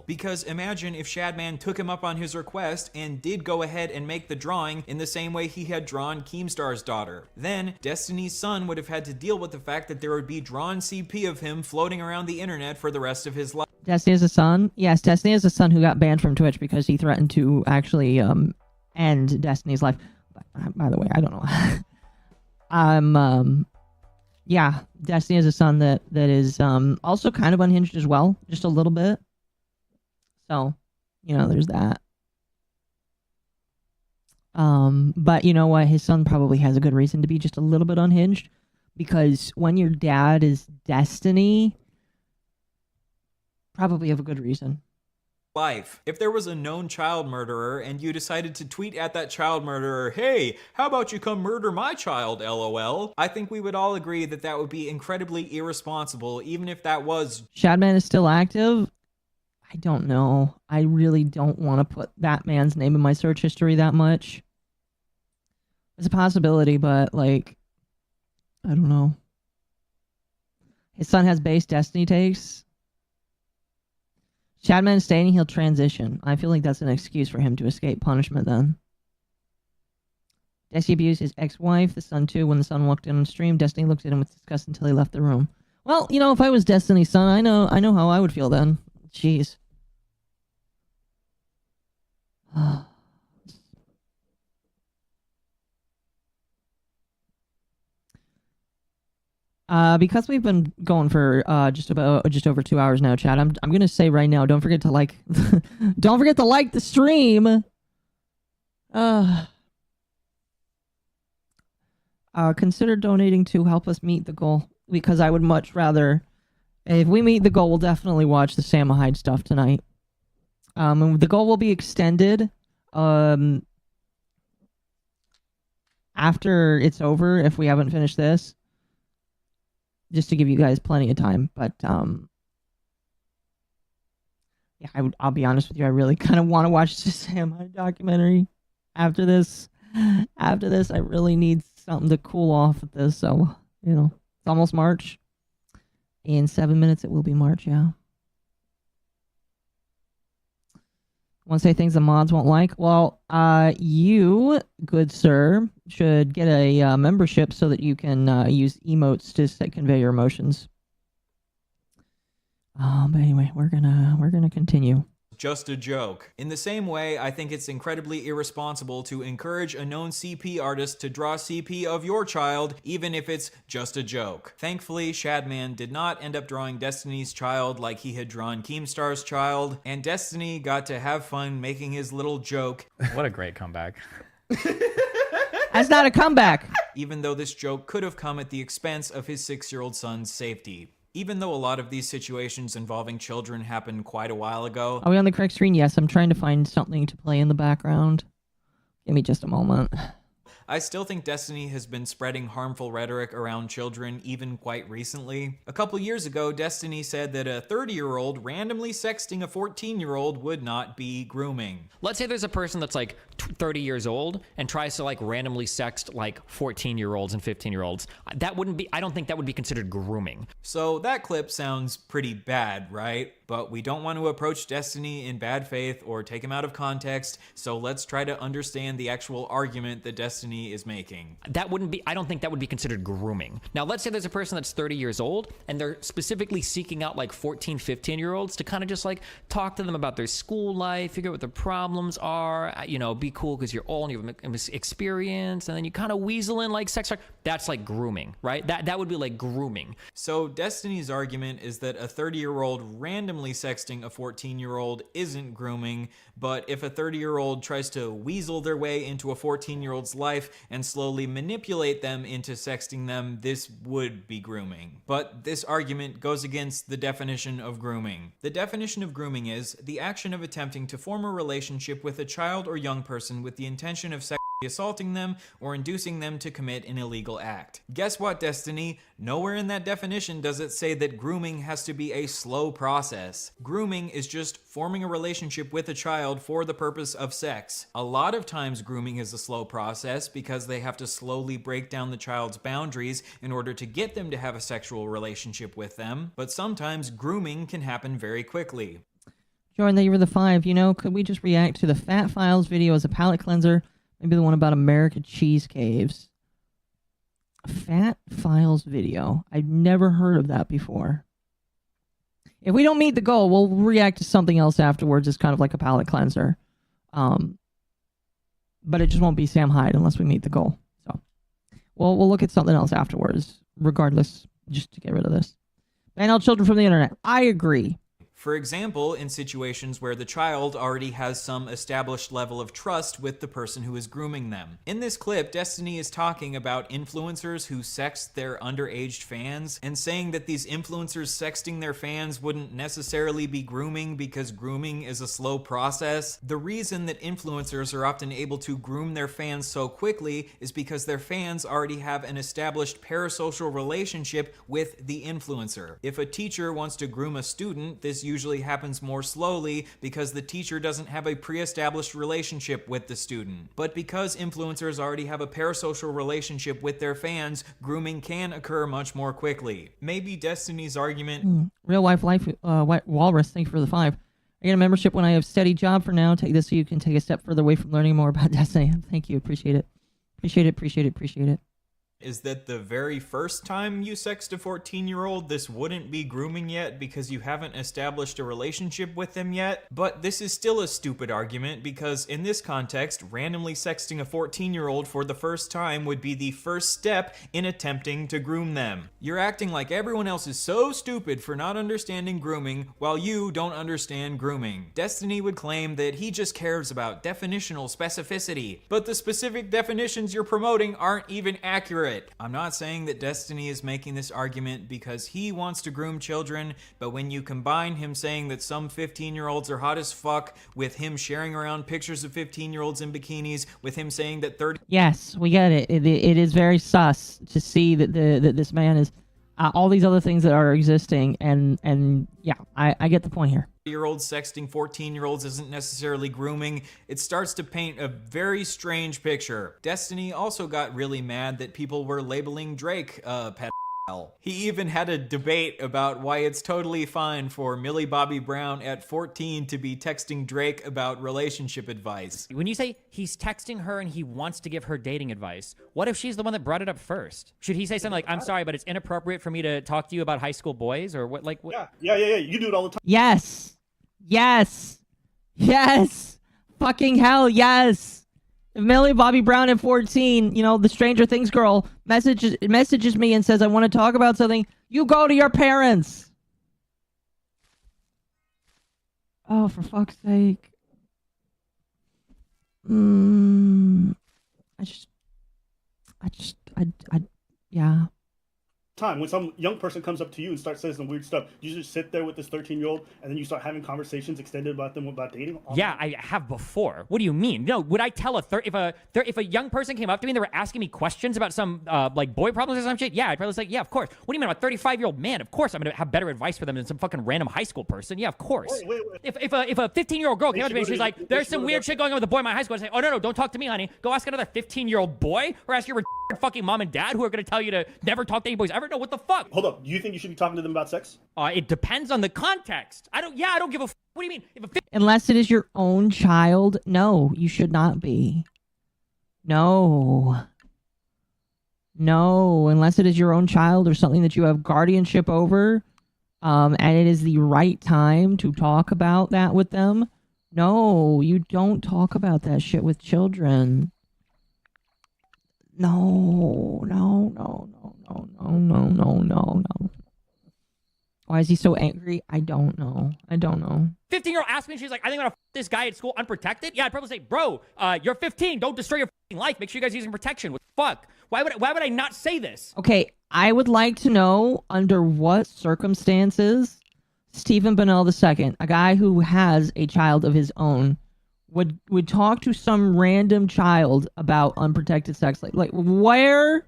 Because imagine if Shadman took him up on his request and did go ahead and make the drawing in the same way he had drawn Keemstar's daughter. Then, Destiny's son would have had to deal with the fact that there would be drawn CP of him floating around the internet for the rest of his life. Destiny has a son? Yes, Destiny has a son who got banned from Twitch because he threatened to actually end Destiny's life. By the way, I don't know. Yeah, Destiny has a son that is also kind of unhinged as well, just a little bit. So, you know, there's that. But you know what? His son probably has a good reason to be just a little bit unhinged, because when your dad is Destiny, probably have a good reason. Life. If there was a known child murderer and you decided to tweet at that child murderer, "Hey, how about you come murder my child, LOL?" I think we would all agree that that would be incredibly irresponsible, even if that was... Shadman is still active? I don't know. I really don't want to put that man's name in my search history that much. It's a possibility, but, like, I don't know. His son has base Destiny takes. Shadman is stating he'll transition. I feel like that's an excuse for him to escape punishment then. Destiny abused his ex-wife, the son too. When the son walked in on stream, Destiny looked at him with disgust until he left the room. Well, you know, if I was Destiny's son, I know how I would feel then. Jeez. Because we've been going for just over 2 hours now, chat. I'm gonna say right now, don't forget to like, don't forget to like the stream. Consider donating to help us meet the goal, because I would much rather, if we meet the goal, we'll definitely watch the Samahide stuff tonight. And the goal will be extended after it's over if we haven't finished this, just to give you guys plenty of time. But yeah, I'll be honest with you, I really kind of want to watch the Sam documentary after this. After this, I really need something to cool off with this. So, you know, it's almost March. In 7 minutes, it will be March, yeah. Want to say things the mods won't like? Well, you, good sir, should get a membership so that you can use emotes to convey your emotions. But anyway, we're gonna continue. Just a joke. In the same way, I think it's incredibly irresponsible to encourage a known CP artist to draw CP of your child, even if it's just a joke. Thankfully, Shadman did not end up drawing Destiny's child like he had drawn Keemstar's child, and Destiny got to have fun making his little joke. What a great comeback. That's not a comeback. Even though this joke could have come at the expense of his 6-year-old son's safety. Even though a lot of these situations involving children happened quite a while ago. Are we on the correct screen? Yes, I'm trying to find something to play in the background. Give me just a moment. I still think Destiny has been spreading harmful rhetoric around children even quite recently. A couple years ago, Destiny said that a 30-year-old randomly sexting a 14-year-old would not be grooming. Let's say there's a person that's like 30 years old and tries to like randomly sext like 14-year-olds and 15-year-olds. That wouldn't be, I don't think that would be considered grooming. So that clip sounds pretty bad, right? But we don't want to approach Destiny in bad faith or take him out of context, so let's try to understand the actual argument that Destiny is making. That wouldn't be, I don't think that would be considered grooming. Now, let's say there's a person that's 30 years old and they're specifically seeking out like 14, 15-year-olds to kind of just like talk to them about their school life, figure out what their problems are, you know, be cool because you're old and you have experience, and then you kind of weasel in like sex talk. That's like grooming, right? That would be like grooming. So Destiny's argument is that a 30-year-old randomly sexting a 14-year-old isn't grooming, but if a 30-year-old tries to weasel their way into a 14-year-old's life and slowly manipulate them into sexting them, this would be grooming. But this argument goes against the definition of grooming. The definition of grooming is the action of attempting to form a relationship with a child or young person with the intention of sexually assaulting them or inducing them to commit an illegal act. Guess what, Destiny? Nowhere in that definition does it say that grooming has to be a slow process. Grooming is just forming a relationship with a child for the purpose of sex. A lot of times grooming is a slow process because they have to slowly break down the child's boundaries in order to get them to have a sexual relationship with them, but sometimes grooming can happen very quickly. Jordan, thank you for the 5. You know, could we just react to the Fat Files video as a palate cleanser? Maybe the one about American cheese caves. Fat Files video. I've never heard of that before. If we don't meet the goal, we'll react to something else afterwards. It's kind of like a palate cleanser. But it just won't be Sam Hyde unless we meet the goal. So we'll look at something else afterwards, regardless, just to get rid of this. Ban all children from the internet. I agree. For example, in situations where the child already has some established level of trust with the person who is grooming them. In this clip, Destiny is talking about influencers who sext their underage fans and saying that these influencers sexting their fans wouldn't necessarily be grooming because grooming is a slow process. The reason that influencers are often able to groom their fans so quickly is because their fans already have an established parasocial relationship with the influencer. If a teacher wants to groom a student, this usually happens more slowly because the teacher doesn't have a pre-established relationship with the student. But because influencers already have a parasocial relationship with their fans, grooming can occur much more quickly. Maybe Destiny's argument... Real life walrus, thank you for the 5. I get a membership when I have a steady job for now. Take this so you can take a step further away from learning more about Destiny. Thank you, appreciate it. Appreciate it. Is that the very first time you sext a 14-year-old, this wouldn't be grooming yet because you haven't established a relationship with them yet? But this is still a stupid argument because in this context, randomly sexting a 14-year-old for the first time would be the first step in attempting to groom them. You're acting like everyone else is so stupid for not understanding grooming while you don't understand grooming. Destiny would claim that he just cares about definitional specificity, but the specific definitions you're promoting aren't even accurate. it. I'm not saying that Destiny is making this argument because he wants to groom children, but when you combine him saying that some 15-year-olds are hot as fuck, with him sharing around pictures of 15-year-olds in bikinis, with him saying that 30... Yes, we get it. It is very sus to see that that this man is all these other things that are existing, and yeah, I get the point here. Year-olds sexting 14-year-olds isn't necessarily grooming. It starts to paint a very strange picture. Destiny also got really mad that people were labeling Drake a pedophile. He even had a debate about why it's totally fine for Millie Bobby Brown at 14 to be texting Drake about relationship advice. When you say he's texting her and he wants to give her dating advice, what if she's the one that brought it up first? Should he say something like, I'm sorry, but it's inappropriate for me to talk to you about high school boys? Or what? Like, what? Yeah. You do it all the time. Yes. Fucking hell, yes. If Millie Bobby Brown at 14, you know, the Stranger Things girl messages me and says, I want to talk about something, you go to your parents. Oh, for fuck's sake. Yeah. Time when some young person comes up to you and starts saying some weird stuff, you just sit there with this 13-year-old and then you start having conversations extended about them about dating. Yeah, I have before. What do you mean? No, would I tell if a young person came up to me and they were asking me questions about some like boy problems or some shit? Yeah, I'd probably say, yeah, of course. What do you mean, I'm a 35-year-old man? Of course, I'm gonna have better advice for them than some fucking random high school person. Yeah, of course. Wait. If a 15-year-old girl came up to me and she's like, there's some weird shit going on with a boy in my high school, I'd say, oh no, don't talk to me, honey. Go ask another 15-year-old boy, or ask your fucking mom and dad who are gonna tell you to never talk to any boys ever. No, what the fuck? Hold up. Do you think you should be talking to them about sex? It depends on the context. I don't give a f. What do you mean? Unless it is your own child, no, you should not be. No, unless it is your own child or something that you have guardianship over, and it is the right time to talk about that with them. No, you don't talk about that shit with children. No. Why is he so angry? I don't know. 15-year-old asked me, and she's like, I think I'm gonna f this guy at school unprotected. Yeah, I'd probably say, bro, you're 15. Don't destroy your life. Make sure you guys are using protection. What the fuck? Why would I not say this? Okay, I would like to know under what circumstances Stephen Bonnell II, a guy who has a child of his own, would talk to some random child about unprotected sex. Like where...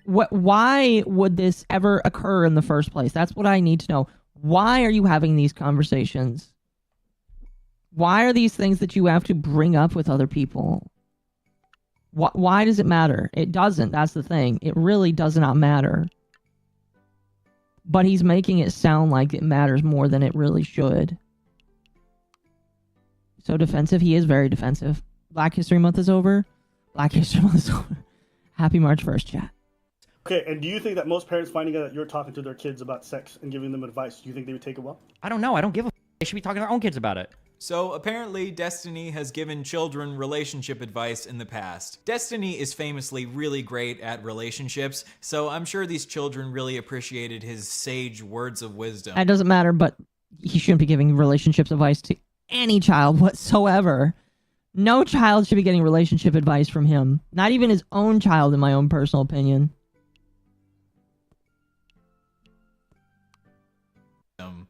Why would this ever occur in the first place? That's what I need to know. Why are you having these conversations? Why are these things that you have to bring up with other people? Why does it matter? It doesn't. That's the thing. It really does not matter. But he's making it sound like it matters more than it really should. So defensive. He is very defensive. Black History Month is over. Happy March 1st, chat. Okay, and do you think that most parents finding out that you're talking to their kids about sex and giving them advice, do you think they would take it well? I don't know. I don't give a f. They should be talking to their own kids about it. So apparently Destiny has given children relationship advice in the past. Destiny is famously really great at relationships, so I'm sure these children really appreciated his sage words of wisdom. It doesn't matter, but he shouldn't be giving relationships advice to any child whatsoever. No child should be getting relationship advice from him. Not even his own child, in my own personal opinion.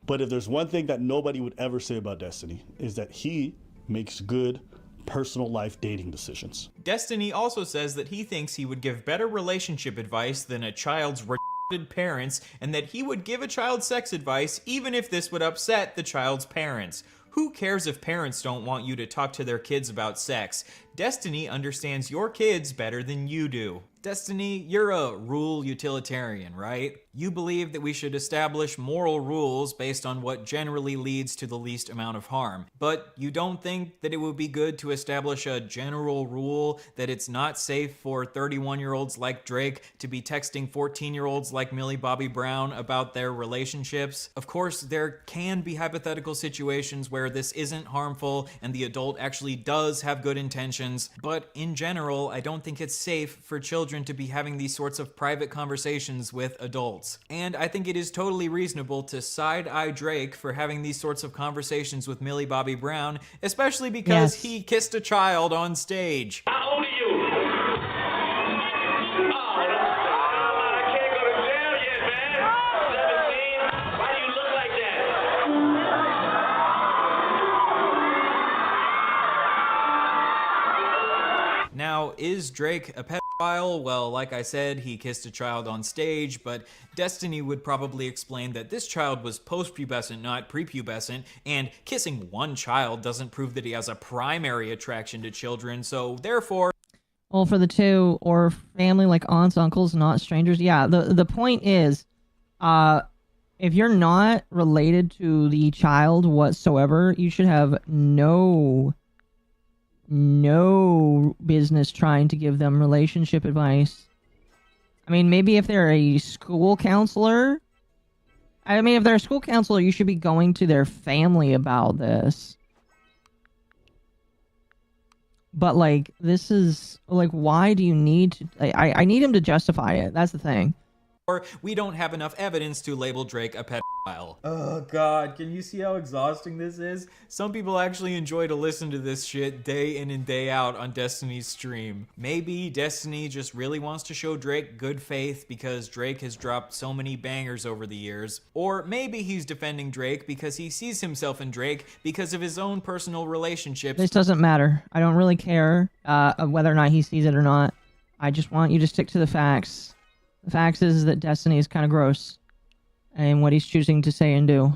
But if there's one thing that nobody would ever say about Destiny, is that he makes good personal life dating decisions. Destiny also says that he thinks he would give better relationship advice than a child's retarded parents, and that he would give a child sex advice even if this would upset the child's parents. Who cares if parents don't want you to talk to their kids about sex? Destiny understands your kids better than you do. Destiny, you're a rule utilitarian, right? You believe that we should establish moral rules based on what generally leads to the least amount of harm. But you don't think that it would be good to establish a general rule that it's not safe for 31-year-olds like Drake to be texting 14-year-olds like Millie Bobby Brown about their relationships? Of course, there can be hypothetical situations where this isn't harmful and the adult actually does have good intentions, but in general, I don't think it's safe for children to be having these sorts of private conversations with adults. And I think it is totally reasonable to side-eye Drake for having these sorts of conversations with Millie Bobby Brown, especially because he kissed a child on stage. How old are you? Oh, Now, is Drake a pedophile? Well, like I said, he kissed a child on stage, but Destiny would probably explain that this child was post-pubescent, not prepubescent, and kissing one child doesn't prove that he has a primary attraction to children, so therefore... Well, for the two, or family like aunts, uncles, not strangers. Yeah, the point is, if you're not related to the child whatsoever, you should have no business trying to give them relationship advice. I mean, maybe if they're a school counselor. I mean, if they're a school counselor, you should be going to their family about this. But, like, this is, like, why do you need to... I need him to justify it. That's the thing. Or we don't have enough evidence to label Drake a pedophile. Oh god, can you see how exhausting this is? Some people actually enjoy to listen to this shit day in and day out on Destiny's stream. Maybe Destiny just really wants to show Drake good faith because Drake has dropped so many bangers over the years. Or maybe he's defending Drake because he sees himself in Drake because of his own personal relationships. This doesn't matter. I don't really care whether or not he sees it or not. I just want you to stick to the facts. The fact is that Destiny is kind of gross, and what he's choosing to say and do.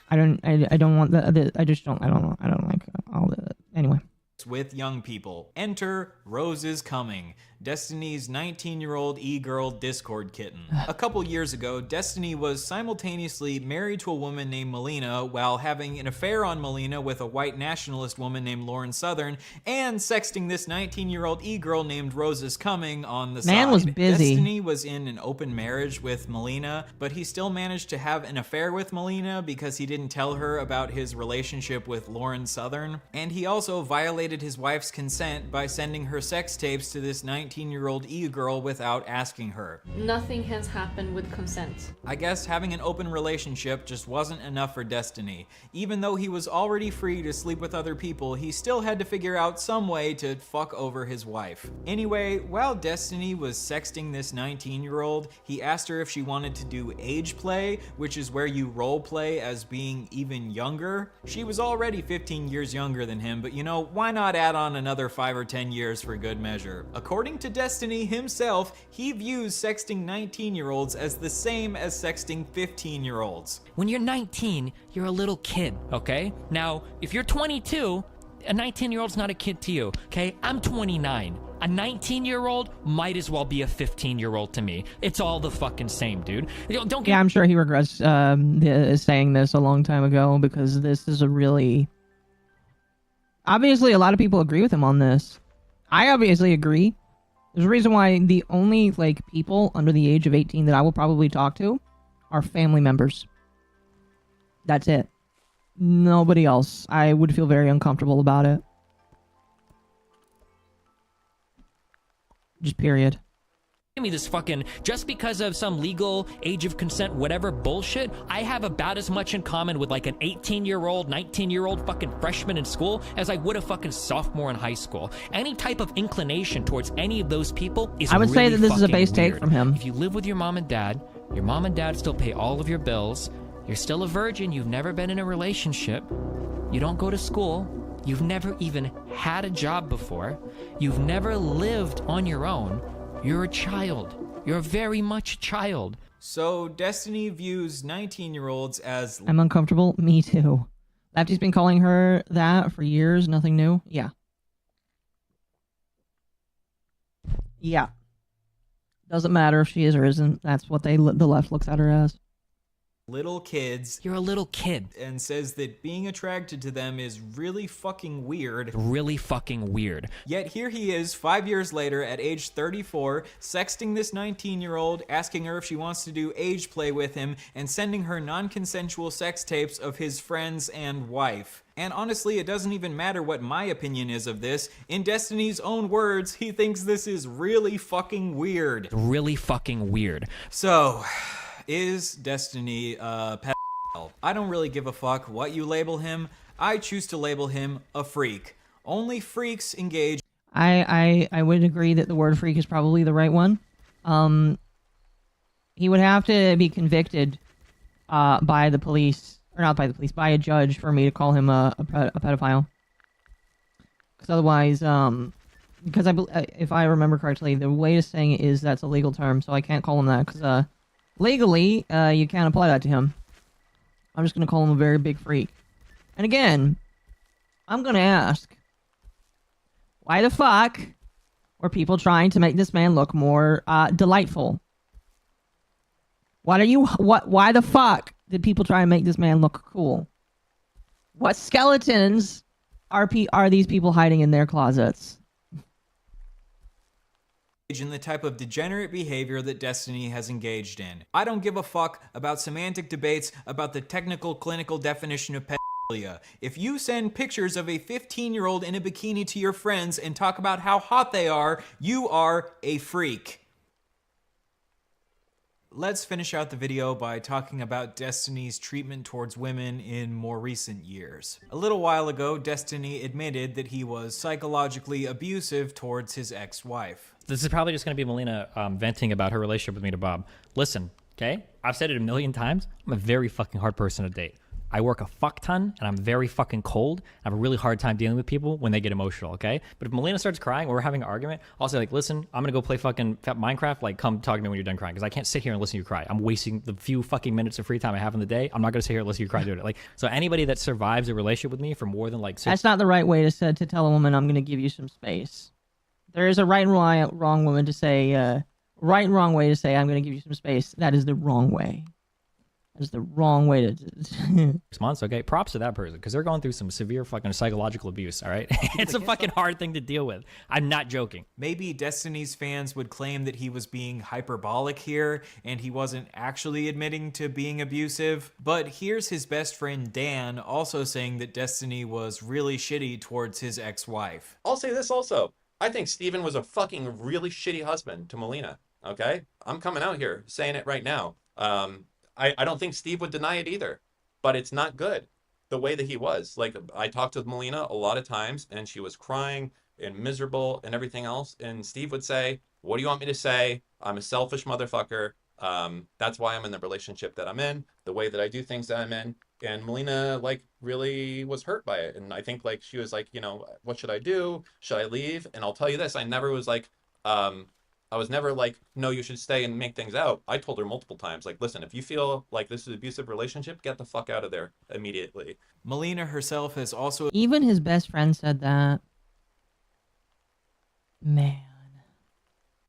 I don't want I don't like all the, anyway. With young people. Enter Rose is Coming, Destiny's 19-year-old e-girl Discord kitten. A couple years ago, Destiny was simultaneously married to a woman named Melina while having an affair on Melina with a white nationalist woman named Lauren Southern, and sexting this 19-year-old e-girl named Rose is Coming on the side. Man was busy. Destiny was in an open marriage with Melina, but he still managed to have an affair with Melina because he didn't tell her about his relationship with Lauren Southern, and he also violated his wife's consent by sending her sex tapes to this 19-year-old e-girl without asking her. Nothing has happened with consent. I guess having an open relationship just wasn't enough for Destiny. Even though he was already free to sleep with other people, he still had to figure out some way to fuck over his wife. Anyway, while Destiny was sexting this 19-year-old, he asked her if she wanted to do age play, which is where you role play as being even younger. She was already 15 years younger than him, but you know, why not add on another 5 or 10 years for good measure? According to Destiny himself, he views sexting 19-year-olds as the same as sexting 15-year-olds. When you're 19, you're a little kid, okay? Now, if you're 22, a 19-year-old's not a kid to you, okay? I'm 29. A 19-year-old might as well be a 15-year-old to me. It's all the fucking same, dude. Don't get... Yeah, I'm sure he regrets saying this a long time ago, because this is a really... Obviously, a lot of people agree with him on this. I obviously agree. There's a reason why the only, like, people under the age of 18 that I will probably talk to are family members. That's it. Nobody else. I would feel very uncomfortable about it. Just period. Me this fucking, just because of some legal age of consent whatever bullshit, I have about as much in common with like an 18-year-old 19-year-old fucking freshman in school as I would a fucking sophomore in high school. Any type of inclination towards any of those people is I would say really that this is a fucking base take weird. from him. If you live with your mom and dad still pay all of your bills, you're still a virgin, you've never been in a relationship, you don't go to school, you've never even had a job before, you've never lived on your own, you're a child. You're very much a child. So Destiny views 19-year-olds as... I'm uncomfortable. Me too. Lefty's been calling her that for years. Nothing new. Yeah. Yeah. Doesn't matter if she is or isn't. That's what the left looks at her as. Little kids. You're a little kid. And says that being attracted to them is really fucking weird. Really fucking weird. Yet here he is 5 years later at age 34, sexting this 19-year-old, asking her if she wants to do age play with him, and sending her non-consensual sex tapes of his friends and wife. And honestly, it doesn't even matter what my opinion is of this. In Destiny's own words, he thinks this is really fucking weird. Really fucking weird. So... is Destiny a pedophile? I don't really give a fuck what you label him. I choose to label him a freak. Only freaks engage. I would agree that the word freak is probably the right one. He would have to be convicted by the police, or not by the police, by a judge for me to call him a pedophile. Because otherwise, because if I remember correctly, the way to saying it is that's a legal term, so I can't call him that because legally you can't apply that to him. I'm just gonna call him a very big freak. And again, I'm gonna ask, why the fuck were people trying to make this man look more delightful? Why the fuck did people try and make this man look cool? What skeletons are these people hiding in their closets? In the type of degenerate behavior that Destiny has engaged in. I don't give a fuck about semantic debates about the technical clinical definition of pedophilia. If you send pictures of a 15-year-old in a bikini to your friends and talk about how hot they are, you are a freak. Let's finish out the video by talking about Destiny's treatment towards women in more recent years. A little while ago, Destiny admitted that he was psychologically abusive towards his ex-wife. This is probably just going to be Melina venting about her relationship with me to Bob. Listen, okay? I've said it a million times. I'm a very fucking hard person to date. I work a fuck ton, and I'm very fucking cold. I have a really hard time dealing with people when they get emotional, okay? But if Melina starts crying or we're having an argument, I'll say, like, listen, I'm gonna go play fucking Minecraft. Like, come talk to me when you're done crying, because I can't sit here and listen to you cry. I'm wasting the few fucking minutes of free time I have in the day. I'm not gonna sit here and listen to you cry doing it. Like, so anybody that survives a relationship with me for more than like 6... That's not the right way to tell a woman, I'm gonna give you some space. There is a right and wrong woman to say, right and wrong way to say, I'm gonna give you some space. That is the wrong way. Is the wrong way to 6 months, okay? Props to that person, because they're going through some severe fucking psychological abuse, all right? It's a fucking hard thing to deal with. I'm not joking. Maybe Destiny's fans would claim that he was being hyperbolic here, and he wasn't actually admitting to being abusive. But here's his best friend Dan also saying that Destiny was really shitty towards his ex-wife. I'll say this also. I think Steven was a fucking really shitty husband to Melina, okay? I'm coming out here saying it right now. I don't think Steve would deny it either, but it's not good the way that he was. Like, I talked with Melina a lot of times, and she was crying and miserable and everything else. And Steve would say, what do you want me to say? I'm a selfish motherfucker. That's why I'm in the relationship that I'm in, the way that I do things that I'm in. And Melina, like, really was hurt by it. And I think, like, she was like, you know, what should I do? Should I leave? And I'll tell you this, I never was like, I was never like, no, you should stay and make things out. I told her multiple times, like, listen, if you feel like this is an abusive relationship, get the fuck out of there immediately. Melina herself has also... Even his best friend said that. Man.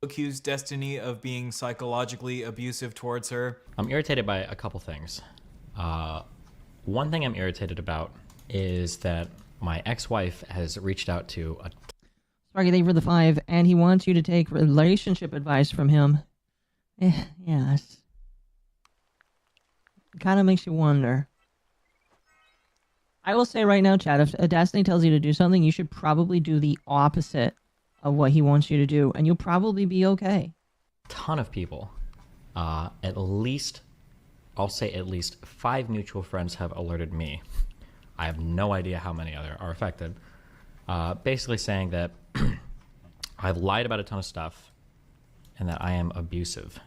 Accused Destiny of being psychologically abusive towards her. I'm irritated by a couple things. One thing I'm irritated about is that my ex-wife has reached out to a... Sparky, thank you for the 5, and he wants you to take relationship advice from him. Yes. It kind of makes you wonder. I will say right now, Chad, if Destiny tells you to do something, you should probably do the opposite of what he wants you to do, and you'll probably be okay. Ton of people, at least, I'll say at least 5 mutual friends have alerted me. I have no idea how many other are affected. Basically saying that I've lied about a ton of stuff and that I am abusive.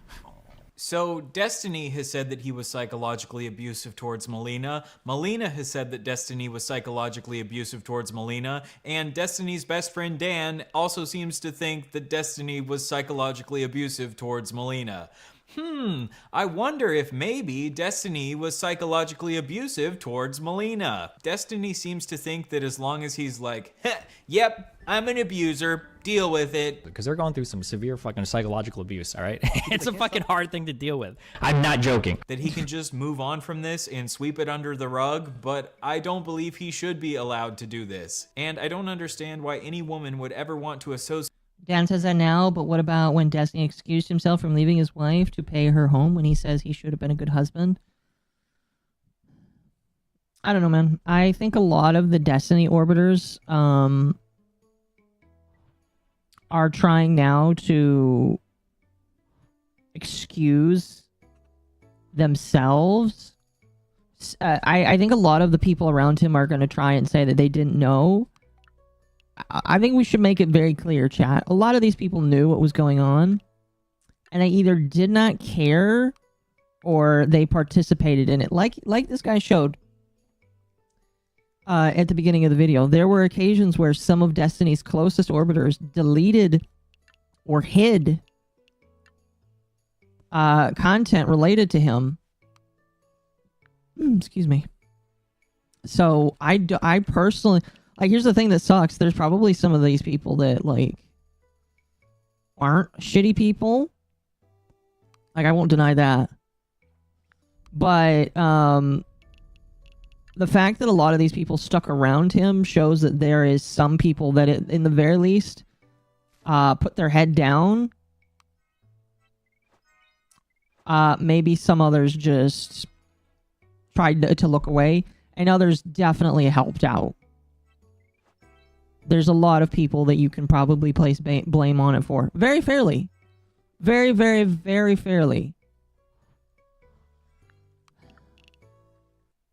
So Destiny has said that he was psychologically abusive towards Melina. Melina has said that Destiny was psychologically abusive towards Melina. And Destiny's best friend Dan also seems to think that Destiny was psychologically abusive towards Melina. I wonder if maybe Destiny was psychologically abusive towards Melina. Destiny seems to think that as long as he's like, yep, I'm an abuser, deal with it. Because they're going through some severe fucking psychological abuse, all right? It's a fucking hard thing to deal with. I'm not joking. That he can just move on from this and sweep it under the rug, but I don't believe he should be allowed to do this. And I don't understand why any woman would ever want to associate... Dan says that now, but what about when Destiny excused himself from leaving his wife to pay her home when he says he should have been a good husband? I don't know, man. I think a lot of the Destiny orbiters are trying now to excuse themselves. I think a lot of the people around him are going to try and say that they didn't know. I think we should make it very clear, chat. A lot of these people knew what was going on, and they either did not care or they participated in it. Like this guy showed. at the beginning of the video, there were occasions where some of Destiny's closest orbiters deleted or hid content related to him. Excuse me. So I personally, like, here's the thing that sucks. There's probably some of these people that, like, aren't shitty people. Like, I won't deny that. But the fact that a lot of these people stuck around him shows that there is some people that, in the very least, put their head down. Maybe some others just tried to look away, and others definitely helped out. There's a lot of people that you can probably place blame on it for. Very fairly. Very, very, very fairly.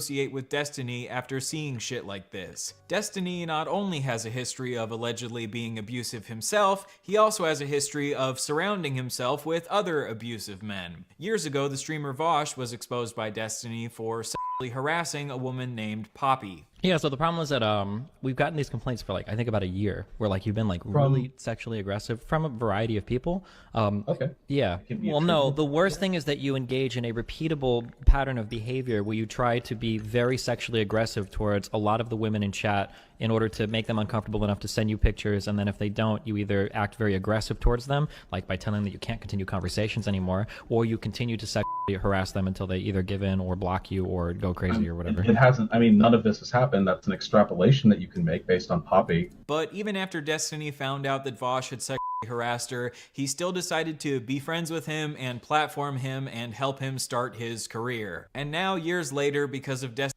Associate with Destiny after seeing shit like this. Destiny not only has a history of allegedly being abusive himself, he also has a history of surrounding himself with other abusive men. Years ago, the streamer Vosh was exposed by Destiny for sexually harassing a woman named Poppy. Yeah, so the problem is that we've gotten these complaints for, like, I think about a year, where, like, you've been, like, really sexually aggressive from a variety of people. Okay. Yeah. Well, no, the worst thing is that you engage in a repeatable pattern of behavior where you try to be very sexually aggressive towards a lot of the women in chat in order to make them uncomfortable enough to send you pictures, and then if they don't, you either act very aggressive towards them, like by telling them that you can't continue conversations anymore, or you continue to sexually harass them until they either give in or block you or go crazy or whatever. It hasn't, I mean, none of this has happened. That's an extrapolation that you can make based on Poppy. But even after Destiny found out that Vosh had sexually harassed her, he still decided to be friends with him and platform him and help him start his career. And now, years later, because of Destiny...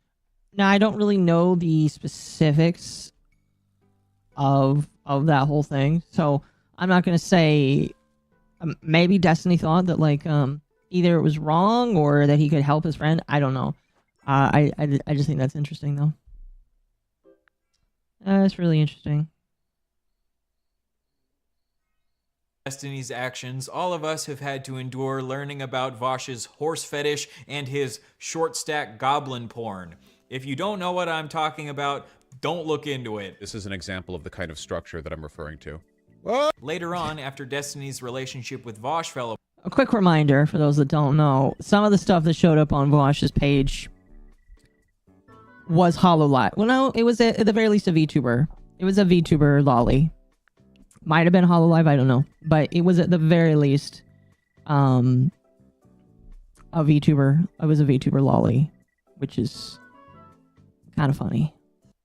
Now, I don't really know the specifics of that whole thing, so I'm not going to say... maybe Destiny thought that, like, either it was wrong or that he could help his friend. I don't know. I just think that's interesting, though. That's really interesting. Destiny's actions, all of us have had to endure learning about Vosh's horse fetish and his short stack goblin porn. If you don't know what I'm talking about, don't look into it. This is an example of the kind of structure that I'm referring to. Later on, after Destiny's relationship with Vosh fell apart. A quick reminder for those that don't know, some of the stuff that showed up on Vosh's page was HoloLive. Well, no, it was at the very least a VTuber. It was a VTuber lolly. Might have been HoloLive, I don't know. But it was at the very least a VTuber. It was a VTuber lolly, which is kind of funny.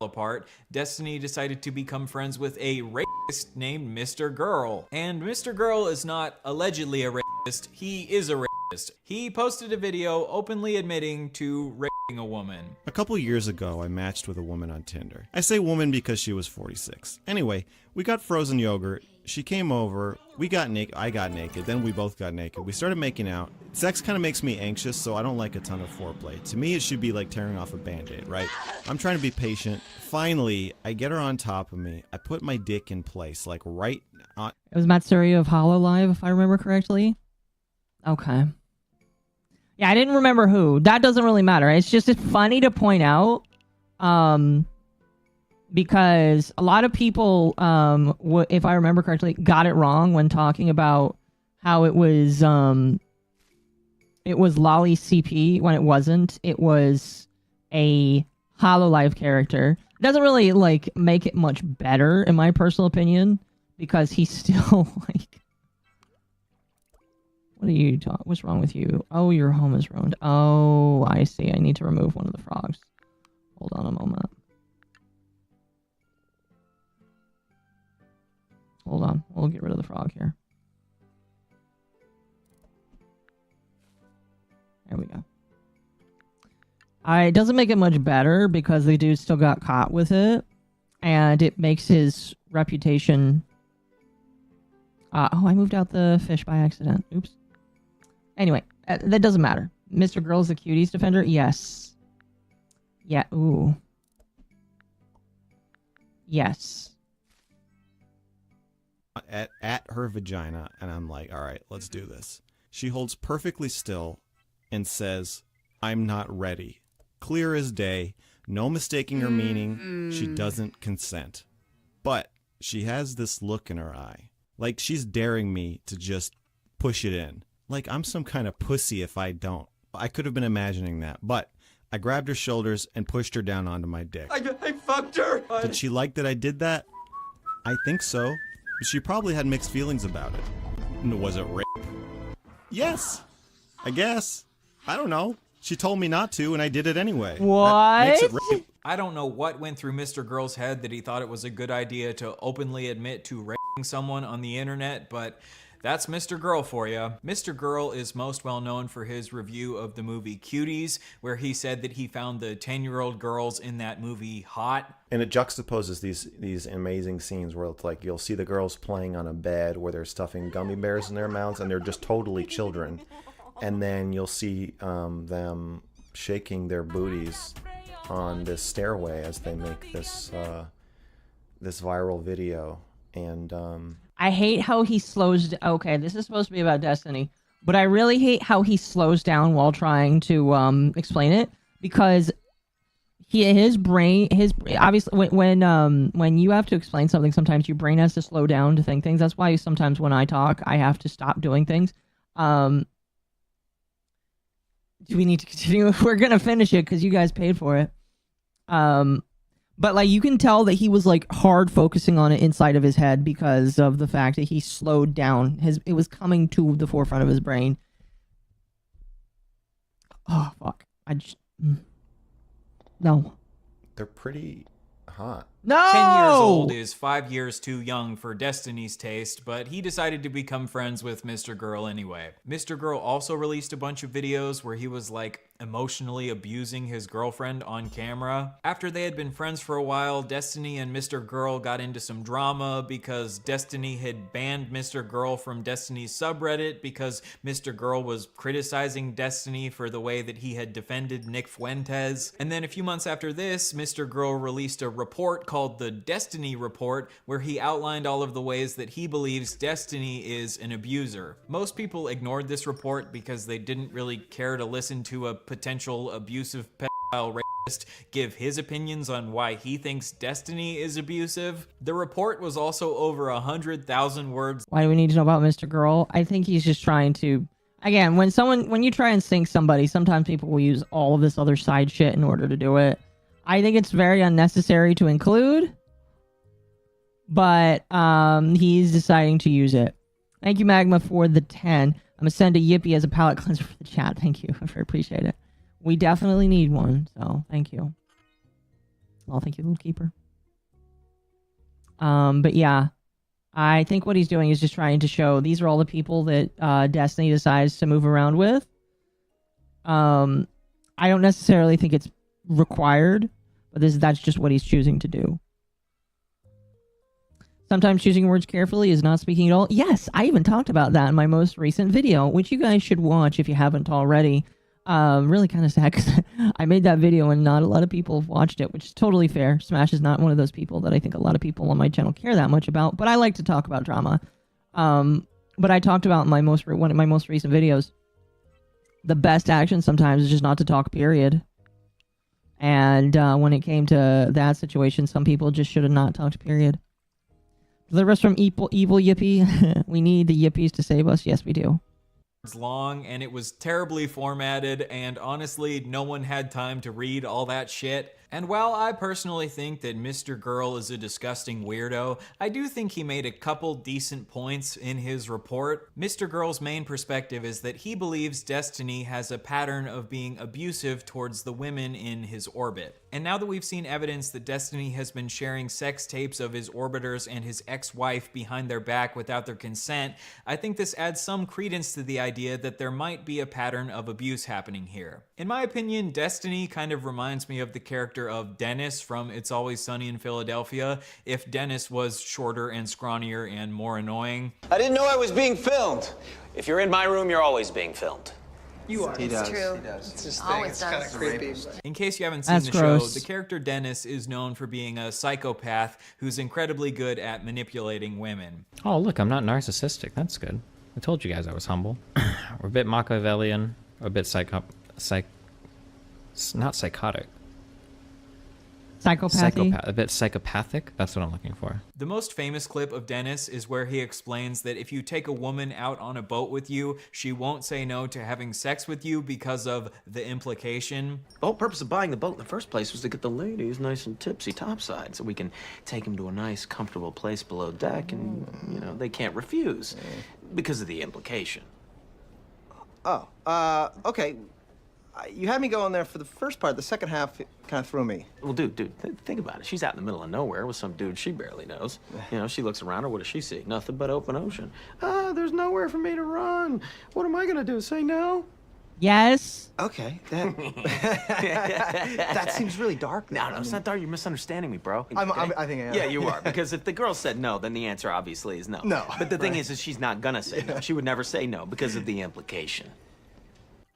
Apart, Destiny decided to become friends with a racist named Mr. Girl. And Mr. Girl is not allegedly a racist, he is a racist. He posted a video openly admitting to raping a woman. A couple years ago, I matched with a woman on Tinder. I say woman because she was 46. Anyway, we got frozen yogurt. She came over, we got naked, I got naked, then we both got naked. We started making out. Sex kind of makes me anxious, so I don't like a ton of foreplay. To me, it should be like tearing off a band-aid, right? I'm trying to be patient. Finally, I get her on top of me. I put my dick in place, like right on... It was Matsuri of HoloLive, if I remember correctly. Okay. Yeah, I didn't remember who. That doesn't really matter. It's just funny to point out. Because a lot of people, if I remember correctly, got it wrong when talking about how it was Lolly CP when it wasn't. It was a HoloLive character. It doesn't really, like, make it much better, in my personal opinion, because he's still, like... What are you talking? What's wrong with you? Oh, your home is ruined. Oh, I see. I need to remove one of the frogs. Hold on a moment. Hold on. We'll get rid of the frog here. There we go. It doesn't make it much better because the dude still got caught with it. And it makes his reputation... oh, I moved out the fish by accident. Oops. Anyway, that doesn't matter. Mr. Girl's the cuties defender? Yes. Yeah, ooh. Yes. At her vagina, and I'm like, all right, let's do this. She holds perfectly still and says, I'm not ready. Clear as day. No mistaking her meaning. She doesn't consent. But she has this look in her eye. Like she's daring me to just push it in. Like I'm some kind of pussy if I don't. I could have been imagining that. But I grabbed her shoulders and pushed her down onto my dick. I fucked her! Did she like that I did that? I think so. But she probably had mixed feelings about it. Was it rape? Yes. I guess. I don't know. She told me not to, and I did it anyway. That makes it rape. I don't know what went through Mr. Girl's head that he thought it was a good idea to openly admit to raping someone on the internet, but that's Mr. Girl for you. Mr. Girl is most well known for his review of the movie Cuties, where he said that he found the 10-year-old girls in that movie hot. And it juxtaposes these amazing scenes where it's like you'll see the girls playing on a bed where they're stuffing gummy bears in their mouths and they're just totally children. And then you'll see them shaking their booties on this stairway as they make this this viral video. And I hate how he slows. Okay, this is supposed to be about Destiny, but I really hate how he slows down while trying to explain it, because his brain obviously when you have to explain something, sometimes your brain has to slow down to think things. That's why sometimes when I talk, I have to stop doing things. Do we need to continue? We're gonna finish it because you guys paid for it. But like you can tell that he was like hard focusing on it inside of his head because of the fact that he slowed down. It was coming to the forefront of his brain. Oh fuck! No. They're pretty hot. No! 10 years old is 5 years too young for Destiny's taste, but he decided to become friends with Mr. Girl anyway. Mr. Girl also released a bunch of videos where he was like emotionally abusing his girlfriend on camera. After they had been friends for a while, Destiny and Mr. Girl got into some drama because Destiny had banned Mr. Girl from Destiny's subreddit because Mr. Girl was criticizing Destiny for the way that he had defended Nick Fuentes. And then a few months after this, Mr. Girl released a report called the Destiny Report, where he outlined all of the ways that he believes Destiny is an abuser. Most people ignored this report because they didn't really care to listen to a potential abusive pedophile rapist give his opinions on why he thinks Destiny is abusive. The report was also over 100,000 words. Why do we need to know about Mr. Girl? I think he's just trying to, again, when you try and sync somebody, sometimes people will use all of this other side shit in order to do it. I think it's very unnecessary to include, but he's deciding to use it. Thank you, Magma, for the 10. I'm gonna send a yippee as a palate cleanser for the chat. Thank you. I very appreciate it. We definitely need one, so thank you. Well, thank you, Little Keeper. But yeah, I think what he's doing is just trying to show these are all the people that Destiny decides to move around with. I don't necessarily think it's required, but that's just what he's choosing to do. Sometimes choosing words carefully is not speaking at all. Yes, I even talked about that in my most recent video, which you guys should watch if you haven't already. Really kind of sad because I made that video and not a lot of people have watched it, which is totally fair. Smash is not one of those people that I think a lot of people on my channel care that much about, but I like to talk about drama. But I talked about in one of my most recent videos, the best action sometimes is just not to talk, period. And when it came to that situation, some people just should have not talked, period. Deliver us from evil yippee. We need the yippies to save us. Yes, we do. Long, and it was terribly formatted, and honestly, no one had time to read all that shit. And while I personally think that Mr. Girl is a disgusting weirdo, I do think he made a couple decent points in his report. Mr. Girl's main perspective is that he believes Destiny has a pattern of being abusive towards the women in his orbit. And now that we've seen evidence that Destiny has been sharing sex tapes of his orbiters and his ex-wife behind their back without their consent, I think this adds some credence to the idea that there might be a pattern of abuse happening here. In my opinion, Destiny kind of reminds me of the character of Dennis from It's Always Sunny in Philadelphia, if Dennis was shorter and scrawnier and more annoying. I didn't know I was being filmed. If you're in my room, you're always being filmed. You are. He does. True. He does. It's just always kind of creepy. In case you haven't seen the show, the character Dennis is known for being a psychopath who's incredibly good at manipulating women. Oh, look, I'm not narcissistic. That's good. I told you guys I was humble. We're a bit Machiavellian, a bit not psychotic. Psychopathy. A bit psychopathic. That's what I'm looking for. The most famous clip of Dennis is where he explains that if you take a woman out on a boat with you, she won't say no to having sex with you because of the implication. The whole purpose of buying the boat in the first place was to get the ladies nice and tipsy topside so we can take them to a nice, comfortable place below deck and, you know, they can't refuse because of the implication. Oh, okay. You had me go in there for the first part. The second half kind of threw me. Well, dude, think about it. She's out in the middle of nowhere with some dude she barely knows. You know, she looks around her. What does she see? Nothing but open ocean. There's nowhere for me to run. What am I gonna do? Say no? Yes. Okay. That seems really dark. No, it's not dark. You're misunderstanding me, bro. I think I am. Yeah, you are. Because if the girl said no, then the answer obviously is no. No. But the thing is she's not gonna say no. She would never say no because of the implication.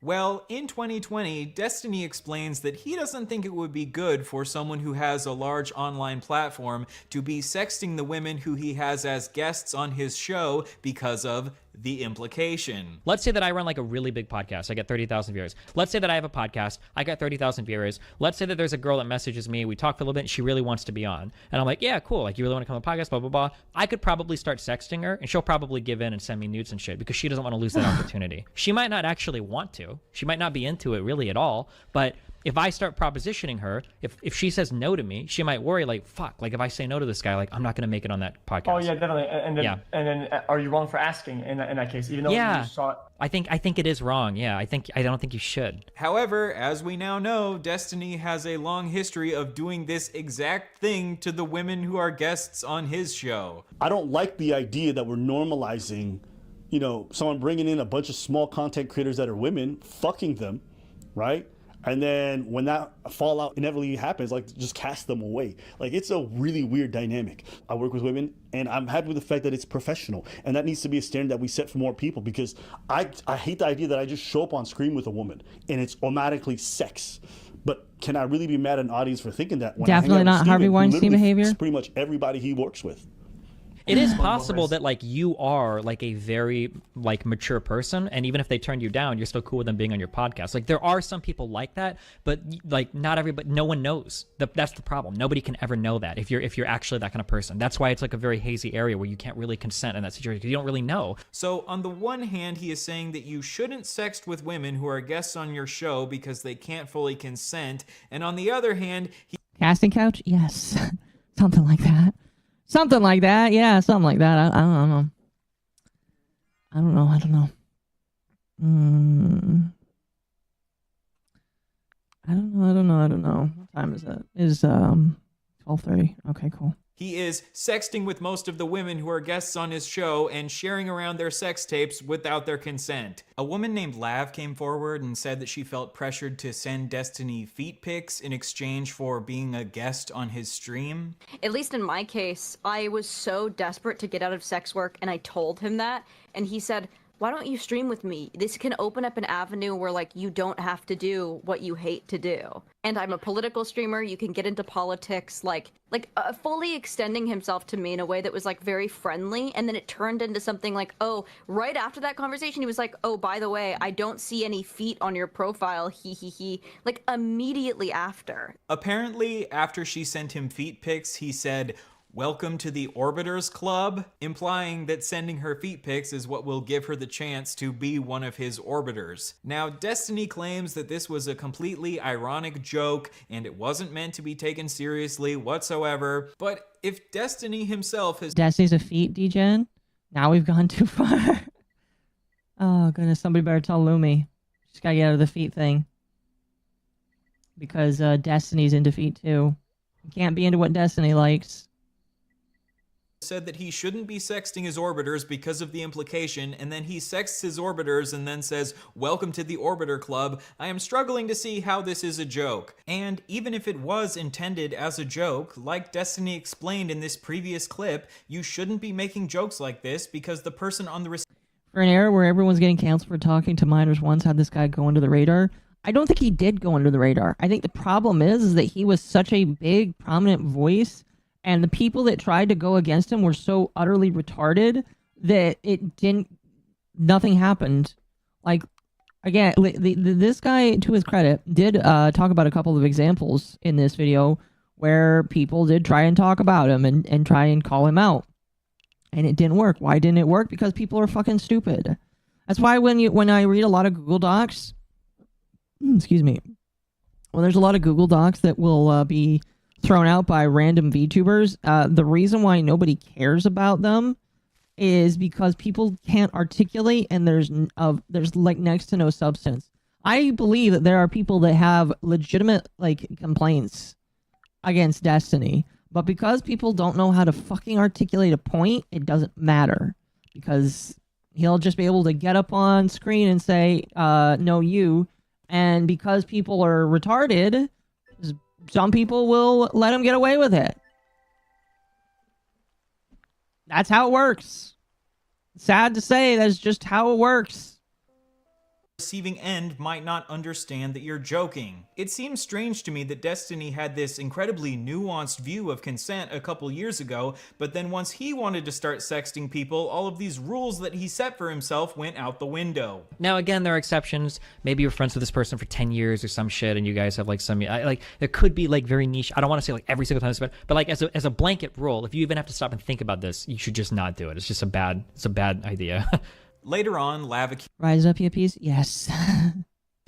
Well, in 2020, Destiny explains that he doesn't think it would be good for someone who has a large online platform to be sexting the women who he has as guests on his show because of the implication. Let's say that I run like a really big podcast. I get 30,000 viewers. Let's say that I have a podcast. I got 30,000 viewers. Let's say that there's a girl that messages me. We talked a little bit. And she really wants to be on. And I'm like, yeah, cool. Like, you really want to come on the podcast, blah, blah, blah. I could probably start sexting her and she'll probably give in and send me nudes and shit because she doesn't want to lose that opportunity. She might not actually want to. She might not be into it really at all. But if I start propositioning her, if she says no to me, she might worry like, fuck, like if I say no to this guy, like I'm not going to make it on that podcast. Oh yeah, definitely. And then are you wrong for asking in that case? Even though you saw it. I think it is wrong. Yeah, I don't think you should. However, as we now know, Destiny has a long history of doing this exact thing to the women who are guests on his show. I don't like the idea that we're normalizing, you know, someone bringing in a bunch of small content creators that are women, fucking them, right? And then when that fallout inevitably happens, like, just cast them away. Like, it's a really weird dynamic. I work with women, and I'm happy with the fact that it's professional. And that needs to be a standard that we set for more people, because I hate the idea that I just show up on screen with a woman, and it's automatically sex. But can I really be mad at an audience for thinking that? When Definitely not Harvey Weinstein behavior. Pretty much everybody he works with. It is possible that like you are like a very like mature person, and even if they turned you down, you're still cool with them being on your podcast. Like there are some people like that, but like not everybody, no one knows. That's the problem. Nobody can ever know that if you're actually that kind of person. That's why it's like a very hazy area where you can't really consent in that situation because you don't really know. So on the one hand, he is saying that you shouldn't sext with women who are guests on your show because they can't fully consent, and on the other hand, Casting couch? Yes. Something like that. Something like that. Yeah, something like that. I don't know. I don't know. I don't know. What time is it? It's 12:30. Okay, cool. he is sexting with most of the women who are guests on his show and sharing around their sex tapes without their consent. A woman named Lav came forward and said that she felt pressured to send Destiny feet pics in exchange for being a guest on his stream. At least in my case, I was so desperate to get out of sex work, and I told him that, and he said, why don't you stream with me? This can open up an avenue where, like, you don't have to do what you hate to do. And I'm a political streamer. You can get into politics, like fully extending himself to me in a way that was, like, very friendly. And then it turned into something like, oh, right after that conversation, he was like, oh, by the way, I don't see any feet on your profile, he. Like, immediately after. Apparently, after she sent him feet pics, he said, "Welcome to the Orbiters Club," implying that sending her feet pics is what will give her the chance to be one of his orbiters. Now, Destiny claims that this was a completely ironic joke and it wasn't meant to be taken seriously whatsoever, but if Destiny himself has— Destiny's a feet degen? Now we've gone too far. Oh goodness, somebody better tell Lumi. Just gotta get out of the feet thing. Because Destiny's into feet too. You can't be into what Destiny likes. Said that he shouldn't be sexting his orbiters because of the implication, and then he sexts his orbiters and then says, "Welcome to the Orbiter Club." I am struggling to see how this is a joke. And even if it was intended as a joke, like Destiny explained in this previous clip, you shouldn't be making jokes like this because the person on the— For an era where everyone's getting canceled for talking to minors once had this guy go under the radar, I don't think he did go under the radar. I think the problem is that he was such a big, prominent voice, and the people that tried to go against him were so utterly retarded that nothing happened. Like, again, this guy, to his credit, did talk about a couple of examples in this video where people did try and talk about him and try and call him out. And it didn't work. Why didn't it work? Because people are fucking stupid. That's why when I read a lot of Google Docs, excuse me, when there's a lot of Google Docs that will be thrown out by random VTubers, the reason why nobody cares about them is because people can't articulate, and there's like next to no substance. I believe that there are people that have legitimate like complaints against Destiny, but because people don't know how to fucking articulate a point, it doesn't matter, because he'll just be able to get up on screen and say, no, you, and because people are retarded, some people will let him get away with it. That's how it works. Sad to say, that's just how it works. Receiving end might not understand that you're joking. It seems strange to me that Destiny had this incredibly nuanced view of consent a couple years ago, but then once he wanted to start sexting people, all of these rules that he set for himself went out the window. Now, again, there are exceptions. Maybe you're friends with this person for 10 years or some shit, and you guys have like some, like, there could be like very niche. I don't want to say like every single time, but like as a blanket rule, if you even have to stop and think about this, you should just not do it. It's just a bad idea. Later on, Lav Rise up, yippies. Yes.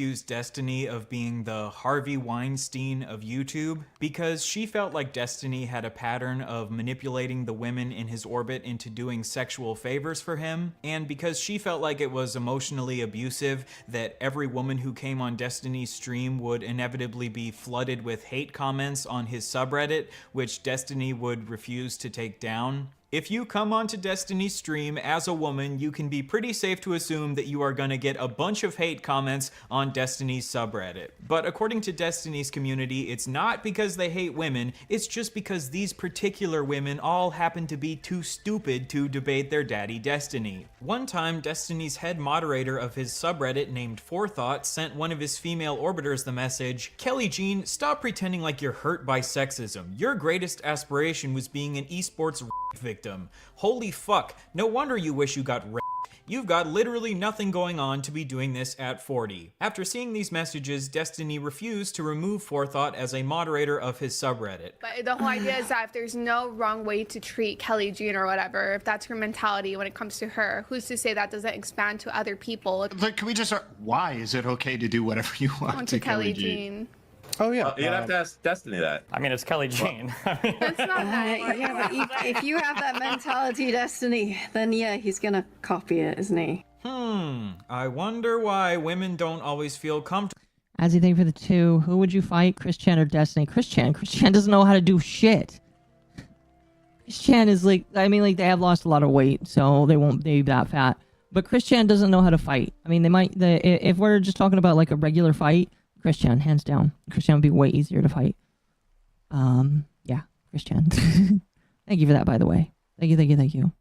accused Destiny of being the Harvey Weinstein of YouTube because she felt like Destiny had a pattern of manipulating the women in his orbit into doing sexual favors for him, and because she felt like it was emotionally abusive that every woman who came on Destiny's stream would inevitably be flooded with hate comments on his subreddit, which Destiny would refuse to take down. If you come onto Destiny's stream as a woman, you can be pretty safe to assume that you are gonna get a bunch of hate comments on Destiny's subreddit. But according to Destiny's community, it's not because they hate women, it's just because these particular women all happen to be too stupid to debate their daddy Destiny. One time, Destiny's head moderator of his subreddit named Forethought sent one of his female orbiters the message, "Kelly Jean, stop pretending like you're hurt by sexism. Your greatest aspiration was being an esports victim. Holy fuck, no wonder you wish you got raped. You've got literally nothing going on to be doing this at 40. After seeing these messages, Destiny refused to remove Forethought as a moderator of his subreddit. But the whole idea is that if there's no wrong way to treat Kelly Jean or whatever, if that's her mentality when it comes to her, who's to say that doesn't expand to other people? Like, can we just start, why is it okay to do whatever you want to Kelly Jean? Oh yeah, you'd have to ask Destiny that. I mean, it's Kelly Jean. That's not that. Yeah, but if you have that mentality, Destiny, then yeah, he's gonna copy it, isn't he? I wonder why women don't always feel comfortable. As you think for the two, who would you fight, Chris-Chan or Destiny? Chris-Chan doesn't know how to do shit. Chris-Chan is like, I mean, like, they have lost a lot of weight, so they won't be that fat. But Chris-Chan doesn't know how to fight. I mean, if we're just talking about like a regular fight, Chris-Chan, hands down. Chris-Chan would be way easier to fight. Yeah, Chris-Chan. Thank you for that, by the way. Thank you.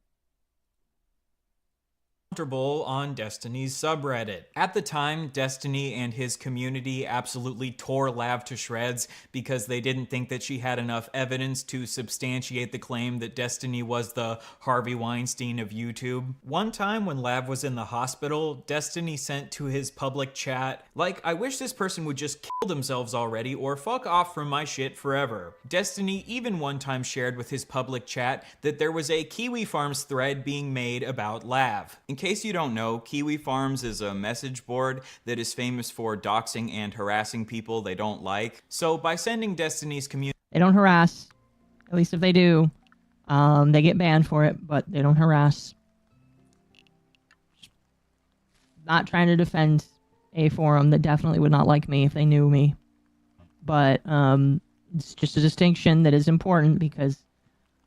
On Destiny's subreddit. At the time, Destiny and his community absolutely tore Lav to shreds because they didn't think that she had enough evidence to substantiate the claim that Destiny was the Harvey Weinstein of YouTube. One time when Lav was in the hospital, Destiny sent to his public chat, like, I wish this person would just kill themselves already or fuck off from my shit forever. Destiny even one time shared with his public chat that there was a Kiwi Farms thread being made about Lav. In case you don't know, Kiwi Farms is a message board that is famous for doxing and harassing people they don't like. So by sending Destiny's community... They don't harass. At least if they do. They get banned for it, but they don't harass. Not trying to defend a forum that definitely would not like me if they knew me. But it's just a distinction that is important because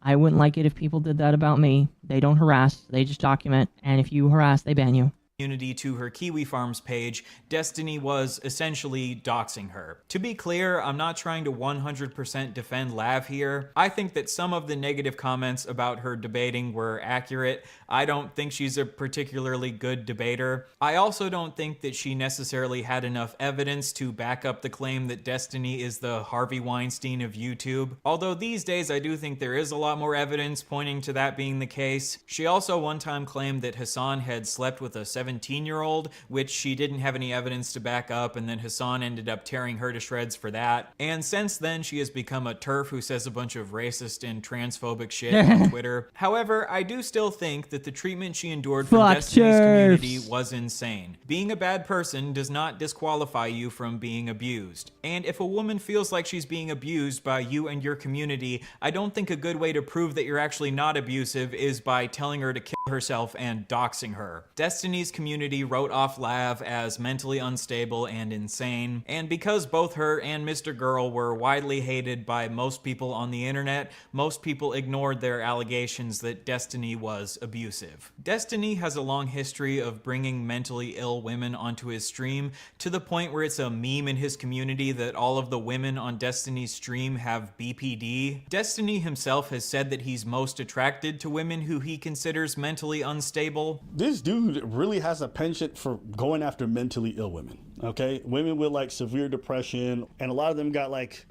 I wouldn't like it if people did that about me. They don't harass, they just document, and if you harass, they ban you. To her Kiwi Farms page, Destiny was essentially doxing her. To be clear, I'm not trying to 100% defend Lav here. I think that some of the negative comments about her debating were accurate. I don't think she's a particularly good debater. I also don't think that she necessarily had enough evidence to back up the claim that Destiny is the Harvey Weinstein of YouTube. Although these days I do think there is a lot more evidence pointing to that being the case. She also one time claimed that Hasan had slept with a 17-year-old, which she didn't have any evidence to back up, and then Hasan ended up tearing her to shreds for that. And since then, she has become a TERF who says a bunch of racist and transphobic shit on Twitter. However, I do still think that the treatment she endured from Destiny's community was insane. Being a bad person does not disqualify you from being abused. And if a woman feels like she's being abused by you and your community, I don't think a good way to prove that you're actually not abusive is by telling her to kill herself and doxing her. Destiny's community wrote off Lav as mentally unstable and insane, and because both her and Mr. Girl were widely hated by most people on the internet, most people ignored their allegations that Destiny was abusive. Destiny has a long history of bringing mentally ill women onto his stream, to the point where it's a meme in his community that all of the women on Destiny's stream have BPD. Destiny himself has said that he's most attracted to women who he considers mentally unstable. This dude really has a penchant for going after mentally ill women, okay? Women with like severe depression, and a lot of them got like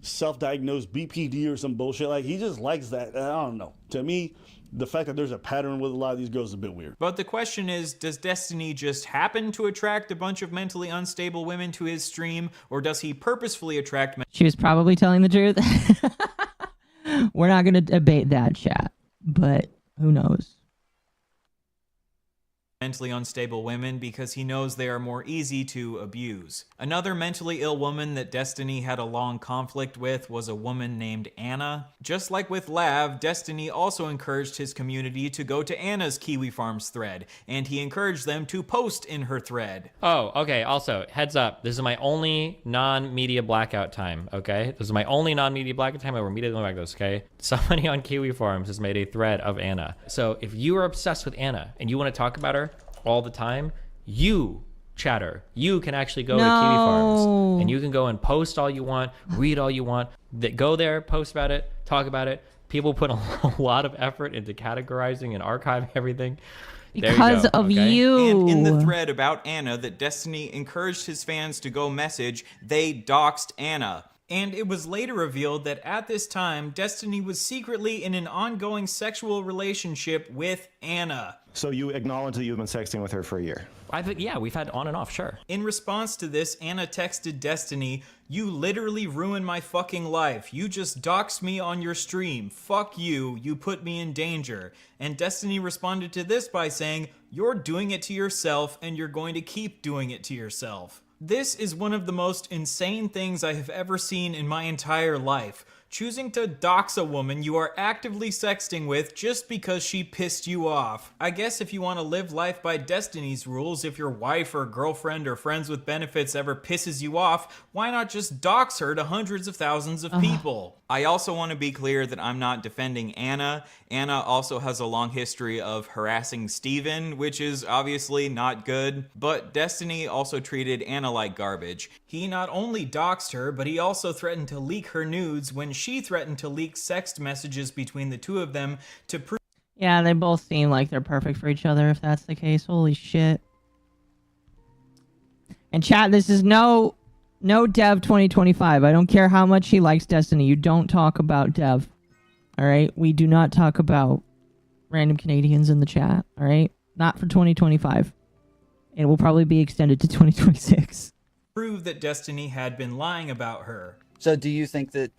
self-diagnosed BPD or some bullshit. Like, he just likes that. I don't know. To me, the fact that there's a pattern with a lot of these girls is a bit weird. But the question is, does Destiny just happen to attract a bunch of mentally unstable women to his stream, or does he purposefully attract She was probably telling the truth. We're not going to debate that, chat, but who knows? mentally unstable women because he knows they are more easy to abuse. Another mentally ill woman that Destiny had a long conflict with was a woman named Anna. Just like with Lav, Destiny also encouraged his community to go to Anna's Kiwi Farms thread, and he encouraged them to post in her thread. Oh, okay. Also, heads up. This is my only non-media blackout time, okay? This is my only non-media blackout time. I will immediately go back to this, okay? Somebody on Kiwi Farms has made a thread of Anna. So if you are obsessed with Anna and you want to talk about her all the time, you, chatter, you can actually go to Kiwi Farms and you can go and post all you want, read all you want. Go there, post about it, talk about it. People put a lot of effort into categorizing and archiving everything. Because of you. And in the thread about Anna that Destiny encouraged his fans to go message, they doxed Anna. And it was later revealed that at this time, Destiny was secretly in an ongoing sexual relationship with Anna. So you acknowledge that you've been sexting with her for a year? Yeah, we've had on and off, sure. In response to this, Anna texted Destiny, "You literally ruined my fucking life. You just doxed me on your stream. Fuck you. You put me in danger." And Destiny responded to this by saying, "You're doing it to yourself and you're going to keep doing it to yourself." This is one of the most insane things I have ever seen in my entire life. Choosing to dox a woman you are actively sexting with just because she pissed you off. I guess if you want to live life by Destiny's rules, if your wife or girlfriend or friends with benefits ever pisses you off, why not just dox her to hundreds of thousands of people? I also want to be clear that I'm not defending Anna. Anna also has a long history of harassing Steven, which is obviously not good. But Destiny also treated Anna like garbage. He not only doxed her, but he also threatened to leak her nudes when she threatened to leak sext messages between the two of them to prove. Yeah, they both seem like they're perfect for each other if that's the case. Holy shit. And chat, this is no Dev 2025. I don't care how much he likes Destiny. You don't talk about Dev. Alright? We do not talk about random Canadians in the chat. Alright? Not for 2025. It will probably be extended to 2026. Prove that Destiny had been lying about her. So do you think that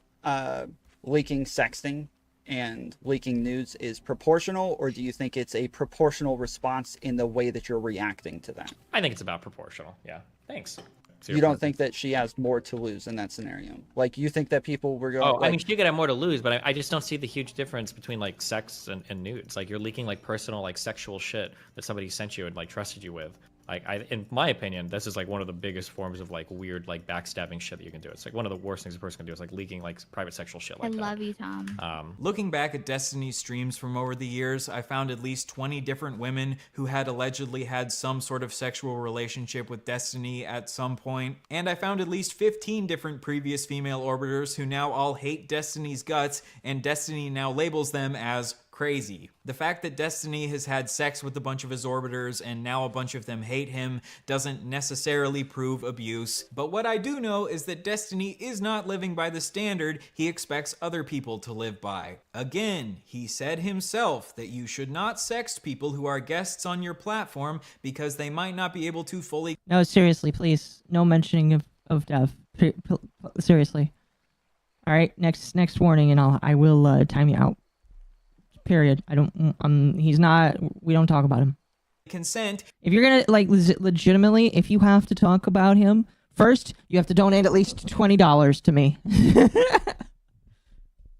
leaking sexting and leaking nudes is proportional, or do you think it's a proportional response in the way that you're reacting to that? I think it's about proportional. Yeah. Thanks. You don't think that she has more to lose in that scenario? Like, you think that people were going... Oh, I mean, she could have more to lose, but I just don't see the huge difference between, like, sex and nudes. Like, you're leaking, like, personal, like, sexual shit that somebody sent you and, like, trusted you with. Like, in my opinion, this is, like, one of the biggest forms of, like, weird, like, backstabbing shit that you can do. It's, like, one of the worst things a person can do is, like, leaking, like, private sexual shit like that. I love you, Tom. Looking back at Destiny's streams from over the years, I found at least 20 different women who had allegedly had some sort of sexual relationship with Destiny at some point. And I found at least 15 different previous female orbiters who now all hate Destiny's guts, and Destiny now labels them as crazy. The fact that Destiny has had sex with a bunch of his orbiters and now a bunch of them hate him doesn't necessarily prove abuse, but what I do know is that Destiny is not living by the standard he expects other people to live by. Again, he said himself that you should not sext people who are guests on your platform because they might not be able to fully— No, seriously, please. No mentioning of Dev. Seriously. All right, next warning, and I will time you out. Period. I don't. He's not. We don't talk about him. consent. If you're gonna like legitimately, if you have to talk about him, first you have to donate at least $20 to me.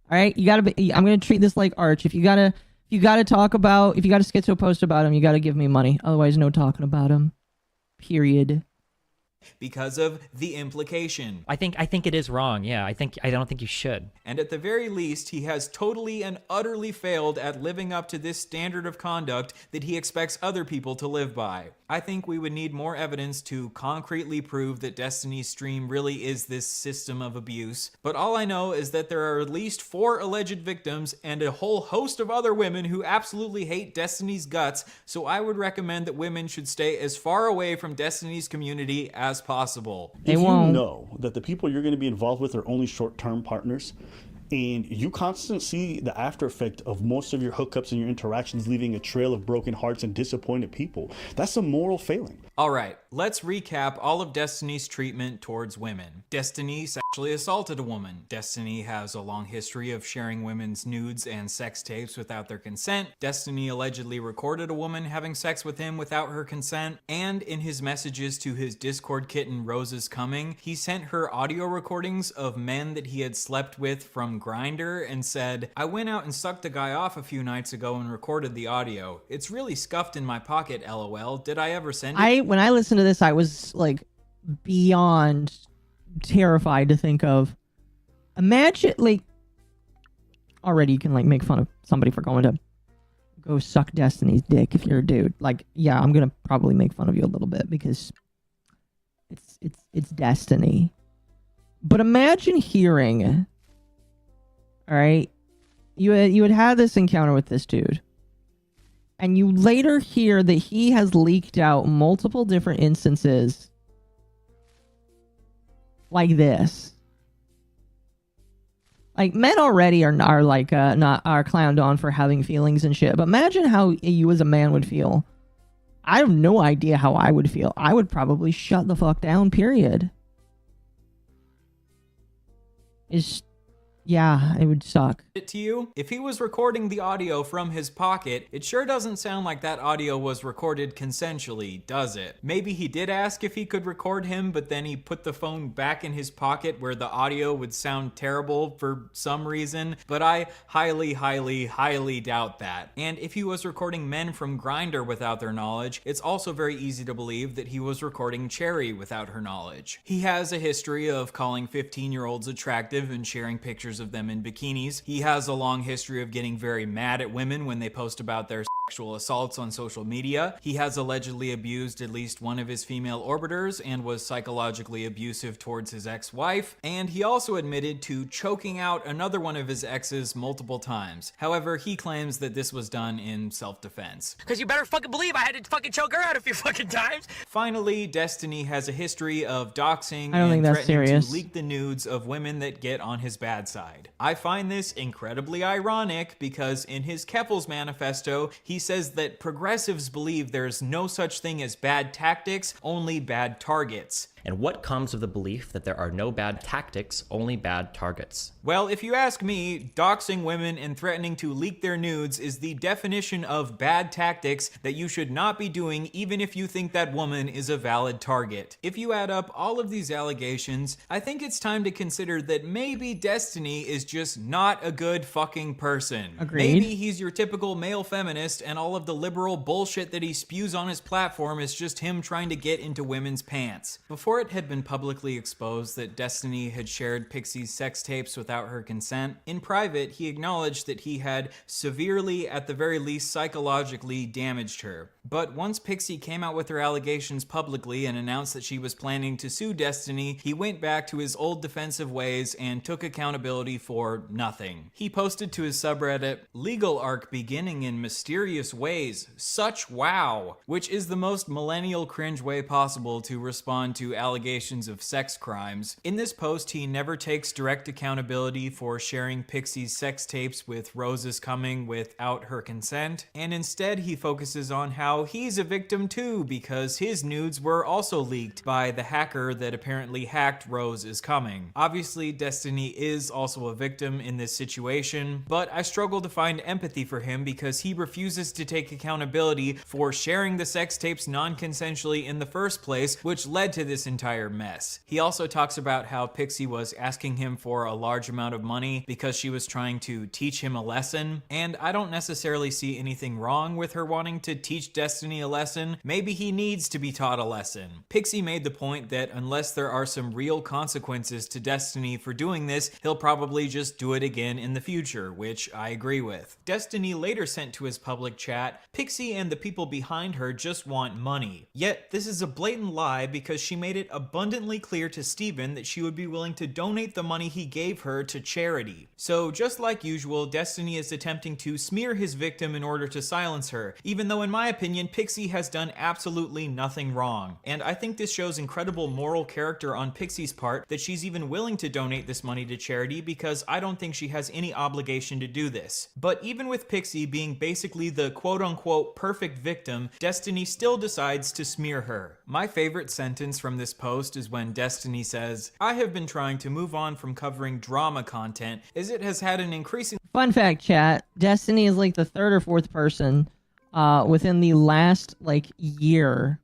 All right, you gotta be. I'm gonna treat this like Arch. If you gotta talk about, if you gotta schizo post about him, you gotta give me money. Otherwise, no talking about him. Period. Because of the implication. I think it is wrong. Yeah, I don't think you should. And at the very least, he has totally and utterly failed at living up to this standard of conduct that he expects other people to live by. I think we would need more evidence to concretely prove that Destiny's stream really is this system of abuse. But all I know is that there are at least 4 alleged victims and a whole host of other women who absolutely hate Destiny's guts, so I would recommend that women should stay as far away from Destiny's community as possible. If you know that the people you're going to be involved with are only short-term partners, and you constantly see the after effect of most of your hookups and your interactions leaving a trail of broken hearts and disappointed people, that's a moral failing. Alright, let's recap all of Destiny's treatment towards women. Destiny sexually assaulted a woman. Destiny has a long history of sharing women's nudes and sex tapes without their consent. Destiny allegedly recorded a woman having sex with him without her consent. And in his messages to his Discord kitten Rose is Coming, he sent her audio recordings of men that he had slept with from Grindr and said, "I went out and sucked a guy off a few nights ago and recorded the audio. It's really scuffed in my pocket, LOL. Did I ever send it?" When I listened to this, I was like beyond terrified to think of. Imagine, like, already you can like make fun of somebody for going to go suck Destiny's dick if you're a dude. Like, yeah, I'm gonna probably make fun of you a little bit because it's Destiny. But imagine hearing, all right, you had this encounter with this dude. And you later hear that he has leaked out multiple different instances like this. Like, men already are like not are clowned on for having feelings and shit. But imagine how you as a man would feel. I have no idea how I would feel. I would probably shut the fuck down, period. Yeah, it would suck. To you? If he was recording the audio from his pocket, it sure doesn't sound like that audio was recorded consensually, does it? Maybe he did ask if he could record him, but then he put the phone back in his pocket where the audio would sound terrible for some reason, but I highly, highly, highly doubt that. And if he was recording men from Grindr without their knowledge, it's also very easy to believe that he was recording Cherry without her knowledge. He has a history of calling 15-year-olds attractive and sharing pictures of them in bikinis. He has a long history of getting very mad at women when they post about their sexual assaults on social media. He has allegedly abused at least one of his female orbiters and was psychologically abusive towards his ex-wife. And he also admitted to choking out another one of his exes multiple times. However, he claims that this was done in self-defense. Because you better fucking believe I had to fucking choke her out a few fucking times. Finally, Destiny has a history of doxing I don't think and that's threatening serious. to leak the nudes of women that get on his bad side. I find this incredibly ironic because in his Keffel's manifesto, he says that progressives believe there's no such thing as bad tactics, only bad targets. And what comes of the belief that there are no bad tactics, only bad targets? Well, if you ask me, doxing women and threatening to leak their nudes is the definition of bad tactics that you should not be doing even if you think that woman is a valid target. If you add up all of these allegations, I think it's time to consider that maybe Destiny is just not a good fucking person. Agreed. Maybe he's your typical male feminist and all of the liberal bullshit that he spews on his platform is just him trying to get into women's pants. Before it had been publicly exposed that Destiny had shared Pixie's sex tapes without her consent, in private he acknowledged that he had severely, at the very least psychologically, damaged her. But once Pixie came out with her allegations publicly and announced that she was planning to sue Destiny, he went back to his old defensive ways and took accountability for nothing. He posted to his subreddit, "Legal arc beginning in mysterious ways, such wow," which is the most millennial cringe way possible to respond to allegations of sex crimes. In this post, he never takes direct accountability for sharing Pixie's sex tapes with Rose's Coming without her consent, and instead he focuses on how he's a victim too because his nudes were also leaked by the hacker that apparently hacked Rose is Coming. Obviously, Destiny is also a victim in this situation, but I struggle to find empathy for him because he refuses to take accountability for sharing the sex tapes non-consensually in the first place, which led to this entire mess. He also talks about how Pixie was asking him for a large amount of money because she was trying to teach him a lesson, and I don't necessarily see anything wrong with her wanting to teach Destiny a lesson. Maybe he needs to be taught a lesson. Pixie made the point that unless there are some real consequences to Destiny for doing this, he'll probably just do it again in the future, which I agree with. Destiny later sent to his public chat, "Pixie and the people behind her just want money." Yet this is a blatant lie because she made it abundantly clear to Steven that she would be willing to donate the money he gave her to charity. So just like usual, Destiny is attempting to smear his victim in order to silence her, even though in my opinion Pixie has done absolutely nothing wrong. And I think this shows incredible moral character on Pixie's part that she's even willing to donate this money to charity because I don't think she has any obligation to do this. But even with Pixie being basically the quote-unquote perfect victim, Destiny still decides to smear her. My favorite sentence from this post is when Destiny says, "I have been trying to move on from covering drama content as it has had an increasing..." Fun fact, chat. Destiny is like the third or fourth person within the last year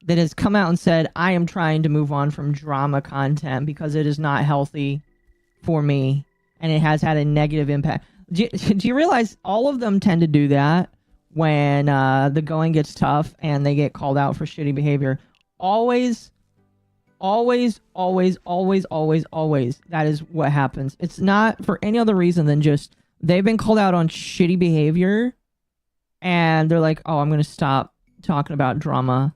that has come out and said, "I am trying to move on from drama content because it is not healthy for me and it has had a negative impact." Do you realize all of them tend to do that when the going gets tough and they get called out for shitty behavior? Always, always, always, always, always, always. That is what happens. It's not for any other reason than just they've been called out on shitty behavior and they're like, "Oh, I'm going to stop talking about drama."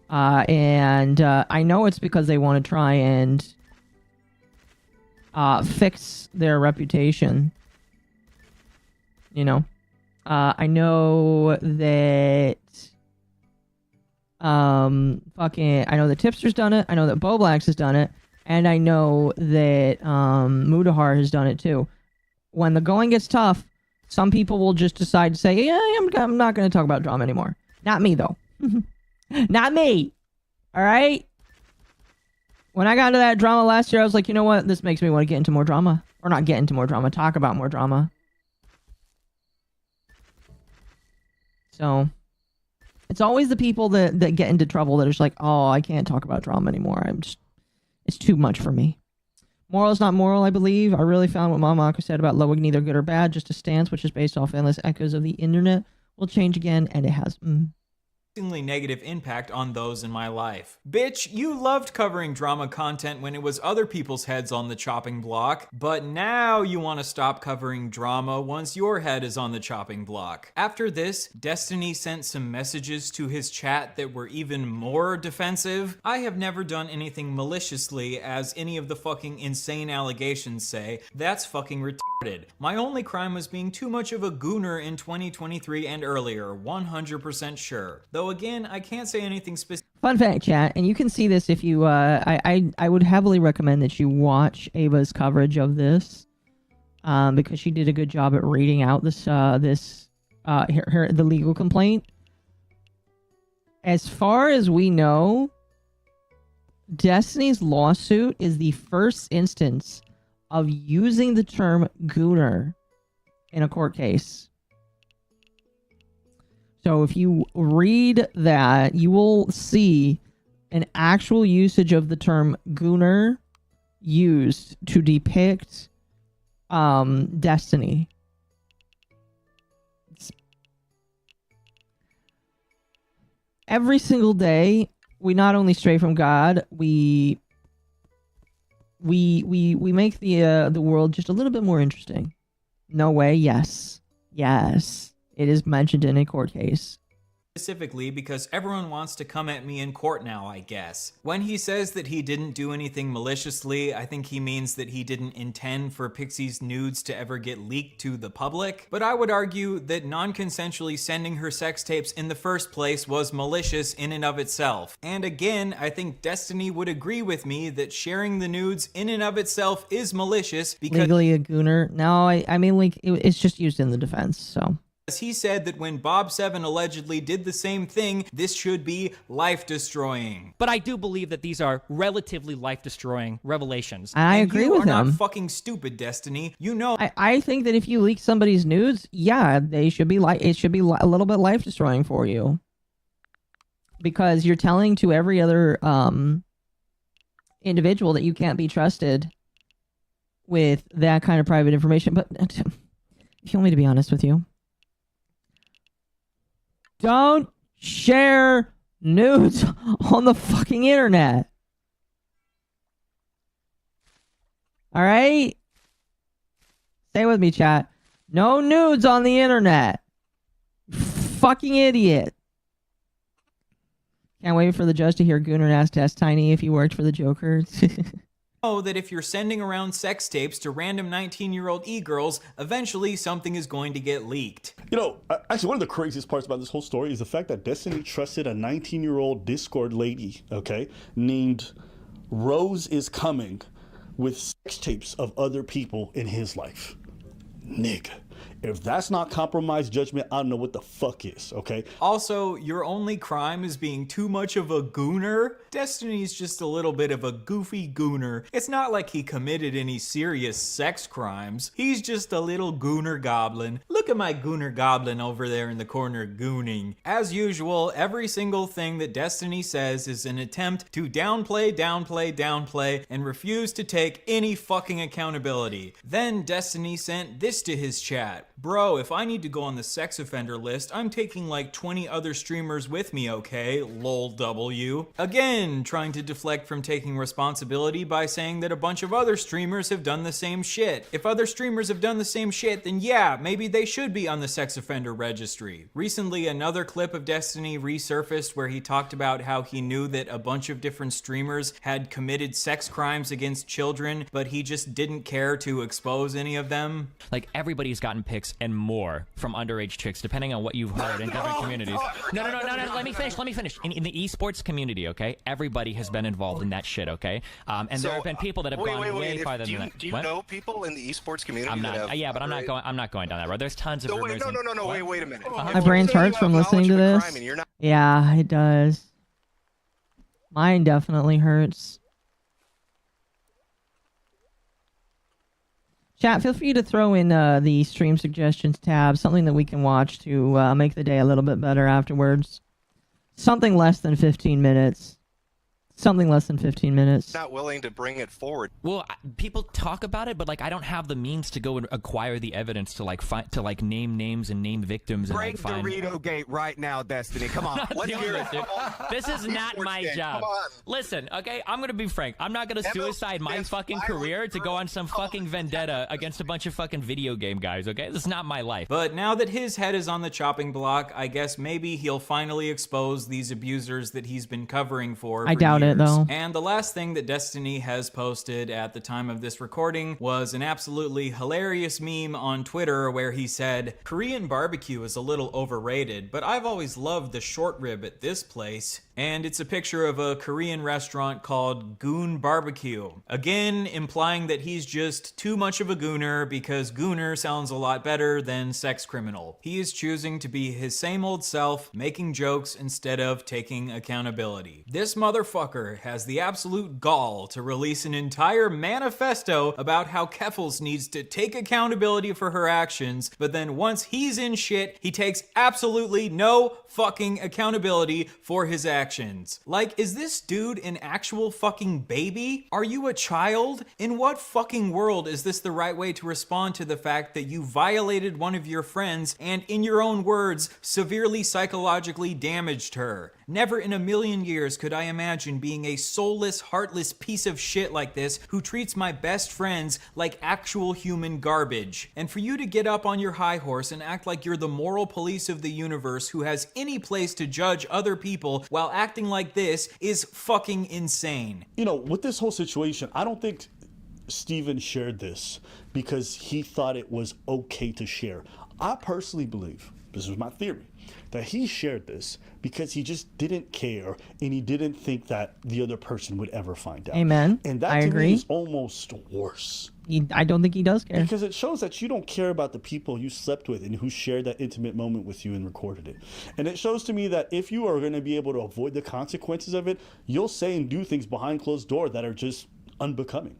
And I know it's because they want to try and fix their reputation. You know, I know that I know that Tipster's done it. I know that Boblax has done it, and I know that Mudahar has done it too. When the going gets tough, some people will just decide to say, "Yeah, I'm not going to talk about drama anymore." Not me though. Not me. All right. When I got into that drama last year, I was like, you know what? This makes me want to get into more drama. Or not get into more drama. Talk about more drama. So, it's always the people that get into trouble that are just like, "Oh, I can't talk about drama anymore. It's too much for me." Moral is not moral, I believe. I really found what Mama Aku said about lowing neither good or bad, just a stance which is based off endless echoes of the internet will change again, and it has. Negative impact on those in my life. Bitch, you loved covering drama content when it was other people's heads on the chopping block, but now you want to stop covering drama once your head is on the chopping block. After this, Destiny sent some messages to his chat that were even more defensive. I have never done anything maliciously, as any of the fucking insane allegations say. That's fucking retarded. My only crime was being too much of a gooner in 2023 and earlier, 100% sure. Though again, I can't say anything specific. Fun fact, chat, and you can see this if you, I would heavily recommend that you watch Ava's coverage of this, because she did a good job at reading out this, the legal complaint. As far as we know, Destiny's lawsuit is the first instance of using the term gooner in a court case. So if you read that, you will see an actual usage of the term gooner used to depict Destiny. every single day, we not only stray from God, we make the world just a little bit more interesting. No way, yes. Yes. It is mentioned in a court case. Specifically because everyone wants to come at me in court now, I guess. When he says that he didn't do anything maliciously, I think he means that he didn't intend for Pixie's nudes to ever get leaked to the public. But I would argue that non-consensually sending her sex tapes in the first place was malicious in and of itself. And again, I think Destiny would agree with me that sharing the nudes in and of itself is malicious because— Legally a gooner? No, I mean, like, it's just used in the defense, so. He said that when Bob 7 allegedly did the same thing, this should be life-destroying. But I do believe that these are relatively life-destroying revelations. I agree with him. You are not fucking stupid, Destiny. You know— I think that if you leak somebody's nudes, yeah, they should be it should be a little bit life-destroying for you. Because you're telling to every other individual that you can't be trusted with that kind of private information. But if you want me to be honest with you, don't share nudes on the fucking internet. Alright? Stay with me, chat. No nudes on the internet. Fucking idiot. Can't wait for the judge to hear Gooner ask Test Tiny if he worked for the Joker. Know that if you're sending around sex tapes to random 19-year-old e-girls, eventually something is going to get leaked. You know, actually, one of the craziest parts about this whole story is the fact that Destiny trusted a 19-year-old Discord lady, okay, named Rose is Coming, with sex tapes of other people in his life. Nigga. If that's not compromised judgment, I don't know what the fuck is, okay? Also, your only crime is being too much of a gooner? Destiny's just a little bit of a goofy gooner. It's not like he committed any serious sex crimes. He's just a little gooner goblin. Look at my gooner goblin over there in the corner gooning. As usual, every single thing that Destiny says is an attempt to downplay, and refuse to take any fucking accountability. Then Destiny sent this to his chat. Bro, if I need to go on the sex offender list, I'm taking like 20 other streamers with me, okay? Lol W. Again, trying to deflect from taking responsibility by saying that a bunch of other streamers have done the same shit. If other streamers have done the same shit, then yeah, maybe they should be on the sex offender registry. Recently, another clip of Destiny resurfaced where he talked about how he knew that a bunch of different streamers had committed sex crimes against children, but he just didn't care to expose any of them. Like, everybody's gotten pics and more from underage chicks, depending on what you've heard in different communities. No, let me finish. In the esports community, okay, everybody has been involved in that shit, okay? And there have been people that have gone way farther than that. Do you know people in the esports community? I'm not. Yeah, but I'm not going down that road. There's tons of rumors. No. Wait a minute. My brain hurts from listening to this. Yeah, it does. Mine definitely hurts. Chat, feel free to throw in the stream suggestions tab, something that we can watch to make the day a little bit better afterwards. Something less than 15 minutes. Something less than 15 minutes. Not willing to bring it forward. Well, people talk about it, but like I don't have the means to go and acquire the evidence to like find name names and name victims and break like find. Dorito Gate right now, Destiny. Come on. Let's hear it, dude. This is not my job. Listen, okay, I'm gonna be frank. I'm not gonna suicide my fucking career to go on some fucking vendetta against a bunch of fucking video game guys. Okay, this is not my life. But now that his head is on the chopping block, I guess maybe he'll finally expose these abusers that he's been covering for. I doubt it, though. And the last thing that Destiny has posted at the time of this recording was an absolutely hilarious meme on Twitter where he said, Korean barbecue is a little overrated, but I've always loved the short rib at this place. And it's a picture of a Korean restaurant called Goon Barbecue. Again, implying that he's just too much of a gooner because gooner sounds a lot better than sex criminal. He is choosing to be his same old self, making jokes instead of taking accountability. This motherfucker motherfucker has the absolute gall to release an entire manifesto about how Keffals needs to take accountability for her actions, but then once he's in shit, he takes absolutely no fucking accountability for his actions. Like, is this dude an actual fucking baby? Are you a child? In what fucking world is this the right way to respond to the fact that you violated one of your friends and, in your own words, severely psychologically damaged her? Never in a million years could I imagine being a soulless, heartless piece of shit like this who treats my best friends like actual human garbage. And for you to get up on your high horse and act like you're the moral police of the universe who has any place to judge other people while acting like this is fucking insane. You know, with this whole situation, I don't think Steven shared this because he thought it was okay to share. I personally believe, this is my theory, that he shared this because he just didn't care and he didn't think that the other person would ever find out. Amen. And that I to agree. me is almost worse. I don't think he does care. Because it shows that you don't care about the people you slept with and who shared that intimate moment with you and recorded it. And it shows to me that if you are going to be able to avoid the consequences of it, you'll say and do things behind closed doors that are just unbecoming.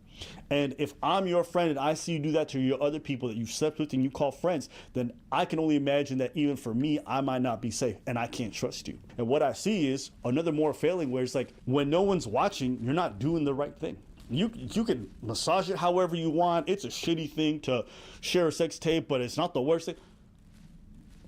And if I'm your friend and I see you do that to your other people that you've slept with and you call friends, then I can only imagine that even for me, I might not be safe and I can't trust you. And what I see is another more failing where it's like, when no one's watching, you're not doing the right thing. You can massage it however you want. It's a shitty thing to share a sex tape, but it's not the worst thing.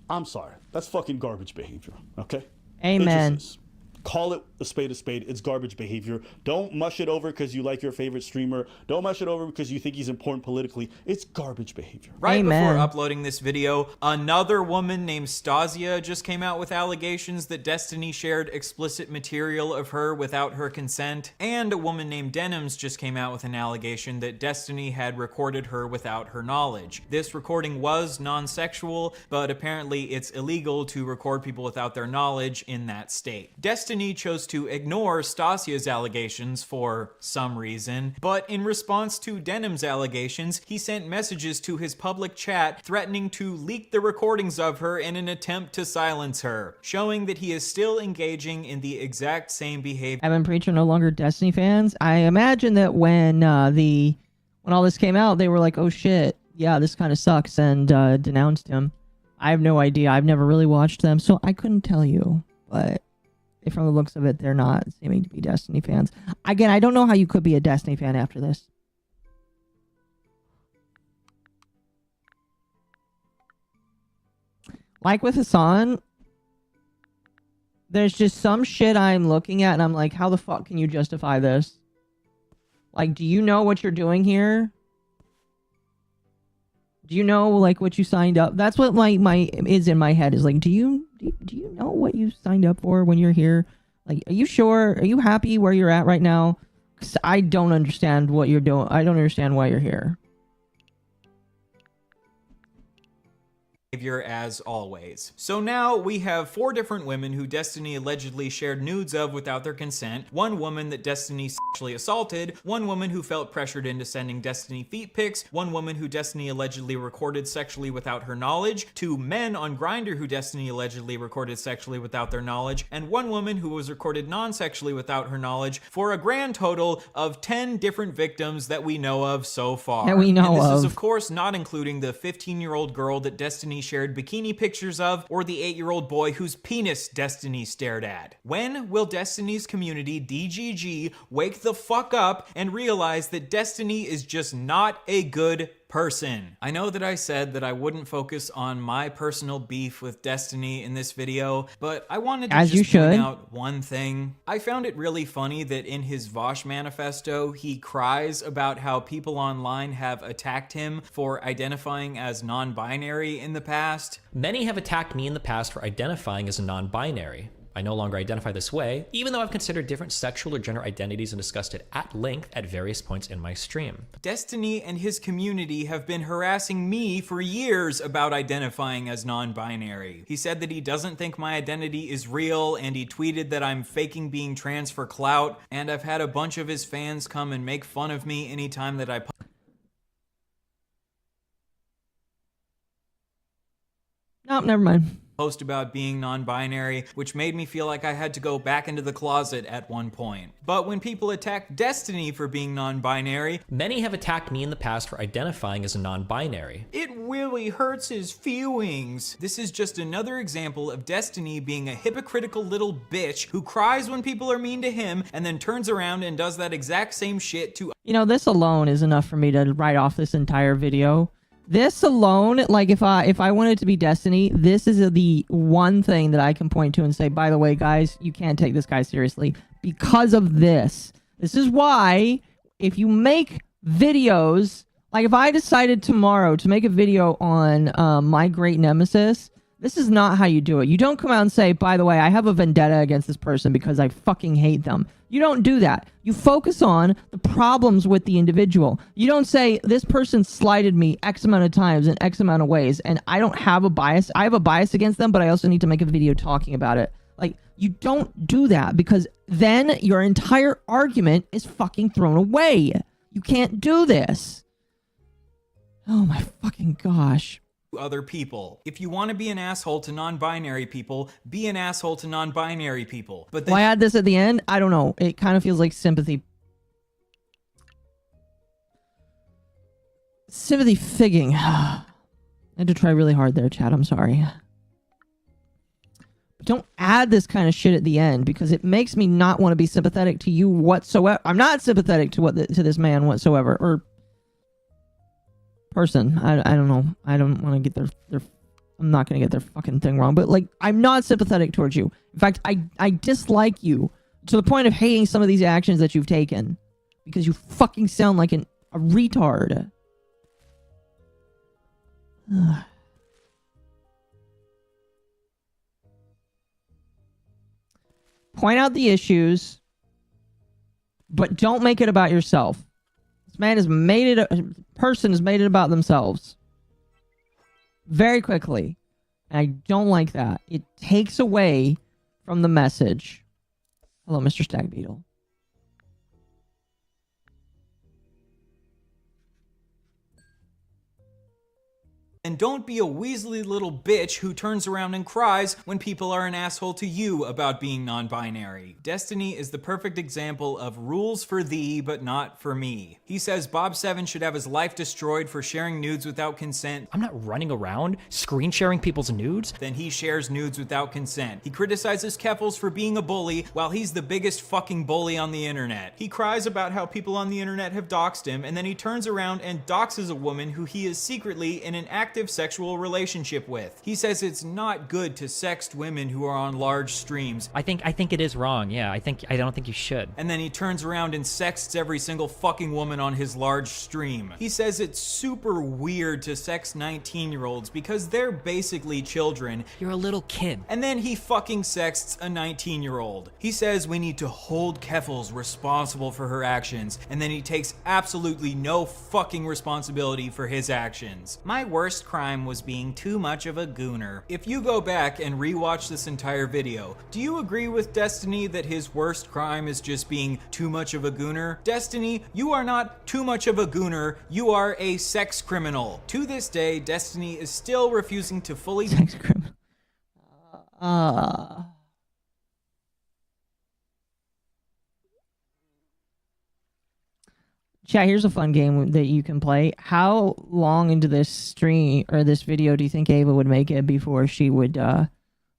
I'm sorry. That's fucking garbage behavior, okay? Amen. It just is. Call it a spade. It's garbage behavior. Don't mush it over because you like your favorite streamer. Don't mush it over because you think he's important politically. It's garbage behavior. Right before uploading this video, another woman named Stasia just came out with allegations that Destiny shared explicit material of her without her consent. And a woman named Denims just came out with an allegation that Destiny had recorded her without her knowledge. This recording was non-sexual, but apparently it's illegal to record people without their knowledge in that state. Destiny chose to ignore Stasia's allegations for some reason, but in response to Denim's allegations, he sent messages to his public chat threatening to leak the recordings of her in an attempt to silence her, showing that he is still engaging in the exact same behavior. Evan Preacher no longer Destiny fans. I imagine that when all this came out, they were like, "Oh shit, yeah, this kind of sucks," and denounced him. I have no idea. I've never really watched them, so I couldn't tell you, but from the looks of it, they're not seeming to be Destiny fans. Again, I don't know how you could be a Destiny fan after this. Like with Hasan, there's just some shit I'm looking at and I'm like, how the fuck can you justify this? Like, do you know what you're doing here? Do you know, like, what you signed up? That's what my is in my head, is like, do you know what you signed up for when you're here? Like, are you sure? Are you happy where you're at right now? 'Cause I don't understand what you're doing. I don't understand why you're here. As always. So now we have 4 different women who Destiny allegedly shared nudes of without their consent, 1 woman that Destiny sexually assaulted, 1 woman who felt pressured into sending Destiny feet pics, 1 woman who Destiny allegedly recorded sexually without her knowledge, 2 men on Grindr who Destiny allegedly recorded sexually without their knowledge, and 1 woman who was recorded non-sexually without her knowledge, for a grand total of 10 different victims that we know of so far. That we know and this of. is of course not including the 15-year-old girl that Destiny shared bikini pictures of, or the 8-year-old boy whose penis Destiny stared at. When will Destiny's community, DGG, wake the fuck up and realize that Destiny is just not a good person? I know that I said that I wouldn't focus on my personal beef with Destiny in this video, but I wanted to just point out one thing. I found it really funny that in his Vosh manifesto, he cries about how people online have attacked him for identifying as non-binary in the past. Many have attacked me in the past for identifying as a non-binary. I no longer identify this way, even though I've considered different sexual or gender identities and discussed it at length at various points in my stream. Destiny and his community have been harassing me for years about identifying as non-binary. He said that he doesn't think my identity is real, and he tweeted that I'm faking being trans for clout, and I've had a bunch of his fans come and make fun of me anytime that I Nope, never mind. post about being non-binary, which made me feel like I had to go back into the closet at one point. But when people attack Destiny for being non-binary, many have attacked me in the past for identifying as a non-binary. It really hurts his feelings. This is just another example of Destiny being a hypocritical little bitch who cries when people are mean to him and then turns around and does that exact same shit to... You know, this alone is enough for me to write off this entire video. This alone, like if I wanted to be Destiny, this is the one thing that I can point to and say, by the way, guys, you can't take this guy seriously because of this. This is why if you make videos, like if I decided tomorrow to make a video on my great nemesis, this is not how you do it. You don't come out and say, by the way, I have a vendetta against this person because I fucking hate them. You don't do that. You focus on the problems with the individual. You don't say, this person slighted me X amount of times in X amount of ways, and I don't have a bias. I have a bias against them, but I also need to make a video talking about it. Like, you don't do that because then your entire argument is fucking thrown away. You can't do this. Oh my fucking gosh. Other people. If you want to be an asshole to non-binary people, be an asshole to non-binary people. But then why add this at the end? I don't know. It kind of feels like sympathy. Sympathy figging. I had to try really hard there, chat. I'm sorry. But don't add this kind of shit at the end because it makes me not want to be sympathetic to you whatsoever. I'm not sympathetic to to this man whatsoever, or person. I don't know. I don't want to get their I'm not going to get their fucking thing wrong, but like, I'm not sympathetic towards you. In fact, I dislike you to the point of hating some of these actions that you've taken because you fucking sound like a retard. Point out the issues, but don't make it about yourself. This man has made it, person has made it about themselves very quickly. And I don't like that. It takes away from the message. Hello, Mr. Stag Beetle. And don't be a weaselly little bitch who turns around and cries when people are an asshole to you about being non-binary. Destiny is the perfect example of rules for thee, but not for me. He says Bob 7 should have his life destroyed for sharing nudes without consent. I'm not running around screen sharing people's nudes. Then he shares nudes without consent. He criticizes Keffals for being a bully while he's the biggest fucking bully on the internet. He cries about how people on the internet have doxed him, and then he turns around and doxes a woman who he is secretly in an active sexual relationship with. He says it's not good to sext women who are on large streams. I think it is wrong. Yeah, I don't think you should. And then he turns around and sexts every single fucking woman on his large stream. He says it's super weird to sext 19-year-olds because they're basically children. You're a little kid. And then he fucking sexts a 19-year-old. He says we need to hold Keffals responsible for her actions, and then he takes absolutely no fucking responsibility for his actions. My worst crime was being too much of a gooner. If you go back and rewatch this entire video, do you agree with Destiny that his worst crime is just being too much of a gooner? Destiny, you are not too much of a gooner, you are a sex criminal. To this day, Destiny is still refusing to fully... Sex criminal. Chat, here's a fun game that you can play. How long into this stream or this video do you think Ava would make it before she would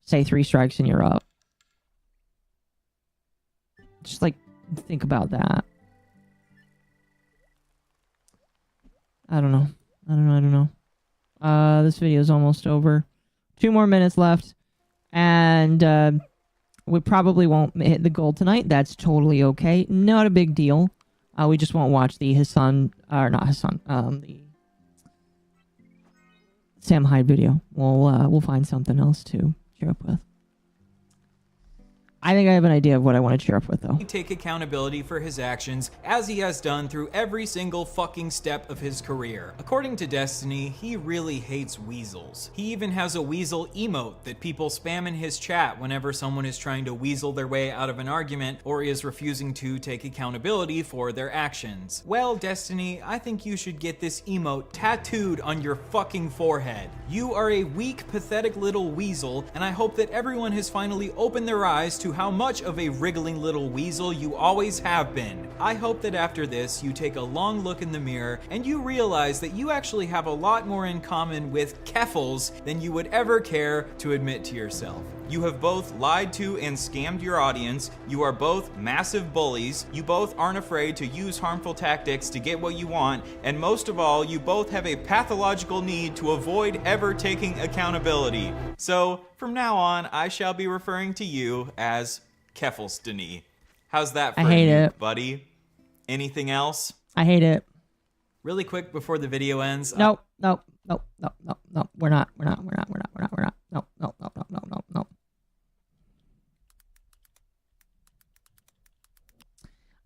say 3 strikes and you're up? Just like think about that. I don't know. This video is almost over. 2 more minutes left, and we probably won't hit the goal tonight. That's totally okay. Not a big deal. We just won't watch the Hasan, or not Hasan, the Sam Hyde video. We'll find something else to cheer up with. I think I have an idea of what I want to cheer up with, though. Take accountability for his actions, as he has done through every single fucking step of his career. According to Destiny, he really hates weasels. He even has a weasel emote that people spam in his chat whenever someone is trying to weasel their way out of an argument or is refusing to take accountability for their actions. Well, Destiny, I think you should get this emote tattooed on your fucking forehead. You are a weak, pathetic little weasel, and I hope that everyone has finally opened their eyes to how much of a wriggling little weasel you always have been. I hope that after this, you take a long look in the mirror and you realize that you actually have a lot more in common with Keffels than you would ever care to admit to yourself. You have both lied to and scammed your audience. You are both massive bullies. You both aren't afraid to use harmful tactics to get what you want. And most of all, you both have a pathological need to avoid ever taking accountability. So, from now on, I shall be referring to you as Keffelsdeny. How's that for you, buddy? Anything else? I hate it. Really quick before the video ends. No. We're not. No.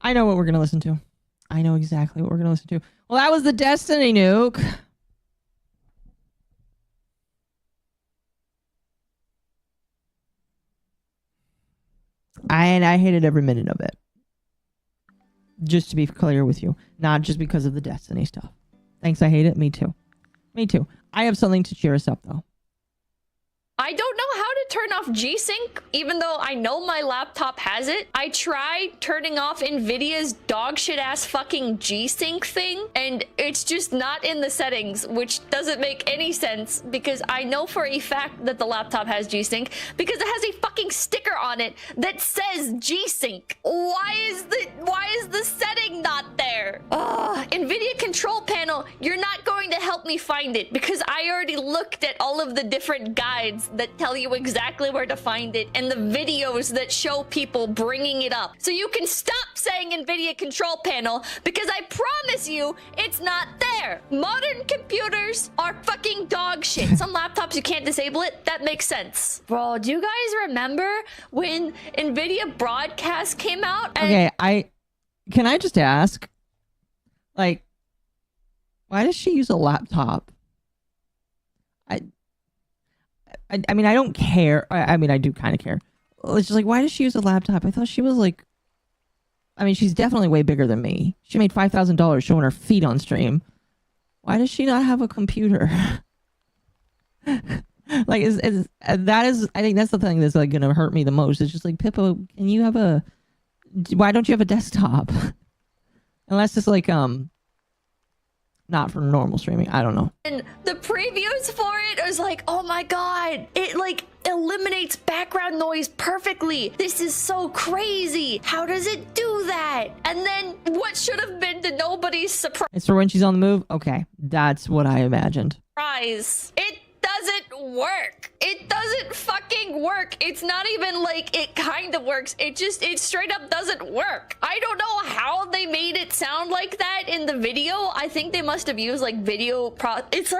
I know what we're going to listen to. I know exactly what we're going to listen to. Well, that was the Destiny nuke. And I hated every minute of it. Just to be clear with you. Not just because of the Destiny stuff. Thanks, I hate it. Me too. Me too. I have something to cheer us up, though. I don't know how to turn off G-Sync, even though I know my laptop has it. I tried turning off NVIDIA's dogshit ass fucking G-Sync thing, and it's just not in the settings, which doesn't make any sense because I know for a fact that the laptop has G-Sync because it has a fucking sticker on it that says G-Sync. Why is the setting not there? Ugh. NVIDIA control panel, you're not going to help me find it because I already looked at all of the different guides that tell you exactly where to find it and the videos that show people bringing it up. So you can stop saying NVIDIA control panel because I promise you it's not there. Modern computers are fucking dog shit. Some laptops you can't disable it. That makes sense. Bro, do you guys remember when NVIDIA Broadcast came out? Okay, can I just ask, like, why does she use a laptop? I mean, I don't care. I mean, I do kind of care. It's just like, why does she use a laptop? I thought she was like, I mean, she's definitely way bigger than me. She made $5,000 showing her feet on stream. Why does she not have a computer? Like, I think that's the thing that's like gonna hurt me the most. It's just like, Pippa, why don't you have a desktop? Unless it's like, not for normal streaming. I don't know. And the previews for it was like, oh my god, it like eliminates background noise perfectly. This is so crazy. How does it do that? And then what should have been to nobody's surprise? It's for when she's on the move? Okay, that's what I imagined. It doesn't work. It doesn't fucking work. It's not even like it kind of works. It straight up doesn't work. I don't know how they made it sound like that in the video. I think they must have used like video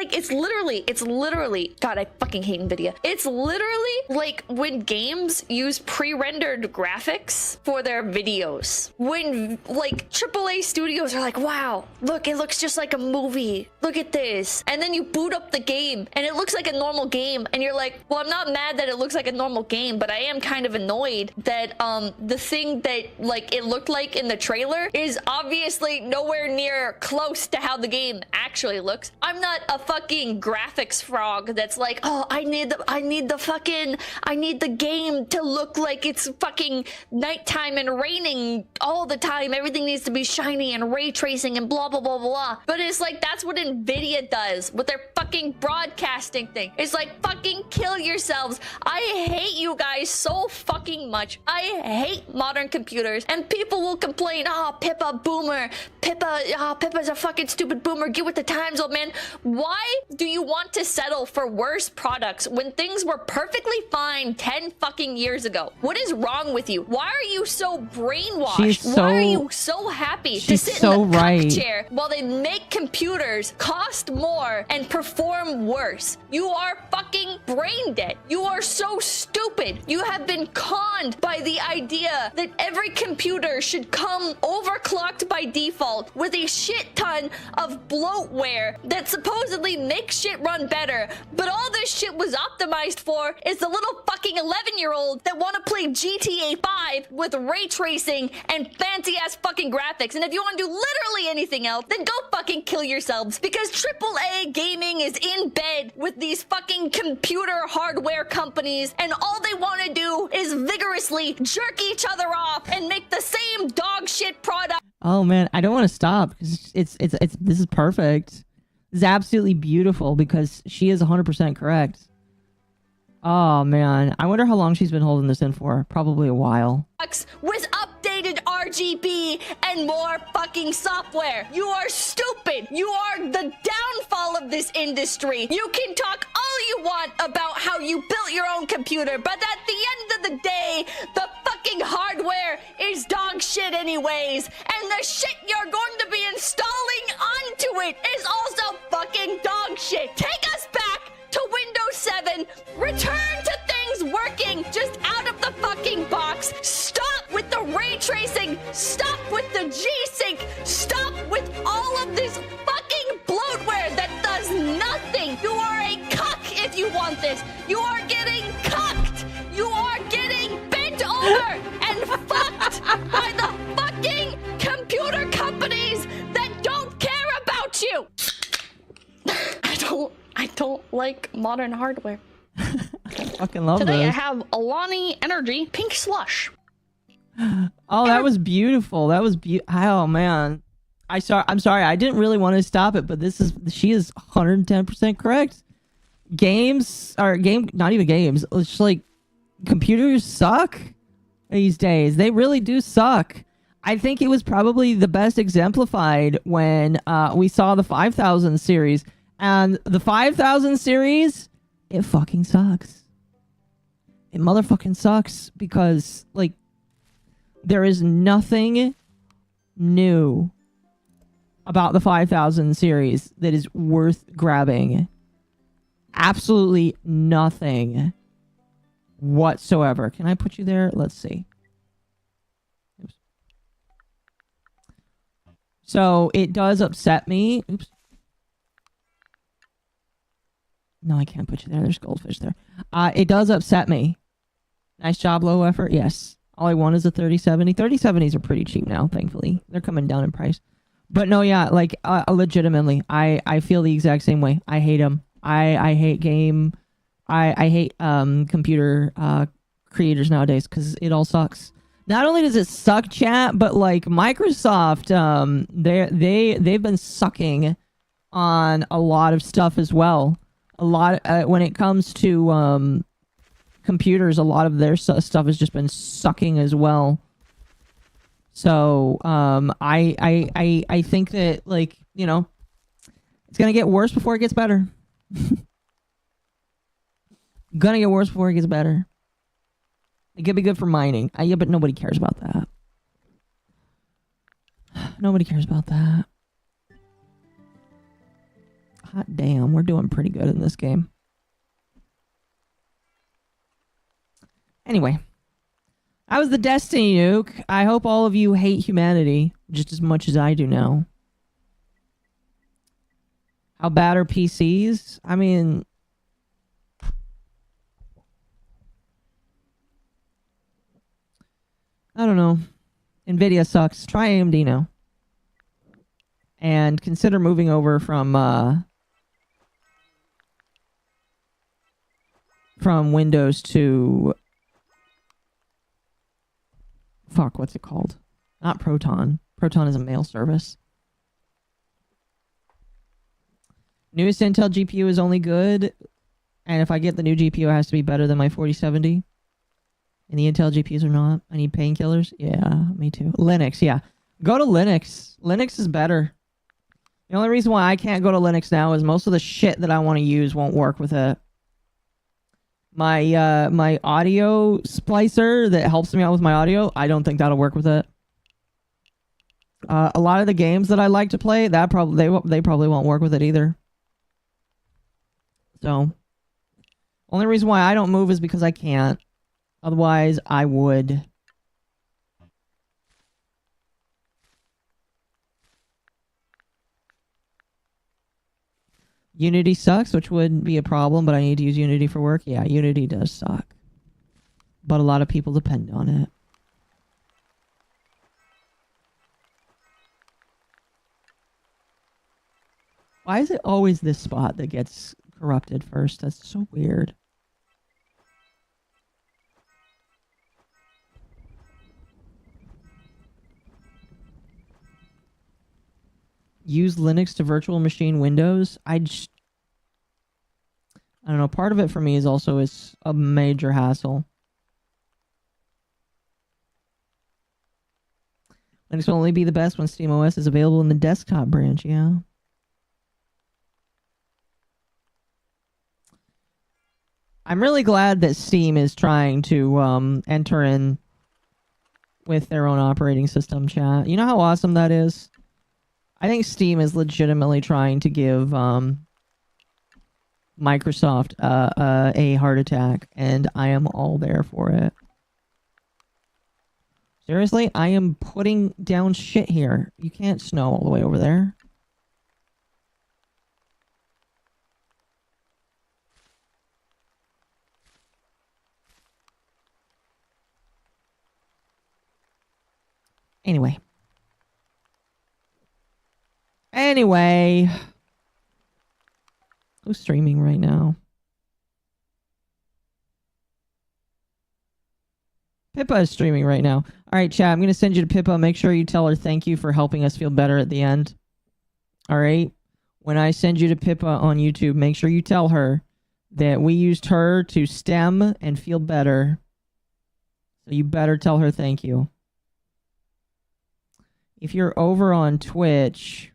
it's literally god, I fucking hate NVIDIA. It's literally like when games use pre-rendered graphics for their videos. When like AAA studios are like, wow, look, it looks just like a movie. Look at this. And then you boot up the game and it looks like a normal game and you're like, well, I'm not mad that it looks like a normal game, but I am kind of annoyed that the thing that like it looked like in the trailer is obviously nowhere near close to how the game actually looks. I'm not a fucking graphics frog that's like, oh, I need the game to look like it's fucking nighttime and raining all the time. Everything needs to be shiny and ray tracing and blah blah blah blah. But it's like that's what NVIDIA does with their fucking broadcasting thing. It's like, fucking kill yourselves. I hate you guys so fucking much. I hate modern computers. And people will complain, oh, Pippa, boomer. Pippa's a fucking stupid boomer. Get with the times, old man. Why do you want to settle for worse products when things were perfectly fine 10 fucking years ago? What is wrong with you? Why are you so brainwashed? Why are you so happy to sit in the cuck chair while they make computers cost more and perform worse? You are fucking brain dead. You are so stupid. You have been conned by the idea that every computer should come overclocked by default with a shit ton of bloatware that supposedly makes shit run better. But all this shit was optimized for is the little fucking 11-year-old that want to play GTA 5 with ray tracing and fancy ass fucking graphics. And if you want to do literally anything else, then go fucking kill yourselves, because AAA gaming is in bed with these fucking computer hardware companies, and all they want to do is vigorously jerk each other off and make the same dog shit product. Oh man, I don't want to stop because it's this is perfect. This is absolutely beautiful because she is 100% correct. Oh man, I wonder how long she's been holding this in for. Probably a while. With updated RGB and more fucking software. You are stupid. You are the downfall of this industry. You can talk all you want about how you built your own computer, but at the end of the day, the fucking hardware is dog shit anyways, and the shit you're going to be installing onto it is also fucking dog shit. Take us back to Windows 7. Return to things working just out of the fucking box. Stop with the ray tracing. Stop with the G-Sync. Stop with all of this fucking bloatware that does nothing. You are a cuck if you want this. You are getting cucked. You are getting bent over and fucked by the fucking computer companies that don't care about you. I don't like modern hardware. I fucking love Today I this. have Alani Energy Pink Slush. Oh, that was beautiful. That was oh man. I'm sorry. I didn't really want to stop it, but she is 110% correct. Not even games. It's just like computers suck these days. They really do suck. I think it was probably the best exemplified when we saw the 5000 series. And the 5000 series, it fucking sucks. It motherfucking sucks because, like, there is nothing new about the 5000 series that is worth grabbing. Absolutely nothing whatsoever. Can I put you there? Let's see. Oops. So it does upset me. Oops. No, I can't put you there. There's goldfish there. It does upset me. Nice job, low effort. Yes. All I want is a 3070. 3070s are pretty cheap now, thankfully. They're coming down in price. But no, yeah, like, legitimately, I feel the exact same way. I hate them. I hate game. I hate computer creators nowadays because it all sucks. Not only does it suck, chat, but like Microsoft, they've been sucking on a lot of stuff as well. A lot when it comes to computers, a lot of their stuff has just been sucking as well. So I think that, like, you know, it's gonna get worse before it gets better. Gonna get worse before it gets better. It could be good for mining. Yeah, but nobody cares about that. Nobody cares about that. Hot damn, we're doing pretty good in this game. Anyway, that was the Destiny nuke. I hope all of you hate humanity just as much as I do now. How bad are PCs? I mean, I don't know. Nvidia sucks. Try AMD now. And consider moving over from Windows to... Fuck, what's it called? Not Proton. Proton is a mail service. Newest Intel GPU is only good, and if I get the new GPU, it has to be better than my 4070. And the Intel GPUs are not. I need painkillers. Yeah, me too. Linux, yeah. Go to Linux. Linux is better. The only reason why I can't go to Linux now is most of the shit that I want to use won't work with it. My audio splicer that helps me out with my audio, I don't think that'll work with it. A lot of the games that I like to play, they probably won't work with it either. So, Only reason why I don't move is because I can't. Otherwise, I would. Unity sucks, which wouldn't be a problem, but I need to use Unity for work. Yeah, Unity does suck. But a lot of people depend on it. Why is it always this spot that gets corrupted first? That's so weird. Use Linux to virtual machine Windows. I don't know. Part of it for me is also it's a major hassle. Linux will only be the best when SteamOS is available in the desktop branch. Yeah. I'm really glad that Steam is trying to enter in with their own operating system, chat. You know how awesome that is? I think Steam is legitimately trying to give Microsoft a heart attack, and I am all there for it. Seriously, I am putting down shit here. You can't snow all the way over there. Anyway. Who's streaming right now? Pippa is streaming right now. Alright, chat, I'm going to send you to Pippa. Make sure you tell her thank you for helping us feel better at the end. Alright? When I send you to Pippa on YouTube, make sure you tell her that we used her to stem and feel better. So you better tell her thank you. If you're over on Twitch...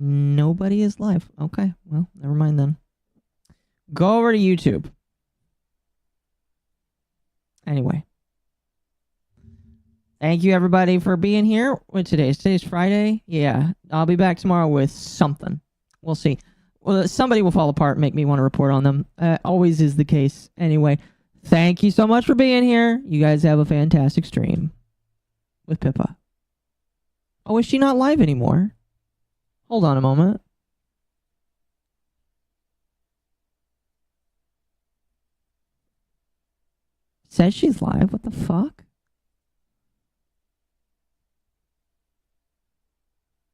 Nobody is live. Okay, well, never mind then. Go over to YouTube. Anyway. Thank you, everybody, for being here. What today is? Today's Friday? Yeah, I'll be back tomorrow with something. We'll see. Well, somebody will fall apart and make me want to report on them. Always is the case. Anyway, thank you so much for being here. You guys have a fantastic stream with Pippa. Oh, is she not live anymore? Hold on a moment. Says she's live. What the fuck?